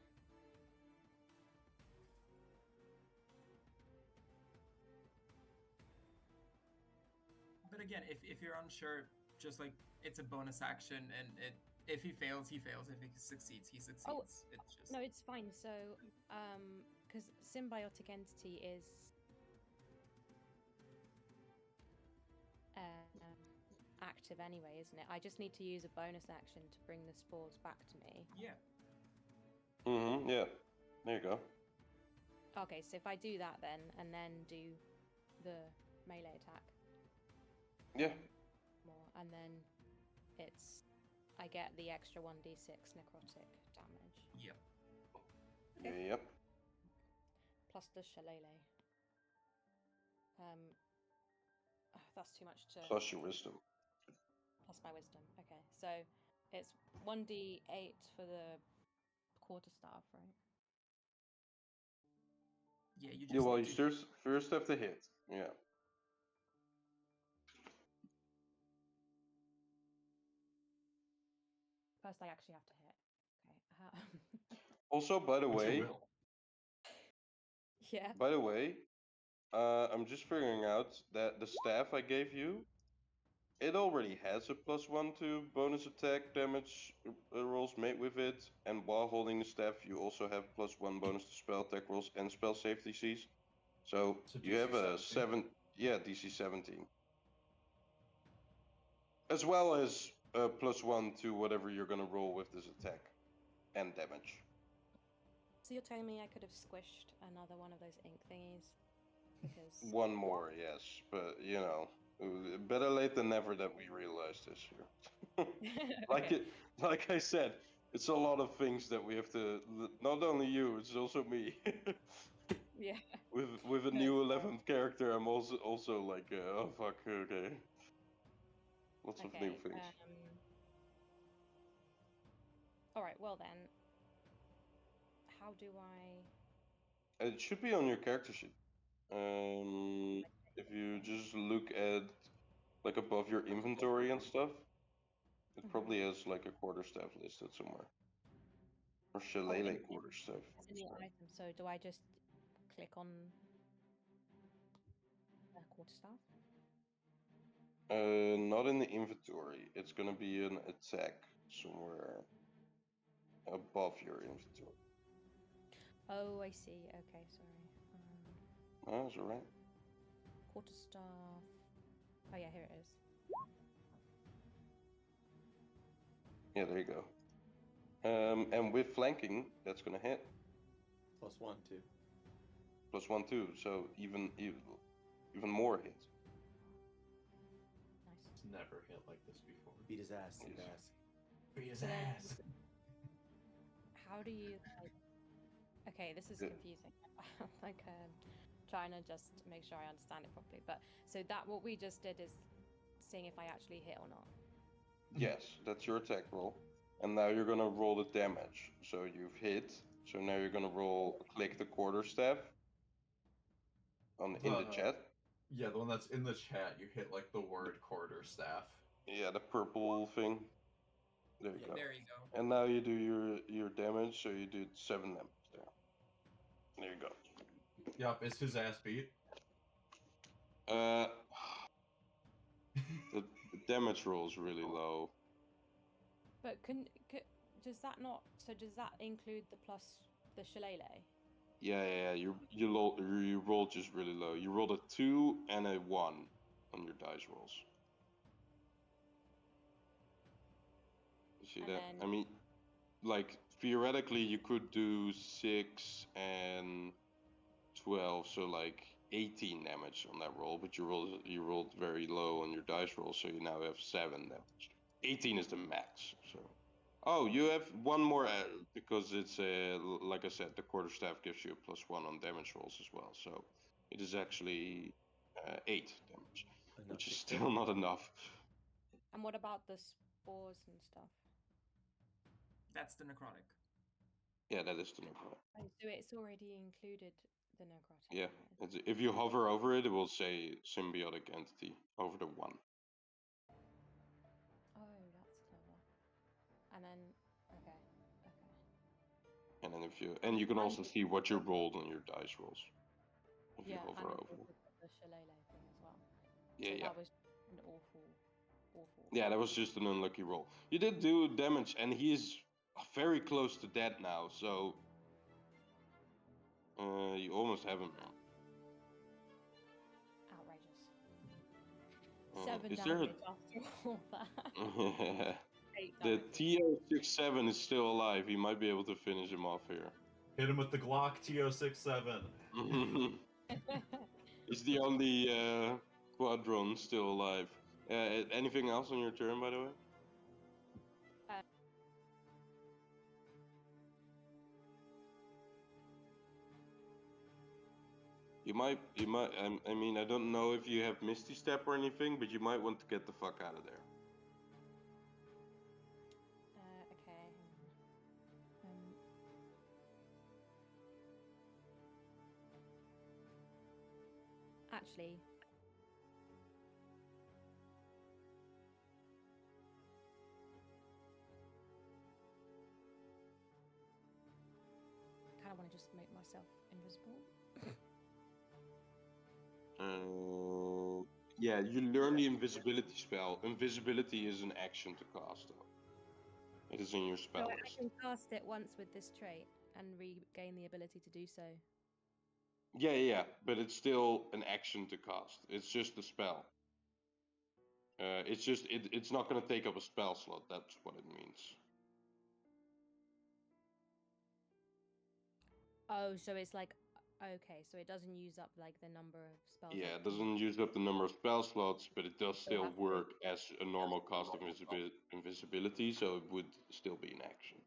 But again, if you're unsure, just like it's a bonus action, and if he fails, he fails. If he succeeds, he succeeds. Oh, it's just no, it's fine. So, because symbiotic entity is active anyway, isn't it? I just need to use a bonus action to bring the spores back to me. yeah. Yeah. There you go. Okay, so if I do that then, and then do the melee attack. Yeah. More, and then I get the extra 1d6 necrotic damage. Yep. Okay. Yep. Plus the shillelagh. That's too much to. Plus your wisdom. Plus my wisdom. Okay, so it's 1d8 for the quarterstaff, right? Yeah, you just. Yeah, well, need you to... first have to hit. Yeah. First, I actually have to hit. Okay. Also, by the Which you way. will. Yeah. By the way, I'm just figuring out that the staff I gave you, it already has a +1 to bonus attack damage rolls made with it, and while holding the staff, you also have +1 bonus to spell attack rolls and spell save DCs. So you DC have a 17? DC 17, as well as a +1 to whatever you're gonna roll with this attack and damage. So you're telling me I could have squished another one of those ink thingies? Because One more, yes, but you know, better late than never that we realized this here. Okay. Like I said, it's a lot of things that we have to. Not only you, it's also me. Yeah. With a No, new it's fine. 11th character, I'm also like, oh fuck, okay. Lots of new Okay. things. All right. Well then, how do I? It should be on your character sheet. If you just look at like above your inventory and stuff, it probably has like a quarterstaff listed somewhere. Or shillelagh quarterstaff. It's in the item. So do I just click on quarterstaff? Not in the inventory. It's gonna be an attack somewhere above your inventory. Oh, I see. Okay, sorry. Oh, that's alright. Quarterstaff. Oh yeah, here it is. Yeah, there you go. And with flanking, that's gonna hit. +1 too. +1 too, so even more hit. Nice. It's never hit like this before. Beat his ass. Yes. Ass. Beat his So then- ass. How do you like? Okay, this is Yeah. confusing. I'm like trying to just make sure I understand it properly. But so that what we just did is seeing if I actually hit or not. Yes, that's your attack roll. And now you're gonna roll the damage. So you've hit. So now you're gonna click the quarterstaff in the chat. Yeah, the one that's in the chat. You hit like the word quarterstaff. Yeah, the purple thing. There you go. There you go. And now you do your damage. So you did 7 damage there. There you go. Yup, is his ass beat? The damage roll is really low. But does that not? So does that include the plus the shillelagh? Yeah. You rolled just really low. You rolled a 2 and a 1 on your dice rolls. You see And that? then- I mean, like theoretically, you could do 6 and 12, so like 18 damage on that roll. But you rolled very low on your dice roll, so you now have 7 damage. 18 is the max. So, oh, you have one more because it's like I said, the quarterstaff gives you a +1 on damage rolls as well. So it is actually 8 damage, Enough which is to still not enough. And what about the spores and stuff? That's the necrotic. Yeah, that is the necrotic. Oh, so it's already included the necrotic. Yeah, right? if you hover over it, it will say symbiotic entity over the 1. Oh, that's clever. And then okay. And then you can also see what you rolled on your dice rolls if you Yeah, and hover over also it. the shillelagh thing as well. Yeah, So yeah. that was an awful. Yeah, that was just an unlucky roll. You did do damage, and he is very close to dead now, so you almost have him now. Outrageous. 7 Is there damage after all that. 8 the damage. TO67 is still alive. He might be able to finish him off here. Hit him with the Glock TO67. He's the only quadron still alive. Anything else on your turn, by the way? You might, I mean, I don't know if you have Misty Step or anything, but you might want to get the fuck out of there. Okay. Actually, I kind of want to just make myself invisible. Yeah, you learn the invisibility spell. Invisibility is an action to cast, though. It is in your spell So I list. can cast it once with this trait and regain the ability to do so. Yeah, but it's still an action to cast. It's just a spell. It's not going to take up a spell slot. That's what it means. Oh, so it's like okay, so it doesn't use up like the number of spells. Yeah, I it can- doesn't use up the number of spell slots, but it does still that's work as a normal cast of invisibility, so it would still be an action.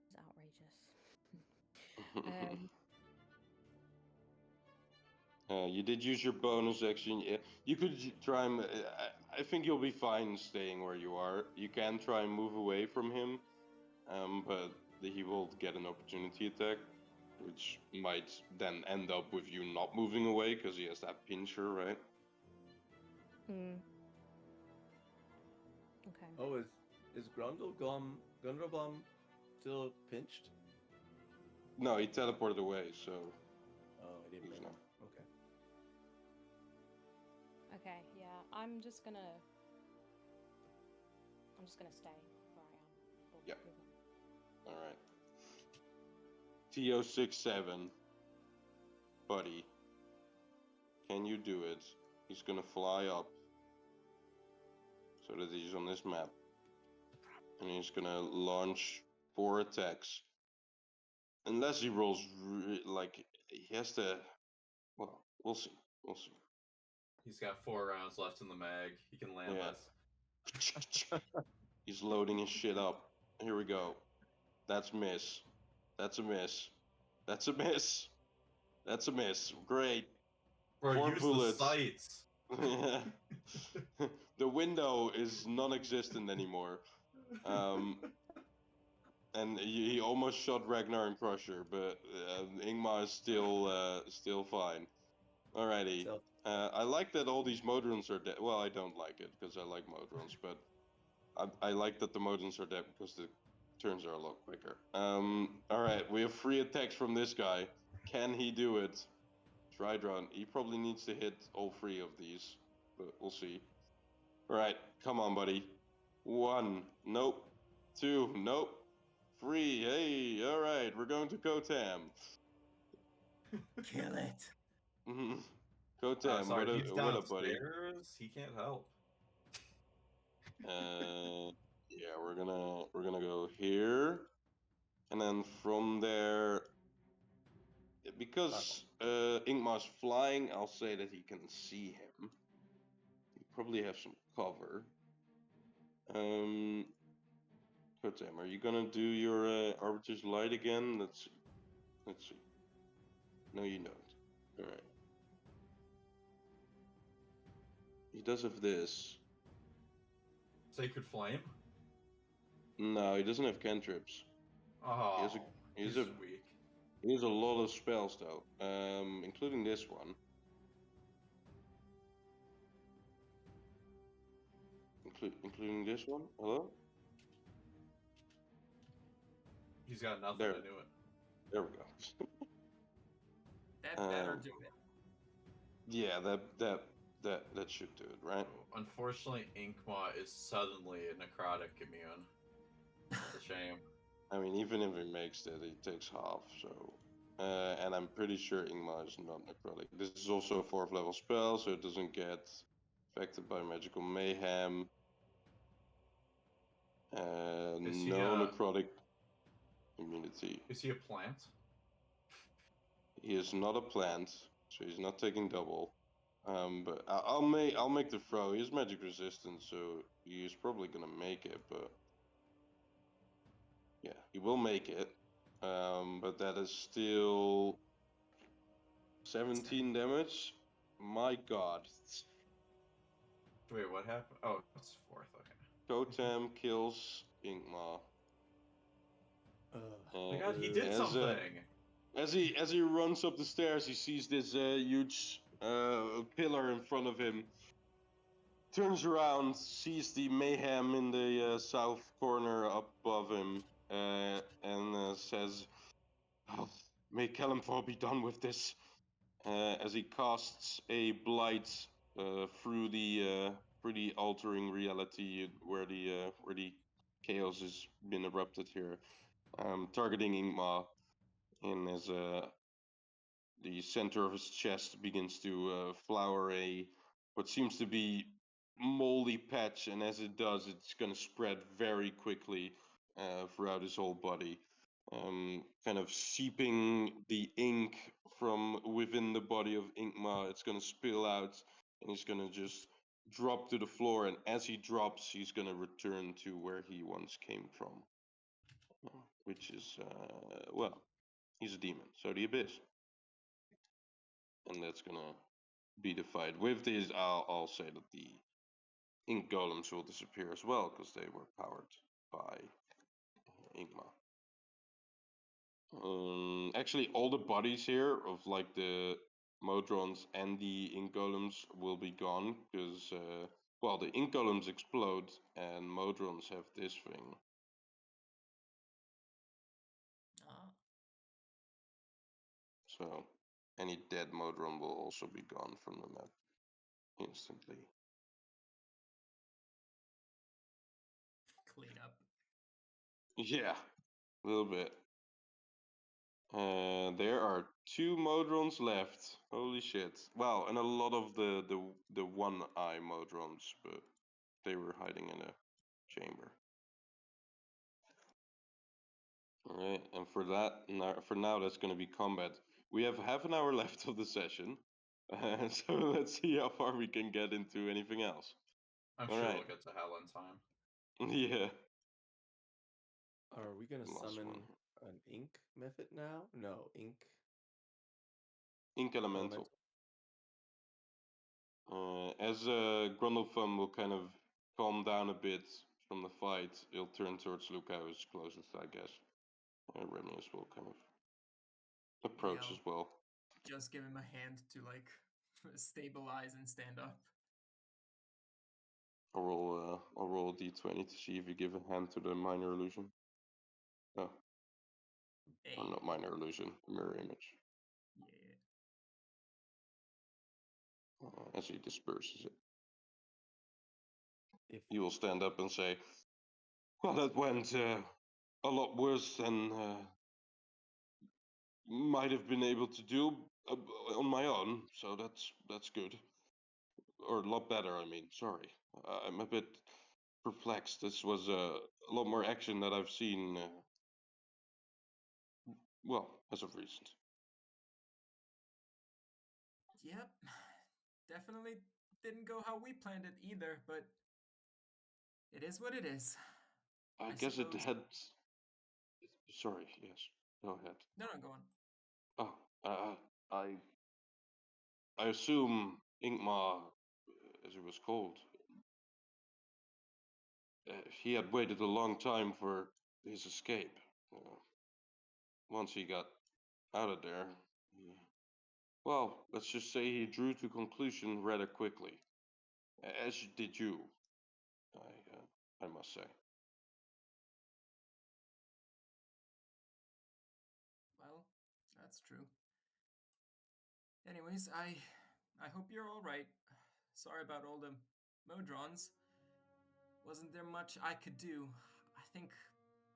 It's outrageous. You did use your bonus action. Yeah, you could try and. I think you'll be fine staying where you are. You can try and move away from him, but he will get an opportunity attack, which might then end up with you not moving away because he has that pincher, right? Okay. Oh, is Grundleblum still pinched? No, he teleported away, so. Oh, I didn't He's know. not. Okay. Okay, yeah. I'm just gonna stay where I am. Or Yep. move on. All right. TO67, buddy. can you do it? He's gonna fly up so that he's on this map. And he's gonna launch 4 attacks. Unless he rolls, like, he has to... Well, we'll see. We'll see. He's got 4 rounds left in the mag. He can land Yeah. He's loading his shit up. Here we go. That's miss. That's a miss. That's a miss. That's a miss. Great. Bro, 4 use bullets. the sights. The window is non-existent anymore. And he almost shot Ragnar and Crusher, but Ingmar is still fine. Alrighty. So, I like that all these Modrons are dead. Well, I don't like it because I like Modrons, but I like that the Modrons are dead because the turns are a lot quicker. Alright, we have 3 attacks from this guy. Can he do it? Try drone. He probably needs to hit all 3 of these, but we'll see. Alright, come on, buddy. 1, nope. 2, nope. 3, hey, alright, we're going to Kotam. Kill it. Kotam, Sorry, he's what up, buddy? downstairs. He can't help. Yeah, we're gonna go here, and then from there, because Ingmar's flying, I'll say that he can see him. You probably have some cover. Kotam, are you gonna do your Arbiter's Light again? Let's see. No, you don't. All right. He does have this. Sacred Flame? No, he doesn't have cantrips. Oh, he's weak. He has a lot of spells though, including this one. Including this one? Hello? He's got nothing, There. I knew it. There we go. That better do it. Yeah, that should do it, right? Unfortunately, Inkma is suddenly a necrotic immune. It's a shame. I mean, even if he makes that, he takes half, so... and I'm pretty sure Ingmar is not necrotic. This is also a 4th level spell, so it doesn't get affected by magical mayhem. No necrotic immunity. Is he a plant? He is not a plant, so he's not taking double. But I'll make the throw. He is magic resistant, so he's probably gonna make it. But yeah, he will make it. But that is still 17 damage. My God. Wait, what happened? Oh, it's 4th. Okay. Kotam kills Ingmar. Oh my God, he did something. As he runs up the stairs, he sees this huge pillar in front of him. Turns around, sees the mayhem in the south corner up above him, and says, oh, "May Kalimthor be done with this." As he casts a blight through the altering reality where the chaos has been erupted here, targeting Ingmar, and as the center of his chest begins to flower what seems to be moldy patch, and as it does, it's going to spread very quickly throughout his whole body, kind of seeping the ink from within the body of Ingmar. It's going to spill out, and he's going to just drop to the floor, and as he drops, he's going to return to where he once came from, which is, well, he's a demon, so the Abyss. And that's gonna be the fight. With this, I'll say that the ink golems will disappear as well, because they were powered by Ingmar. Actually, all the bodies here of like the Modrons and the ink golems will be gone, because well, the ink golems explode and Modrons have this thing. So any dead Modron will also be gone from the map instantly. Clean up. Yeah, a little bit. There are 2 Modrons left. Holy shit. Wow, and a lot of the one-eye Modrons, but they were hiding in a chamber. Alright, and for now, that's going to be combat. We have half an hour left of the session, so let's see how far we can get into anything else. I'm All sure right. we'll get to hell in time. Yeah. Are we gonna Last summon one. an ink method now? No, ink Ink Elemental. As Grundlethum will kind of calm down a bit from the fight, he'll turn towards Lukka, who's closest, I guess. Remius will kind of approach I'll as well. just give him a hand to like stabilize and stand up. I'll roll a d20 to see if you give a hand to the minor illusion. Oh, or not minor illusion, mirror image. Yeah. As he disperses it. If He will stand up and say, "Well, that went a lot worse than might have been able to do on my own, so that's good. Or a lot better, I mean. Sorry. I'm a bit perplexed. This was a lot more action that I've seen, well, as of recent." Yep. Definitely didn't go how we planned it either, but it is what it is. I I guess it suppose- had... Sorry, yes. Go ahead. No, go on. Oh, I assume Ingmar, as he was called, he had waited a long time for his escape. Once he got out of there, well, let's just say he drew to conclusion rather quickly, as did you. I must say. Well, that's true. Anyways, I hope you're all right. Sorry about all the Modrons. Wasn't there much I could do? I think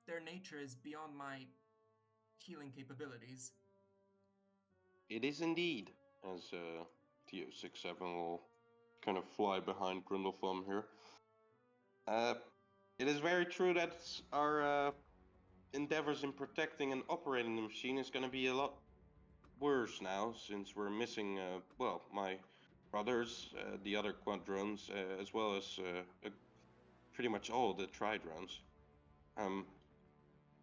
their nature is beyond my healing capabilities. It is indeed, as TO67 will kind of fly behind Grundlethum here. It is very true that our endeavors in protecting and operating the machine is going to be a lot worse now, since we're missing, well, my brothers, the other quadrones, as well as pretty much all the tri-drones.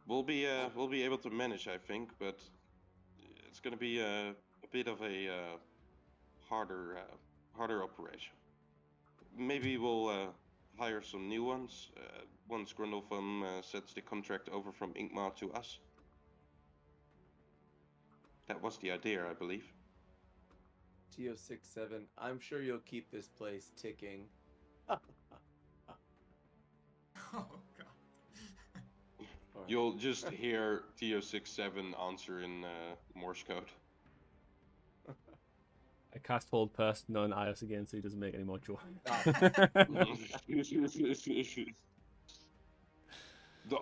We'll be able to manage, I think, but it's going to be a bit of a harder operation. Maybe we'll hire some new ones once Grundlethum sets the contract over from Ingmar to us. That was the idea, I believe. TO67, I'm sure you'll keep this place ticking. Oh god. Alright. You'll just hear TO67 answer in Morse code. I cast Hold Person on Ios again so he doesn't make any more jokes.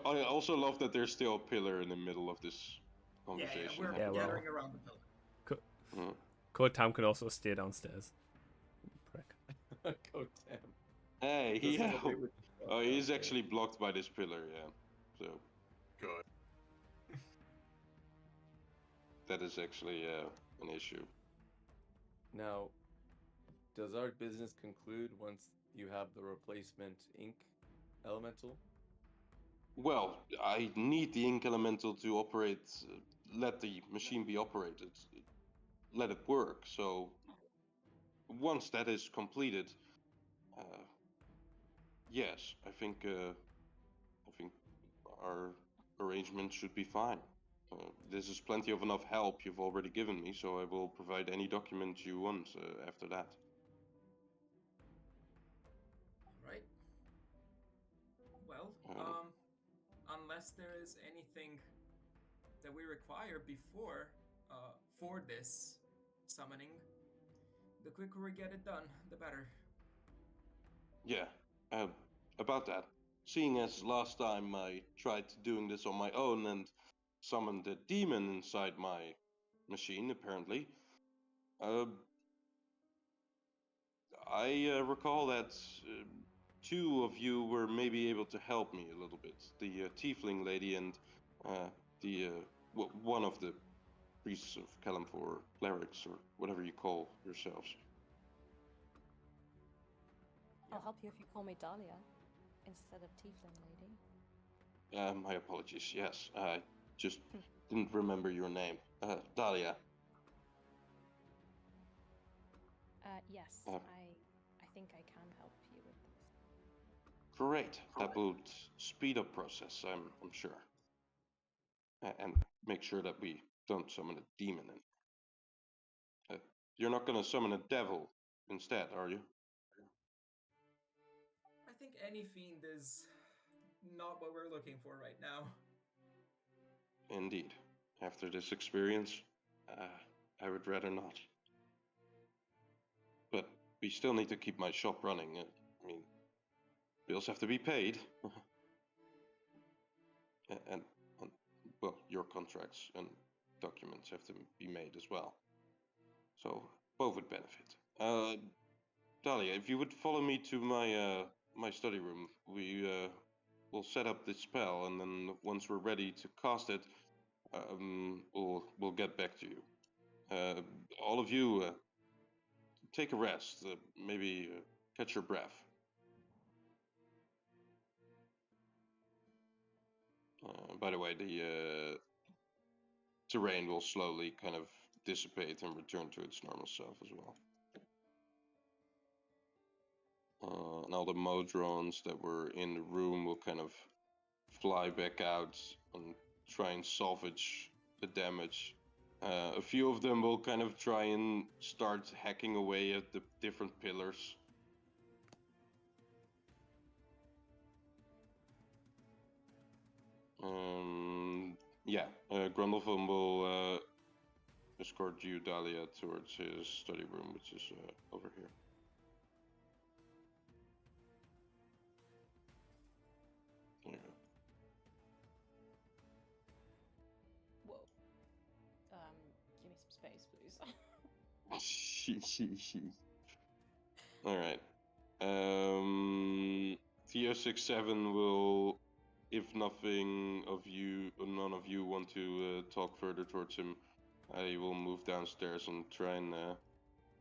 I also love that there's still a pillar in the middle of this conversation. We're Yeah, well. gathering around the pillar. Code Tam can also stay downstairs. Prick. Go Tam. Hey, Does yeah. celebrate with the Oh, he's downstairs. actually blocked by this pillar, yeah. So Good. that is actually an issue. Now, does our business conclude once you have the replacement ink elemental? Well, I need the ink elemental to operate, let the machine be operated, let it work. So once that is completed, yes, I think our arrangement should be fine. This is plenty of enough help you've already given me, so I will provide any documents you want after that. Right. Well, unless there is anything that we require before for this summoning, the quicker we get it done, the better. Yeah, about that. Seeing as last time I tried doing this on my own and summoned a demon inside my machine, apparently. I recall that two of you were maybe able to help me a little bit. The tiefling lady and the one of the priests of Kalimfor, clerics, or whatever you call yourselves. I'll help you if you call me Dalia instead of Tiefling Lady. My apologies. Yes, I just didn't remember your name. Dalia. Yes, I think I can help you with this. Great. That would speed up process. I'm sure. And make sure that we don't summon a demon in. You're not gonna summon a devil instead, are you? I think any fiend is not what we're looking for right now. Indeed. After this experience, I would rather not. But we still need to keep my shop running. I mean, bills have to be paid. and, well, your contracts and documents have to be made as well. So both would benefit. Dalia, if you would follow me to my study room, we'll set up this spell, and then once we're ready to cast it, we'll get back to you. All of you, take a rest. Maybe catch your breath. By the way, the terrain will slowly kind of dissipate and return to its normal self as well. And all the Modrons that were in the room will kind of fly back out and try and salvage the damage. A few of them will kind of try and start hacking away at the different pillars. Yeah, Grundlefum will escort you, Dalia, towards his study room, which is over here. There you go. Whoa. Give me some space, please. All right. TO67 will, if none of you want to talk further towards him, I will move downstairs and try and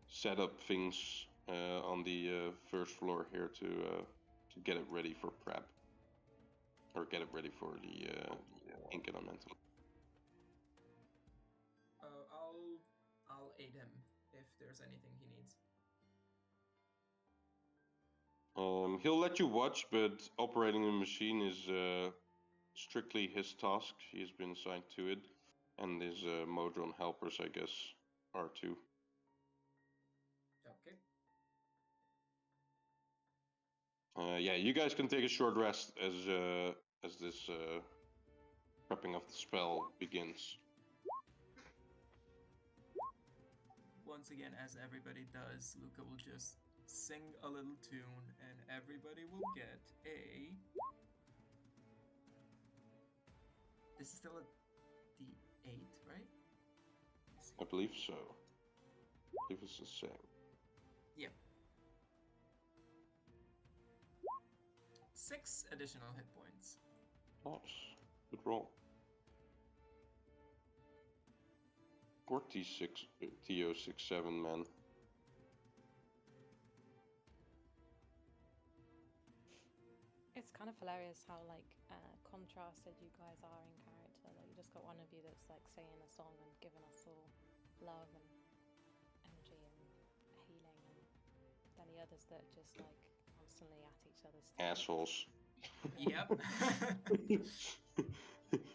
set up things on the first floor here to get it ready for prep, or get it ready for the ink elemental. I'll aid him if there's anything he needs. He'll let you watch, but operating the machine is strictly his task. He's been assigned to it, and his Modron helpers, I guess, are too. Okay. Yeah, you guys can take a short rest as this prepping of the spell begins. Once again, as everybody does, Lukka will just sing a little tune, and everybody will get a... This is still a D8, right? I believe so. I believe it's the same. Yep. 6 additional hit points. Nice. Good roll. Or TO67, man. It's kind of hilarious how contrasted you guys are in character. Like, you just got one of you that's like singing a song and giving us all love and energy and healing, and then the others that are just like constantly at each other's throats. Assholes. Yep.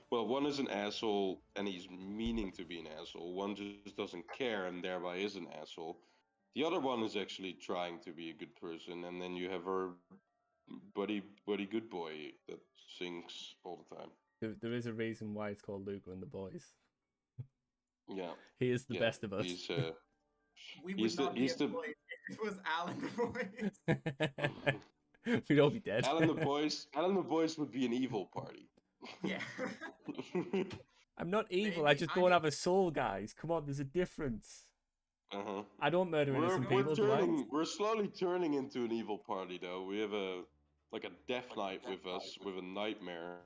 Well, one is an asshole and he's meaning to be an asshole. One just doesn't care and thereby is an asshole. The other one is actually trying to be a good person, and then you have our buddy good boy that sings all the time. There is a reason why it's called Lukka and the Boys. Yeah. He is the best of us. He's We would not be employed if it was Alan the Voice. We'd all be dead. Alan the Boys would be an evil party. Yeah. I'm not evil. I Maybe, just I don't mean- have a soul, guys. Come on, there's a difference. Uh-huh. I don't murder innocent We're people, do I? turning. We're slowly turning into an evil party, though. We have a death knight with us with a nightmare,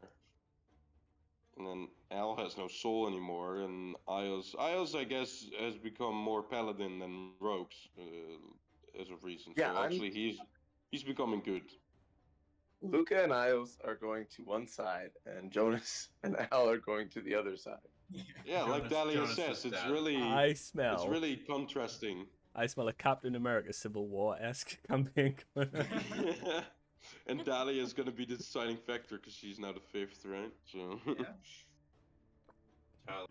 and then Al has no soul anymore, and Ios I guess has become more paladin than rogues as of recent. Yeah, So actually he's becoming good. Luca and Ios are going to one side, and Jonas and Al are going to the other side. Yeah, like Dalia Jonas says, is it's dead. really smell. it's really contrasting. I smell a Captain America Civil War-esque campaign. And Dalia is gonna be the deciding factor because she's now the 5th, right? So. Yeah.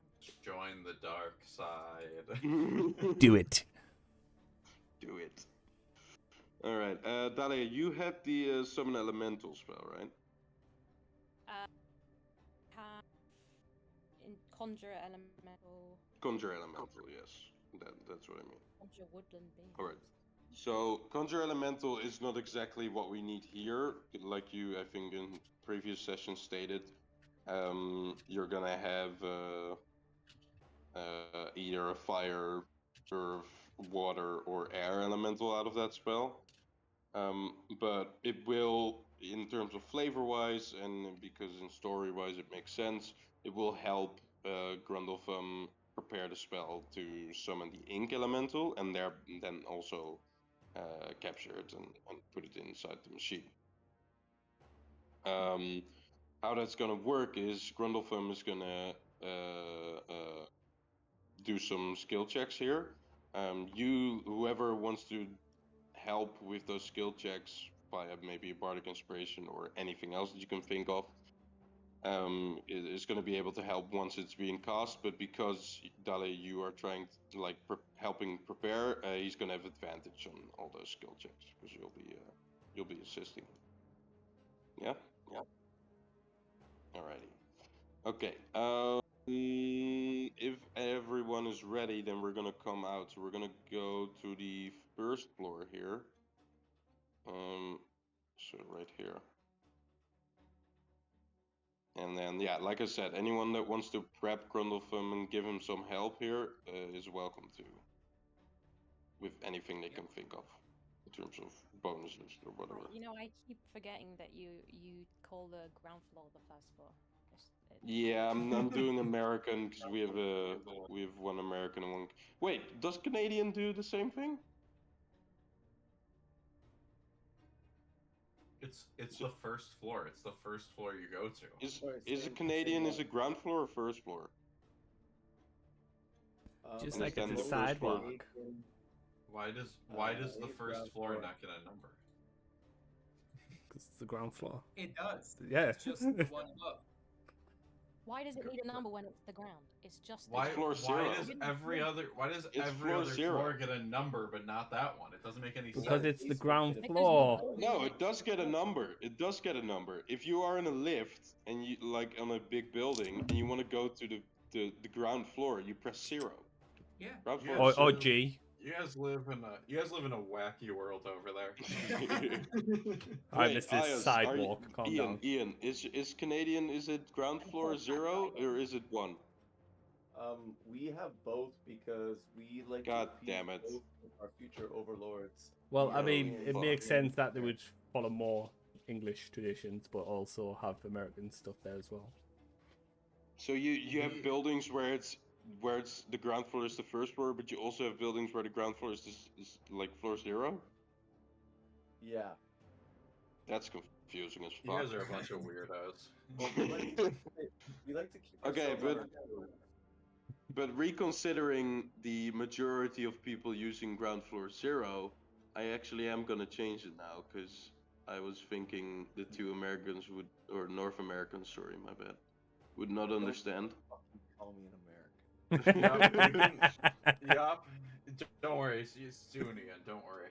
Join the dark side. Do it. Do it. All right, Dalia, you had the summon elemental spell, right? Have in conjure elemental, Conjure elemental, yes. That's what I mean. conjure woodland beings. All right. So conjure elemental is not exactly what we need here. Like you, I think, in previous sessions stated, you're gonna have either a fire, earth, water, or air elemental out of that spell. But it will, in terms of flavor-wise, and because in story-wise it makes sense, it will help Grundletham prepare the spell to summon the ink elemental, and then also capture it and put it inside the machine. How that's gonna work is Grundletham is gonna do some skill checks here. Whoever wants to help with those skill checks via maybe a bardic inspiration or anything else that you can think of, is going to be able to help once it's being cast. But because Dalia, you are trying to helping prepare, he's going to have advantage on all those skill checks because you'll be assisting. Yeah. Alrighty. Okay. If everyone is ready, then we're gonna come out. So we're gonna go to the first floor here. So right here. And then, yeah, like I said, anyone that wants to prep Grundletham and give him some help here is welcome to. With anything they can think of, in terms of bonuses or whatever. You know, I keep forgetting that you call the ground floor the first floor. Yeah, I'm doing American because we have one American and one. Wait, does Canadian do the same thing? It's the first floor. It's the first floor you go to. Is it Canadian? Is it ground floor or first floor? Just And like is it's then a the first floor- sidewalk. Why does the it's first ground floor floor. not get a number? Because it's the ground floor. It does. Yeah. It's just the one above. Why does it need a number when it's the ground? It's just the Why floor ground. zero. does every other floor zero. floor get a number but not that one? It doesn't make any Because sense. it's the ground Because floor. No, it does get a number. It does get a number. If you are in a lift and you like on a big building and you want to go to the ground floor, you press 0. Yeah. Ground floor Yeah, is Or 0. G. You guys live in a wacky world over there. Alright, Wait, Mr. Ayaz, Sidewalk, calm down. Ian, is Canadian? Is it ground floor 0 or is it 1? We have both because we like God to appease damn it. both of our future overlords. Well, I the mean, aliens it and makes the sense that they Americans. would follow more English traditions, but also have American stuff there as well. So you have buildings where it's the ground floor is the first floor, but you also have buildings where the ground floor is like floor 0. Yeah. That's confusing as You fuck. guys are a bunch of weirdos. Well, we like to keep Okay, ourselves on but- our toes. But reconsidering the majority of people using ground floor 0, I actually am gonna change it now because I was thinking the 2 Americans or North Americans, sorry, my bad, would not understand. Fucking call me an American. Yup. Don't worry. Soon again. Don't worry.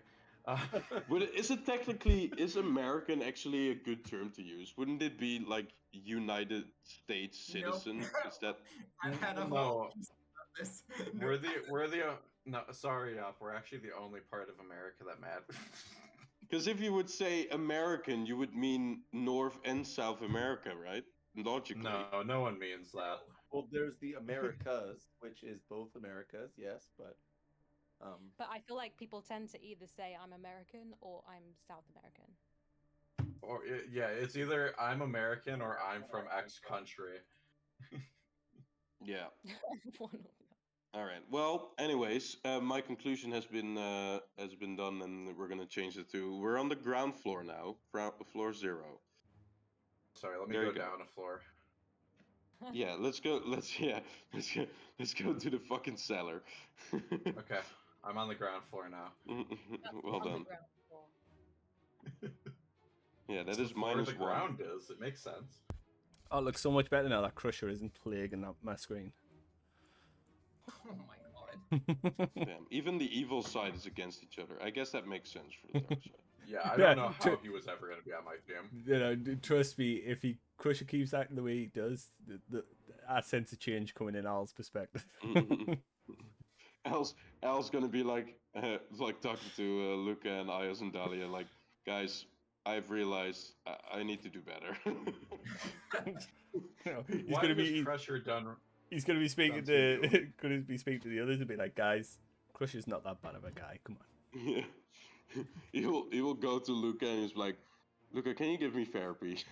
But is American actually a good term to use? Wouldn't it be like United States citizen? Is that? I've had a No. whole piece about this. We're the no, sorry, Yup. We're actually the only part of America that matters. Because if you would say American, you would mean North and South America, right? Logically. No one means that. Well, there's the Americas, which is both Americas, yes, but But I feel like people tend to either say I'm American or I'm South American. Or yeah, it's either I'm American or I'm from X country. Yeah. One or the All right. Well, anyways, my conclusion has been done, and we're gonna change it to we're on the ground floor now, floor 0. Sorry, let me There go you go. down a floor. other. Yeah, let's go. Let's go to the fucking cellar. Okay, I'm on the ground floor now. That's Well done. underground floor. Yeah, that It's the is floor the -1. ground is. It makes sense. Oh, it looks so much better now that Crusher isn't plaguing my screen. Oh my god. Damn. Even the evil side is against each other. I guess that makes sense for the dark side. Yeah, I Yeah, don't know how he was ever going to be on my team. You know, trust me, if Crusher keeps acting the way he does, I sense a change coming in Al's perspective. Al's gonna be like talking to Lukka and Ayas and Dalia, like, guys, I've realized I need to do better. You know, Why is Crusher done? he's gonna be speaking Done to to gonna be speaking to the others and be like, guys, Crusher's not that bad of a guy. Come on. Yeah. he will go to Lukka and he's like, Lukka, can you give me therapy?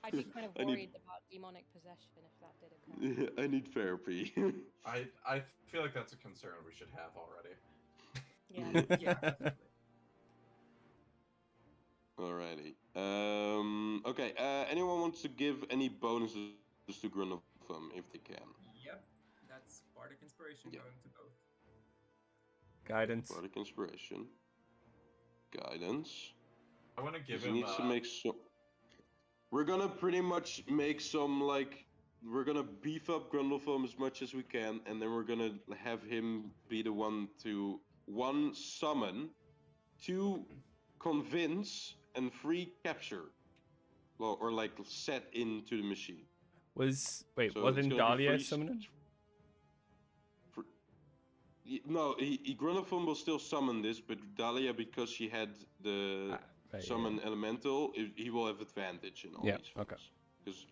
I'd be kind of I need- worried about demonic possession if that did occur. I need therapy. I feel like that's a concern we should have already. Yeah. Yeah, definitely. Alrighty. Okay. Anyone wants to give any bonuses to Grundle if they can? Yep. That's Bardic Inspiration Yeah. going to both. Guidance. Bardic Inspiration. Guidance. I want to give He him. needs to make some. We're gonna pretty much make some we're gonna beef up Grundlefoam as much as we can, and then we're gonna have him be the one to summon, 2 convince, and 3 capture. Well, or set into the machine. Wasn't it's Dahlia gonna be 3 summoning? No, Grundlefoam will still summon this, but Dalia, because she had the summon elemental, he will have advantage in all these things. Okay. Because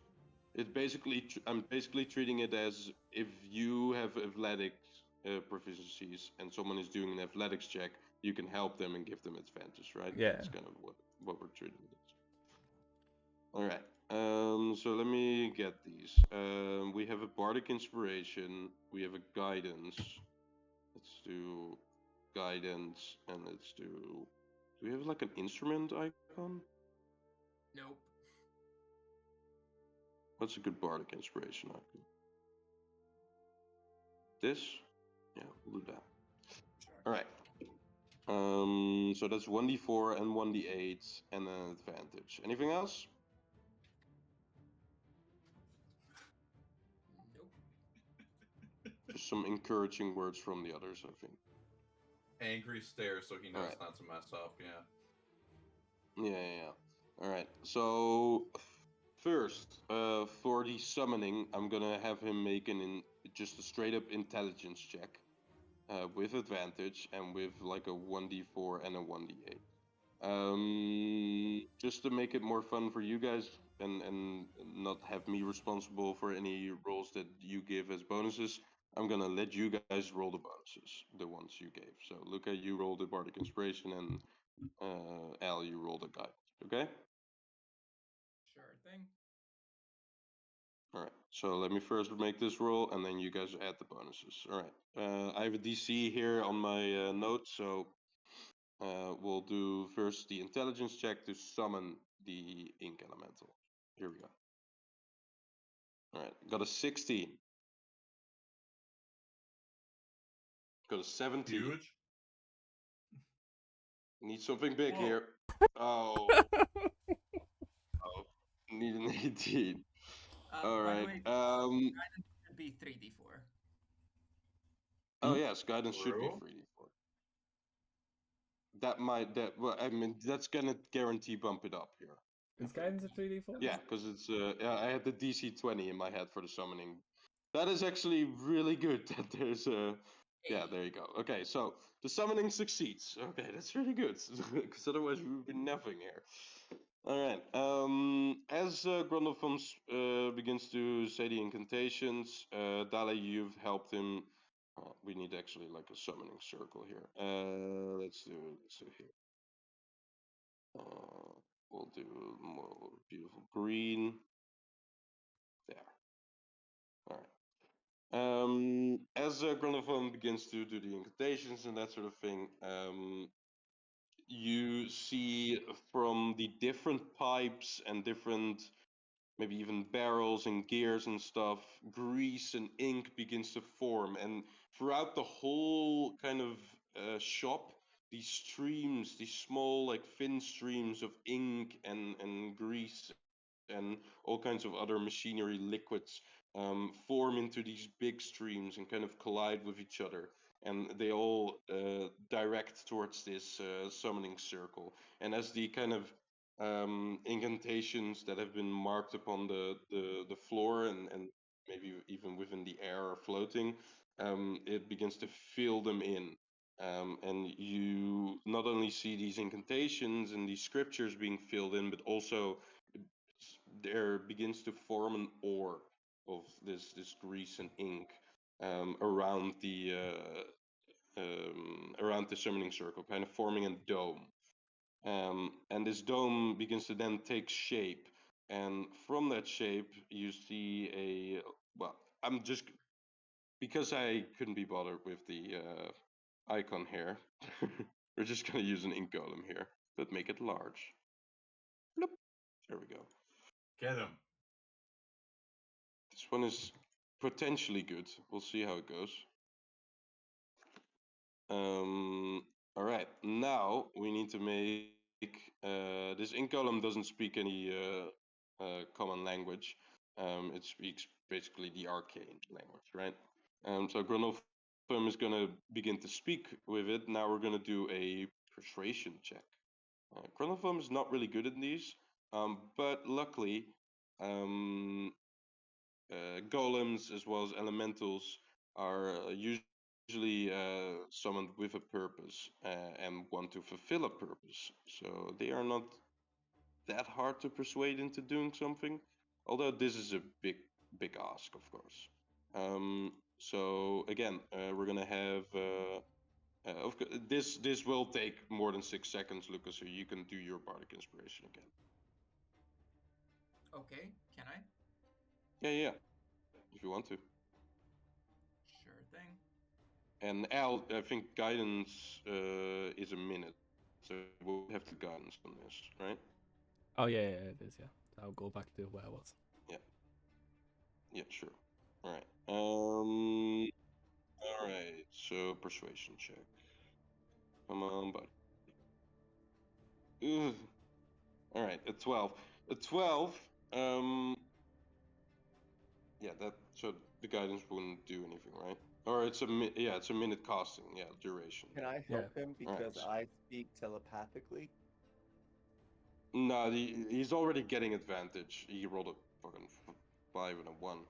it's basically, I'm basically treating it as if you have athletics proficiencies and someone is doing an athletics check, you can help them and give them advantage, right? Yeah. That's kind of what we're treating it as. All right. So let me get these. We have a bardic inspiration. We have a guidance. Let's do guidance, and let's do. Do we have an instrument icon? Nope. What's a good bardic inspiration icon? This? Yeah, we'll do that. Sure. All right. So that's 1d4 and 1d8 and an advantage. Anything else? Nope. Just some encouraging words from the others, I think. Angry stare, so he knows Alright. not to mess up. Yeah. Yeah. All right. So first, for the summoning, I'm gonna have him make just a straight up intelligence check, with advantage and with a 1d4 and a 1d8. Just to make it more fun for you guys and not have me responsible for any rolls that you give as bonuses. I'm gonna let you guys roll the bonuses, the ones you gave. So Lukka, you roll the bardic inspiration, and Al, you roll the guide. Okay. Sure thing. All right. So let me first make this roll, and then you guys add the bonuses. All right. I have a DC here on my notes, so we'll do first the intelligence check to summon the ink elemental. Here we go. All right. Got a 16. Got a 17. Huge. Need something big Whoa. here. Oh. Oh. Need an 18. All By the right. way, guidance should be 3d4. Oh yes, guidance should be True. 3d4. Well, I mean, that's gonna guarantee bump it up here. Is guidance a 3d4? Yeah, because it's I had the DC 20 in my head for the summoning. That is actually really good. That there's a yeah, there you go. Okay, so the summoning succeeds. Okay, that's really good, because otherwise we would be nothing here. All right. As Grundlefum begins to say the incantations, Dalia, you've helped him. We need actually like a summoning circle here. Let's do here. We'll do more beautiful green. There. All right. As Grundlefum begins to do the incantations and that sort of thing, you see from the different pipes and different maybe even barrels and gears and stuff, grease and ink begins to form. And throughout the whole kind of shop, these streams, these small, like thin streams of ink and grease and all kinds of other machinery liquids form into these big streams and kind of collide with each other. And they all direct towards this summoning circle. And as the kind of incantations that have been marked upon the floor and maybe even within the air or floating, it begins to fill them in. And you not only see these incantations and these scriptures being filled in, but also there begins to form an ore of this grease and ink around the summoning circle, kind of forming a dome. And this dome begins to then take shape. And from that shape, you see a. Well, I'm just. Because I couldn't be bothered with the icon here, we're just going to use an ink golem here, but make it large. Bloop. There we go. Get him. This one is potentially good. We'll see how it goes. All right. Now we need to make this ink column doesn't speak any common language. It speaks basically the arcane language, right? So Gronolfum is going to begin to speak with it. Now we're going to do a persuasion check. Gronolfum is not really good at these, but luckily, golems as well as elementals are usually summoned with a purpose and want to fulfill a purpose. So they are not that hard to persuade into doing something. Although this is a big ask, of course. So again, we're gonna have. This will take more than 6 seconds, Lucas, so you can do your bardic inspiration again. Okay, can I? Yeah, if you want to. Sure thing. And Al, I think guidance is a minute, so we'll have to guidance on this, right? Oh yeah, it is. Yeah, I'll go back to where I was. Yeah, sure. All right. All right. So persuasion check. Come on, buddy. Ugh. All right, a 12. A 12. Yeah, that so the guidance wouldn't do anything, right? Or it's it's a minute casting. Yeah, duration. Can I Yeah. help him because Right. I speak telepathically? No, he's already getting advantage. He rolled a fucking 5 and a 1.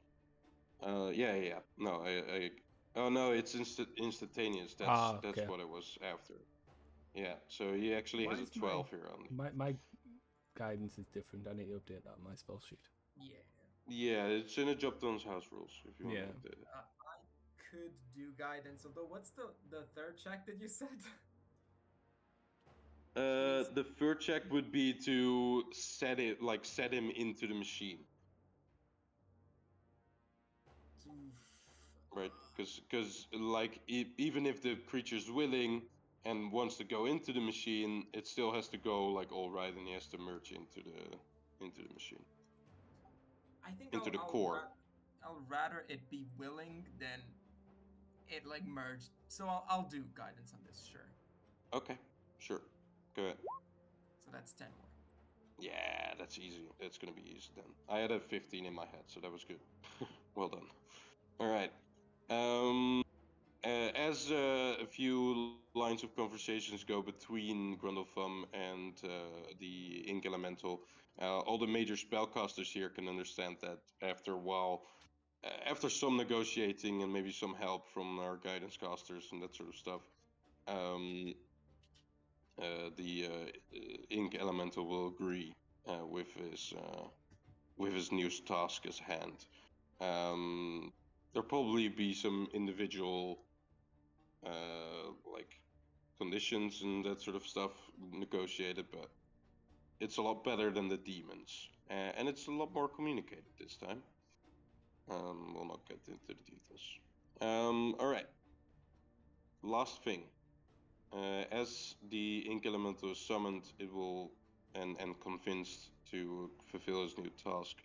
Yeah. No, oh no, it's instantaneous. That's Okay. what it was after. Yeah, so he actually Why has a is 12 here on. My guidance is different. I need to update that on my spell sheet. Yeah. Yeah, it's in a Jobdon's house rules if you want Yeah. to update it. I could do guidance, although what's the third check that you said? The third check would be to set him into the machine, right? Because even if the creature's willing and wants to go into the machine, it still has to go like all right, and he has to merge into the machine, I think into the core. I'll rather it be willing than it like merged. So I'll do guidance on this, sure. Okay, sure. Go ahead. So that's 10 more. Yeah, that's easy. That's gonna be easy then. I had a 15 in my head, so that was good. Well done. All right. As a few lines of conversations go between Grundlefum and the Ink Elemental, all the major spellcasters here can understand that after a while, after some negotiating and maybe some help from our guidance casters and that sort of stuff, the Ink Elemental will agree with his new task as hand. There'll probably be some individual like conditions and that sort of stuff negotiated, but it's a lot better than the demons, and it's a lot more communicated this time. We'll not get into the details. All right. Last thing. As the ink elemental is summoned, it will and convinced to fulfill his new task,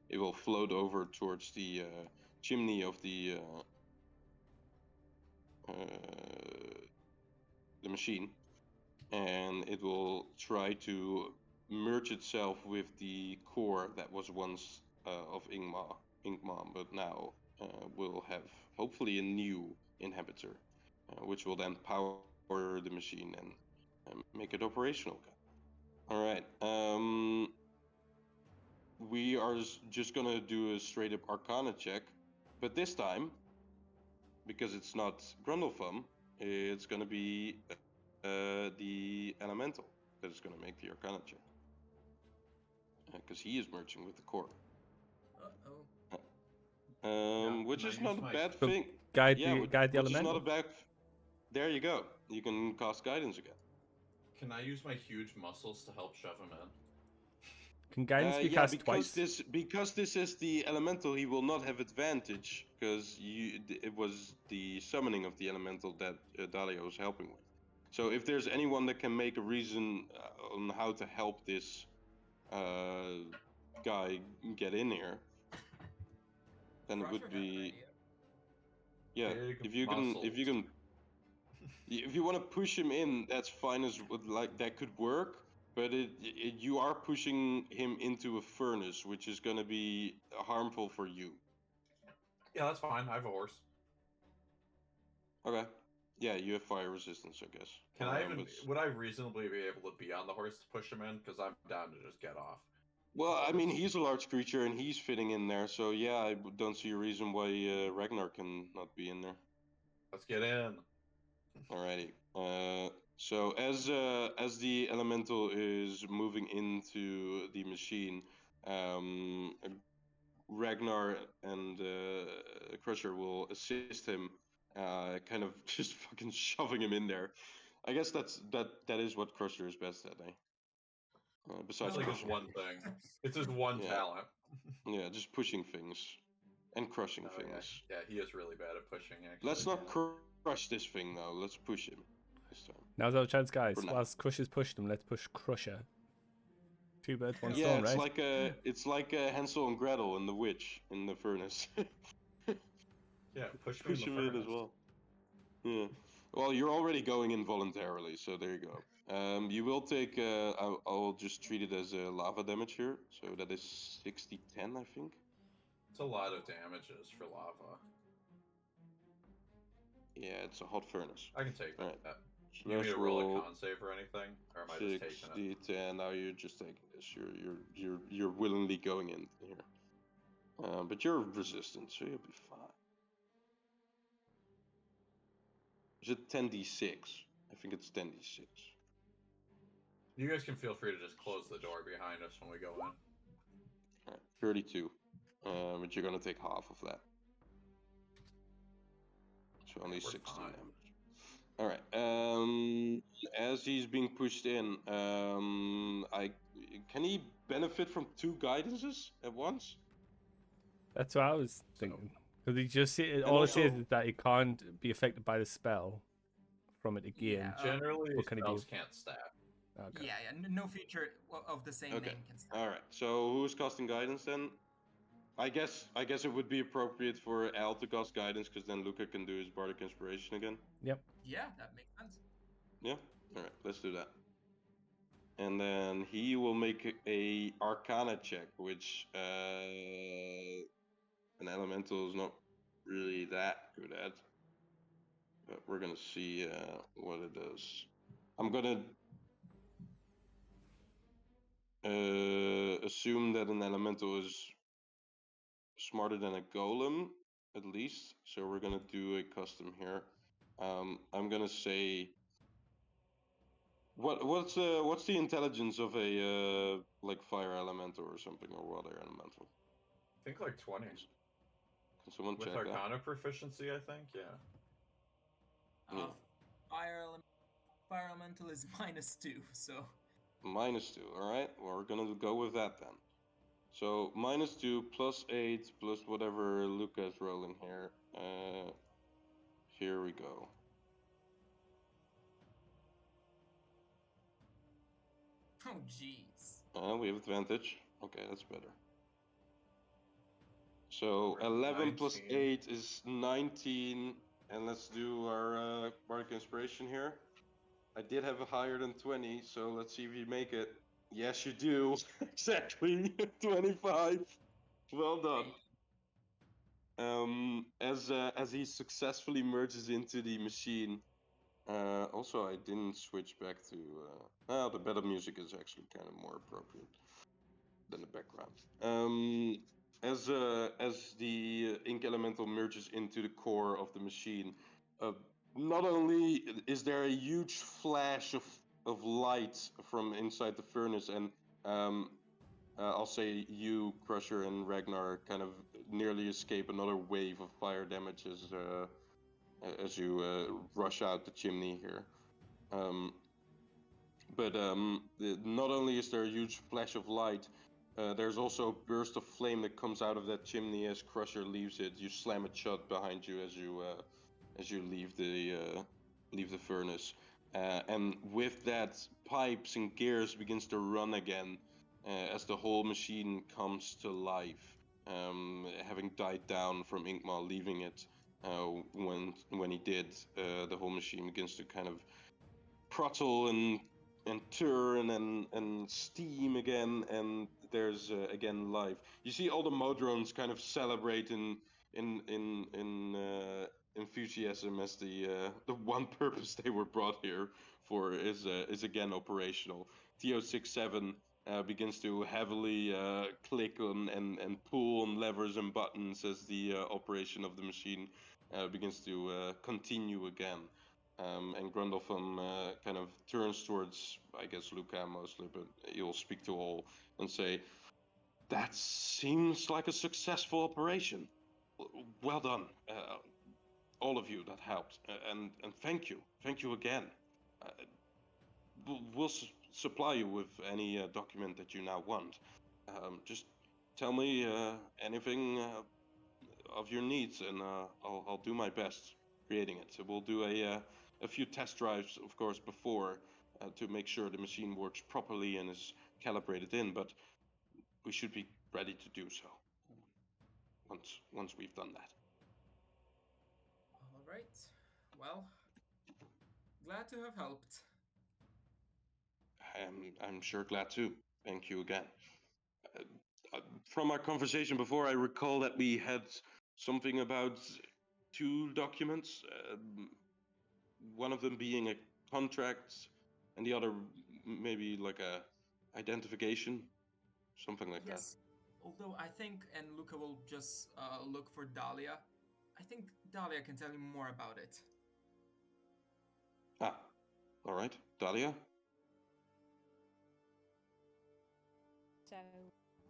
it will float over towards the chimney of the machine, and it will try to merge itself with the core that was once of Inkma, but now will have hopefully a new inhabitor, which will then power the machine and make it operational again. All right. We are just gonna do a straight up Arcana check, but this time, because it's not Grundlethum, it's gonna be the Elemental that is gonna make the Arcana check, because he is merging with the core. Uh-oh. Which can I is not use a my- bad So thing. guide Yeah, the which is elemental. not a bad. There you go. You can cast guidance again. Can I use my huge muscles to help shove him in? Can guidance be Yeah, cast because twice? this is the elemental, he will not have advantage because it was the summoning of the elemental that Dalia was helping with. So if there's anyone that can make a reason on how to help this guy get in here, then it would Crusher had an be idea. yeah. Big If you can if you want to push him in, that's fine as like that could work. But you are pushing him into a furnace, which is going to be harmful for you. Yeah, that's fine. I have a horse. Okay. Yeah, you have fire resistance, I guess. Can I even? but- Would I reasonably be able to be on the horse to push him in? Because I'm down to just get off. Well, I mean, he's a large creature and he's fitting in there, so yeah, I don't see a reason why Ragnar can not be in there. Let's get in. Alrighty. So as the elemental is moving into the machine, Ragnar and Crusher will assist him, kind of just fucking shoving him in there. I guess that is what Crusher is best at, eh? Besides It's like his pushing. one thing. It's his one Yeah. talent. Yeah, just pushing things and crushing Oh, yeah. things. Yeah, he is really bad at pushing. Actually. Let's not crush this thing though. Let's push him this time. Now's our chance, guys. For now. Whilst Crusher's pushed them, let's push Crusher. Two birds, one Yeah, stone, it's right? it's like Hansel and Gretel and the witch in the furnace. Yeah, push me Push in him the in furnace. as well. Yeah. Well, you're already going in voluntarily, so there you go. You will take. I'll just treat it as a lava damage here. So that is 60-10, I think. It's a lot of damages for lava. Yeah, it's a hot furnace. I can take All right. that. So You need let's me to roll a roll con save or anything, or am I just taking it? 60-10. Now you're just taking this. You're willingly going in here. But you're resistant, so you'll be fine. Is it 10d6? I think it's 10d6. You guys can feel free to just close the door behind us when we go in. Alright, 32. But you're gonna take half of that. So only we're 16 fine. damage. Alright. As he's being pushed in, can he benefit from 2 guidances at once? That's what I was thinking. Because he just And all it says also- is that he can't be affected by the spell from it again. Yeah, Generally, what can he spells do? can't stab. Okay. Yeah, no feature of the same Okay. name can stand. Alright, so who's casting guidance then? I guess it would be appropriate for Al to cast guidance, because then Lukka can do his bardic inspiration again. Yep. Yeah, that makes sense. Yeah? Alright, let's do that. And then he will make a Arcana check, which an elemental is not really that good at. But we're gonna see what it does. I'm gonna assume that an elemental is smarter than a golem, at least. So we're gonna do a custom here. I'm gonna say What's the intelligence of a like fire elemental or something, or water elemental? I think like 20. Can someone With check that? Arcana proficiency, I think, yeah. Yeah. Fire elemental is -2, so -2. All right, we're gonna go with that then. So -2 +8 plus whatever Lukka is rolling here. Here we go. oh jeez. We have advantage. Okay, that's better. So We're at 11 plus 19. 8 is 19, and let's do our bardic inspiration here. I did have a higher than 20, so let's see if you make it. Yes, you do. Exactly. 25. Well done. As he successfully merges into the machine. Also, I didn't switch back to. The better music is actually kind of more appropriate than the background. As the ink elemental merges into the core of the machine, not only is there a huge flash of light from inside the furnace, and I'll say you, Crusher, and Ragnar kind of nearly escape another wave of fire damage as you rush out the chimney here. But not only is there a huge flash of light, there's also a burst of flame that comes out of that chimney as Crusher leaves it. You slam it shut behind you as you leave the furnace, and with that, pipes and gears begins to run again as the whole machine comes to life, having died down from Inkma leaving it. When he did, the whole machine begins to kind of prottle and turn and steam again, and there's again life. You see all the modrons kind of celebrate in enthusiasm as the one purpose they were brought here for is again operational. TO67 begins to heavily click on and pull on levers and buttons as the operation of the machine begins to continue again. And Grundlefum kind of turns towards, I guess, Lukka mostly, but he'll speak to all and say, "That seems like a successful operation. Well done, all of you that helped, and thank you again. We'll supply you with any document that you now want. Just tell me anything of your needs, and I'll do my best creating it. So we'll do a few test drives, of course, before to make sure the machine works properly and is calibrated in. But we should be ready to do so once we've done that." All right. Well, glad to have helped. I'm sure glad to. Thank you again. From our conversation before, I recall that we had something about 2 documents. One of them being a contract, and the other maybe like a identification, something like Yes. Although I think, and Luca will just look for Dalia. I think Dalia can tell you more about it. that. All right, Dalia. So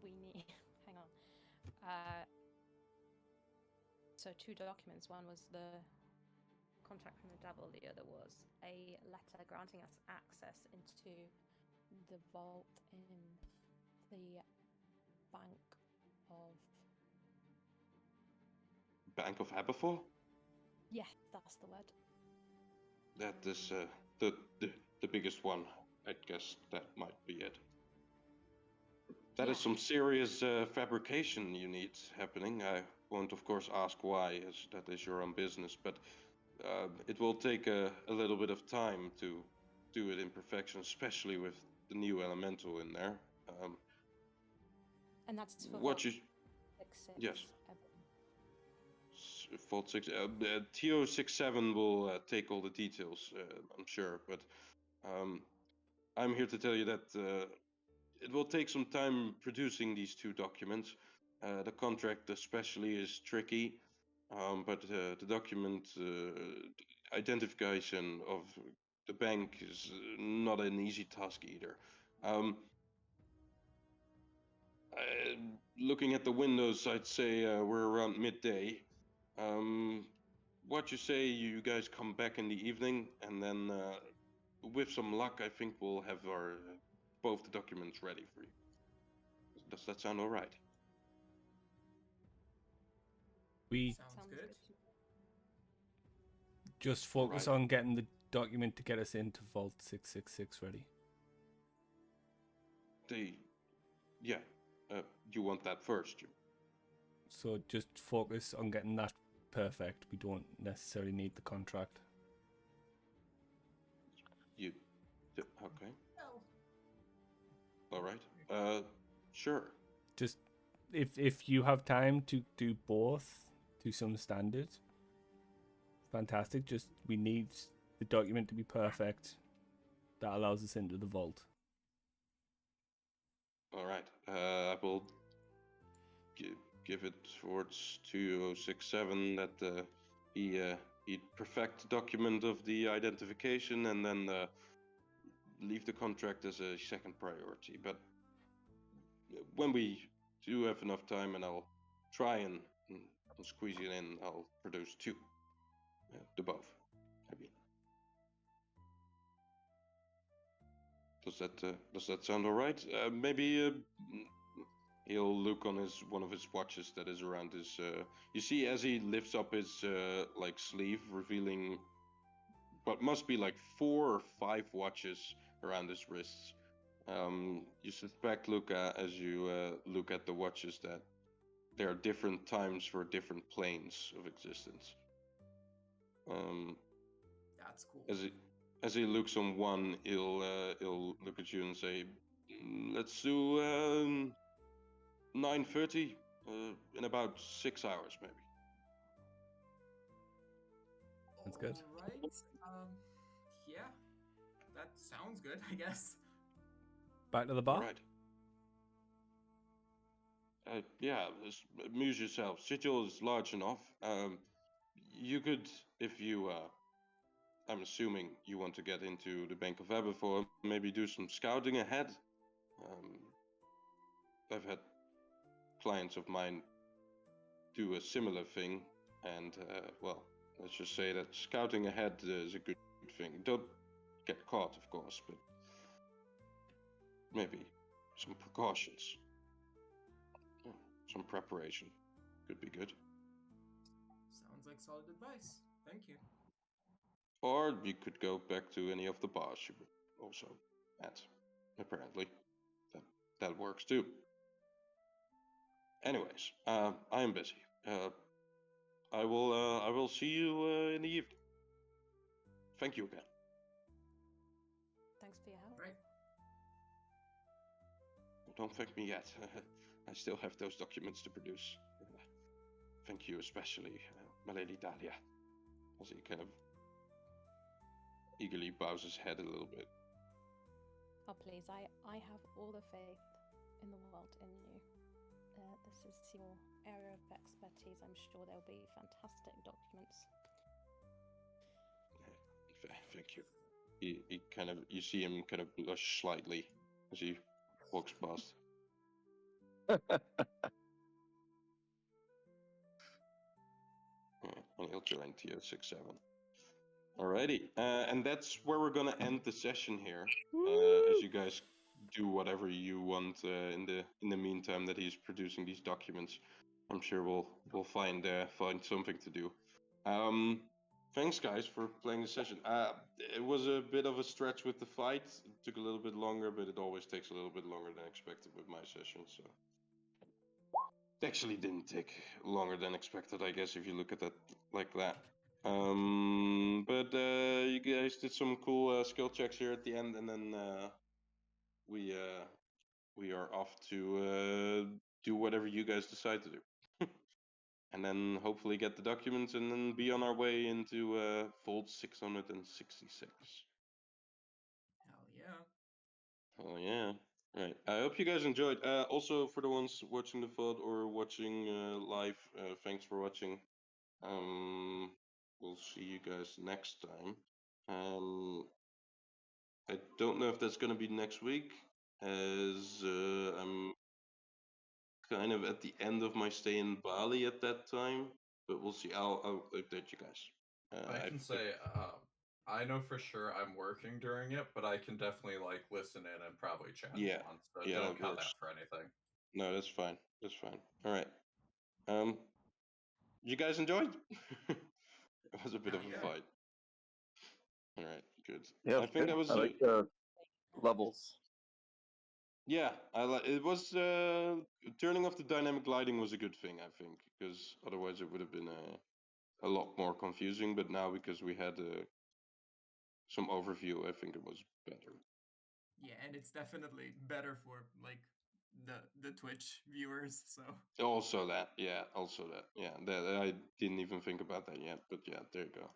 we need. Hang on. So 2 documents. One was the contract from the devil. The other was a letter granting us access into the vault in the bank of. Bank of Aberfor. Yeah, that's the word. That is the biggest one. I guess that might be it. That is Yeah. some serious fabrication you need happening. I won't, of course, ask why, as that is your own business, but it will take a little bit of time to do it in perfection, especially with the new elemental in there. And that's for What you 6. yes. Vault 6. TO67 will take all the details, I'm sure, but I'm here to tell you that it will take some time producing these 2 documents. The contract especially is tricky, but the document identification of the bank is not an easy task either. Looking at the windows, I'd say we're around midday. What you say, you guys come back in the evening, and then with some luck, I think we'll have our both the documents ready for you. Does that sound all right? We Sounds good. just focus Alright. on getting the document to get us into Vault 666 ready. Yeah, you want that first. So just focus on getting that perfect. We don't necessarily need the contract. Okay. Well, All right. Sure. Just if you have time to do both, do some standards. Fantastic. Just we need the document to be perfect. That allows us into the vault. All right. I will give it towards 2067 that he'd perfect the document of the identification and then leave the contract as a second priority. But when we do have enough time, and I'll try and squeeze it in, I'll produce two, the both. I mean, does that sound all right? Maybe he'll look on one of his watches that is around his. You see, as he lifts up his like sleeve, revealing what must be like 4 or 5 watches around his wrists. You suspect, Lukka, as you look at the watches, that there are different times for different planes of existence. that's cool. As he looks on one, he'll look at you and say, "Let's do 9:30 in about 6 hours, maybe." That's good. All right. Yeah, that sounds good, I guess. Back to the bar. All right. Yeah, just amuse yourself. Schedule is large enough. You could, if you, I'm assuming you want to get into the Bank of Aberforth, maybe do some scouting ahead. I've had clients of mine do a similar thing, and well, let's just say that scouting ahead is a good thing. Don't get caught, of course, but maybe some precautions, some preparation could be good. Sounds like solid advice. Thank you. Or you could go back to any of the bars you were also at. Apparently, that works too. Anyways, I am busy. I will see you in the evening. Thank you again. Thanks for your help. Right. Don't thank me yet. I still have those documents to produce. Thank you especially, my lady Dalia. As he kind of eagerly bows his head a little bit. Oh, please, I have all the faith in the world in you. This is your area of expertise. I'm sure there'll be fantastic documents. Thank you. He kind of, you see him kind of blush slightly as he walks past. And he'll join TO67. Alrighty, and that's where we're gonna end the session here. As you guys do whatever you want in the meantime that he's producing these documents, I'm sure we'll find something to do. Thanks guys for playing the session. It was a bit of a stretch with the fight. It took a little bit longer, but it always takes a little bit longer than expected with my session. So it actually didn't take longer than expected, I guess, if you look at that like that. But you guys did some cool skill checks here at the end, and then we are off to do whatever you guys decide to do. And then hopefully get the documents and then be on our way into Vault 666. Hell yeah. Oh yeah. Right. I hope you guys enjoyed. Also, for the ones watching the VOD or watching live, thanks for watching. We'll see you guys next time. I don't know if that's gonna be next week, as I'm kind of at the end of my stay in Bali at that time. But we'll see. I'll update you guys. I can say, I know for sure I'm working during it, but I can definitely like listen in and probably chat Yeah, along. So yeah, don't that count works. that for anything. No, that's fine. That's fine. All right. You guys enjoyed? It was a bit of a Yeah. fight. All right, good. Yeah, I think that was I like the levels. yeah. I like it was turning off the dynamic lighting was a good thing. I think because otherwise it would have been a lot more confusing. But now because we had some overview, I think it was better. Yeah, and it's definitely better for like the Twitch viewers. So Also that, yeah. Also that, yeah. That I didn't even think about that yet. But yeah, there you go.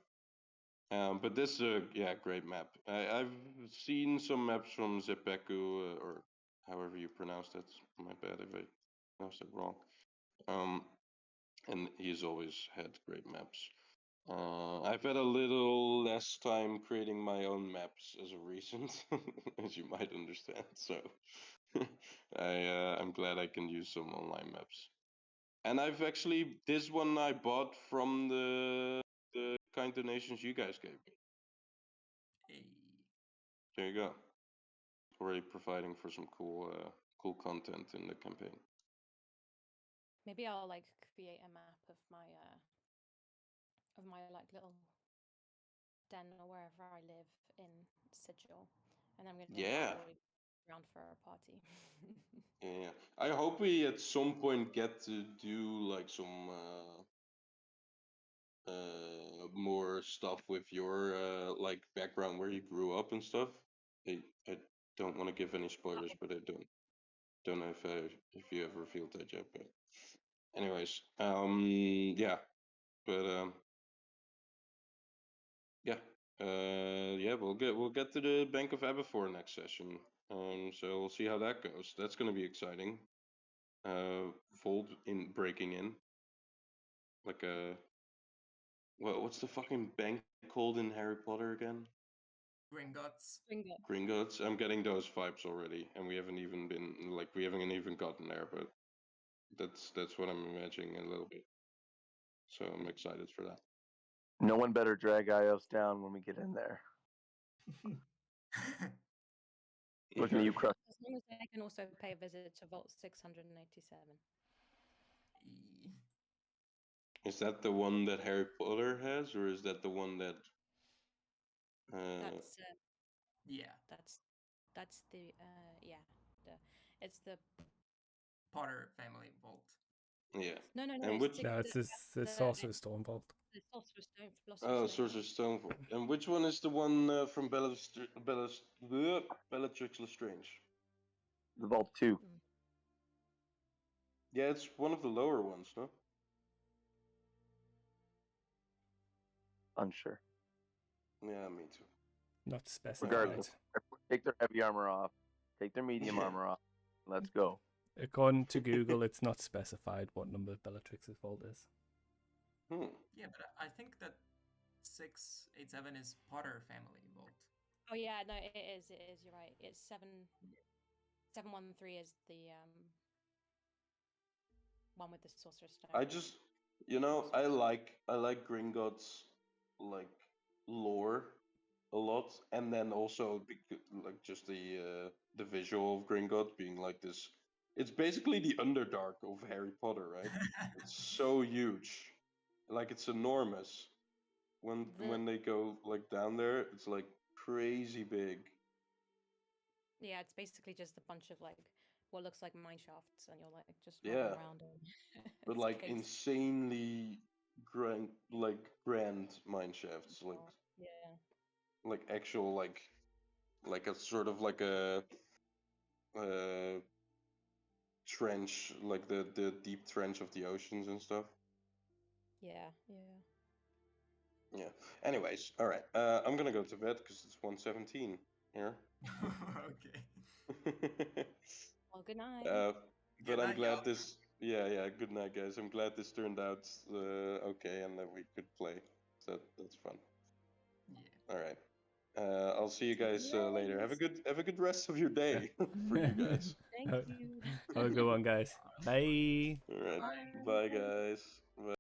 But this, yeah, great map. I've seen some maps from Zepeku, or however you pronounce that. My bad if I pronounced it wrong. And he's always had great maps. I've had a little less time creating my own maps as of recent, as you might understand. So I'm glad I can use some online maps. And I've actually this one I bought from the kind donations you guys gave me. hey, There you go. Already providing for some cool content in the campaign. Maybe I'll like create a map of my like little den or wherever I live in Sigil, and I'm gonna Yeah. invite everybody around for a party. Yeah. I hope we at some point get to do like some more stuff with your like background where you grew up and stuff. I don't want to give any spoilers, but I don't know if you ever revealed that yet. But anyways, yeah, but yeah, yeah, we'll get to the Bank of Aberfor next session. So we'll see how that goes. That's gonna be exciting. Fold in breaking in, like a what's the fucking bank called in Harry Potter again? Gringotts. Ringo. Gringotts. I'm getting those vibes already, and we haven't even been like we haven't even gotten there, but that's what I'm imagining a little bit. So I'm excited for that. No one better drag Ios down when we get in there. Looking at you, Crust. As long as they can also pay a visit to Vault 687. Is that the one that Harry Potter has, or is that the one that? That's Yeah, that's the yeah it's the Potter family vault. Yeah. no And which? No, it's the Sorcerer's Stone Vault. the Sorcerer's Stone. Oh, Sorcerer's Stone Vault. And which one is the one from Bellatrix Lestrange? The Vault 2. Yeah, it's one of the lower ones, no? Unsure. Yeah, me too. Not specified. Regardless, take their heavy armor off. Take their medium Yeah. armor off. Let's go. According to Google, it's not specified what number Bellatrix's Vault is. Yeah, but I think that 687 is Potter family vault. Oh yeah, no, it is. You're right. It's 713 is the one with the Sorcerer's Stone. I just, I like Gringotts like lore a lot, and then also like just the visual of Gringotts being like this. It's basically the Underdark of Harry Potter, right? It's so huge, like it's enormous. When they go like down there, it's like crazy big. Yeah, it's basically just a bunch of like what looks like mine shafts, and you're like just Yeah. running around. But like insanely grand mine shafts, like yeah. like actual like a sort of like a trench, like the deep trench of the oceans and stuff. Yeah. Yeah. Anyways, all right. I'm gonna go to bed because it's 1:17 here. Okay. Well, good night. But Good I'm night, glad y'all. this. Yeah. Good night, guys. I'm glad this turned out okay and that we could play. So that's fun. Yeah. All right. I'll see you guys later. Have a good rest of your day for you guys. Thank you. Have a good one, guys. Bye. All right, Bye. bye guys. Bye.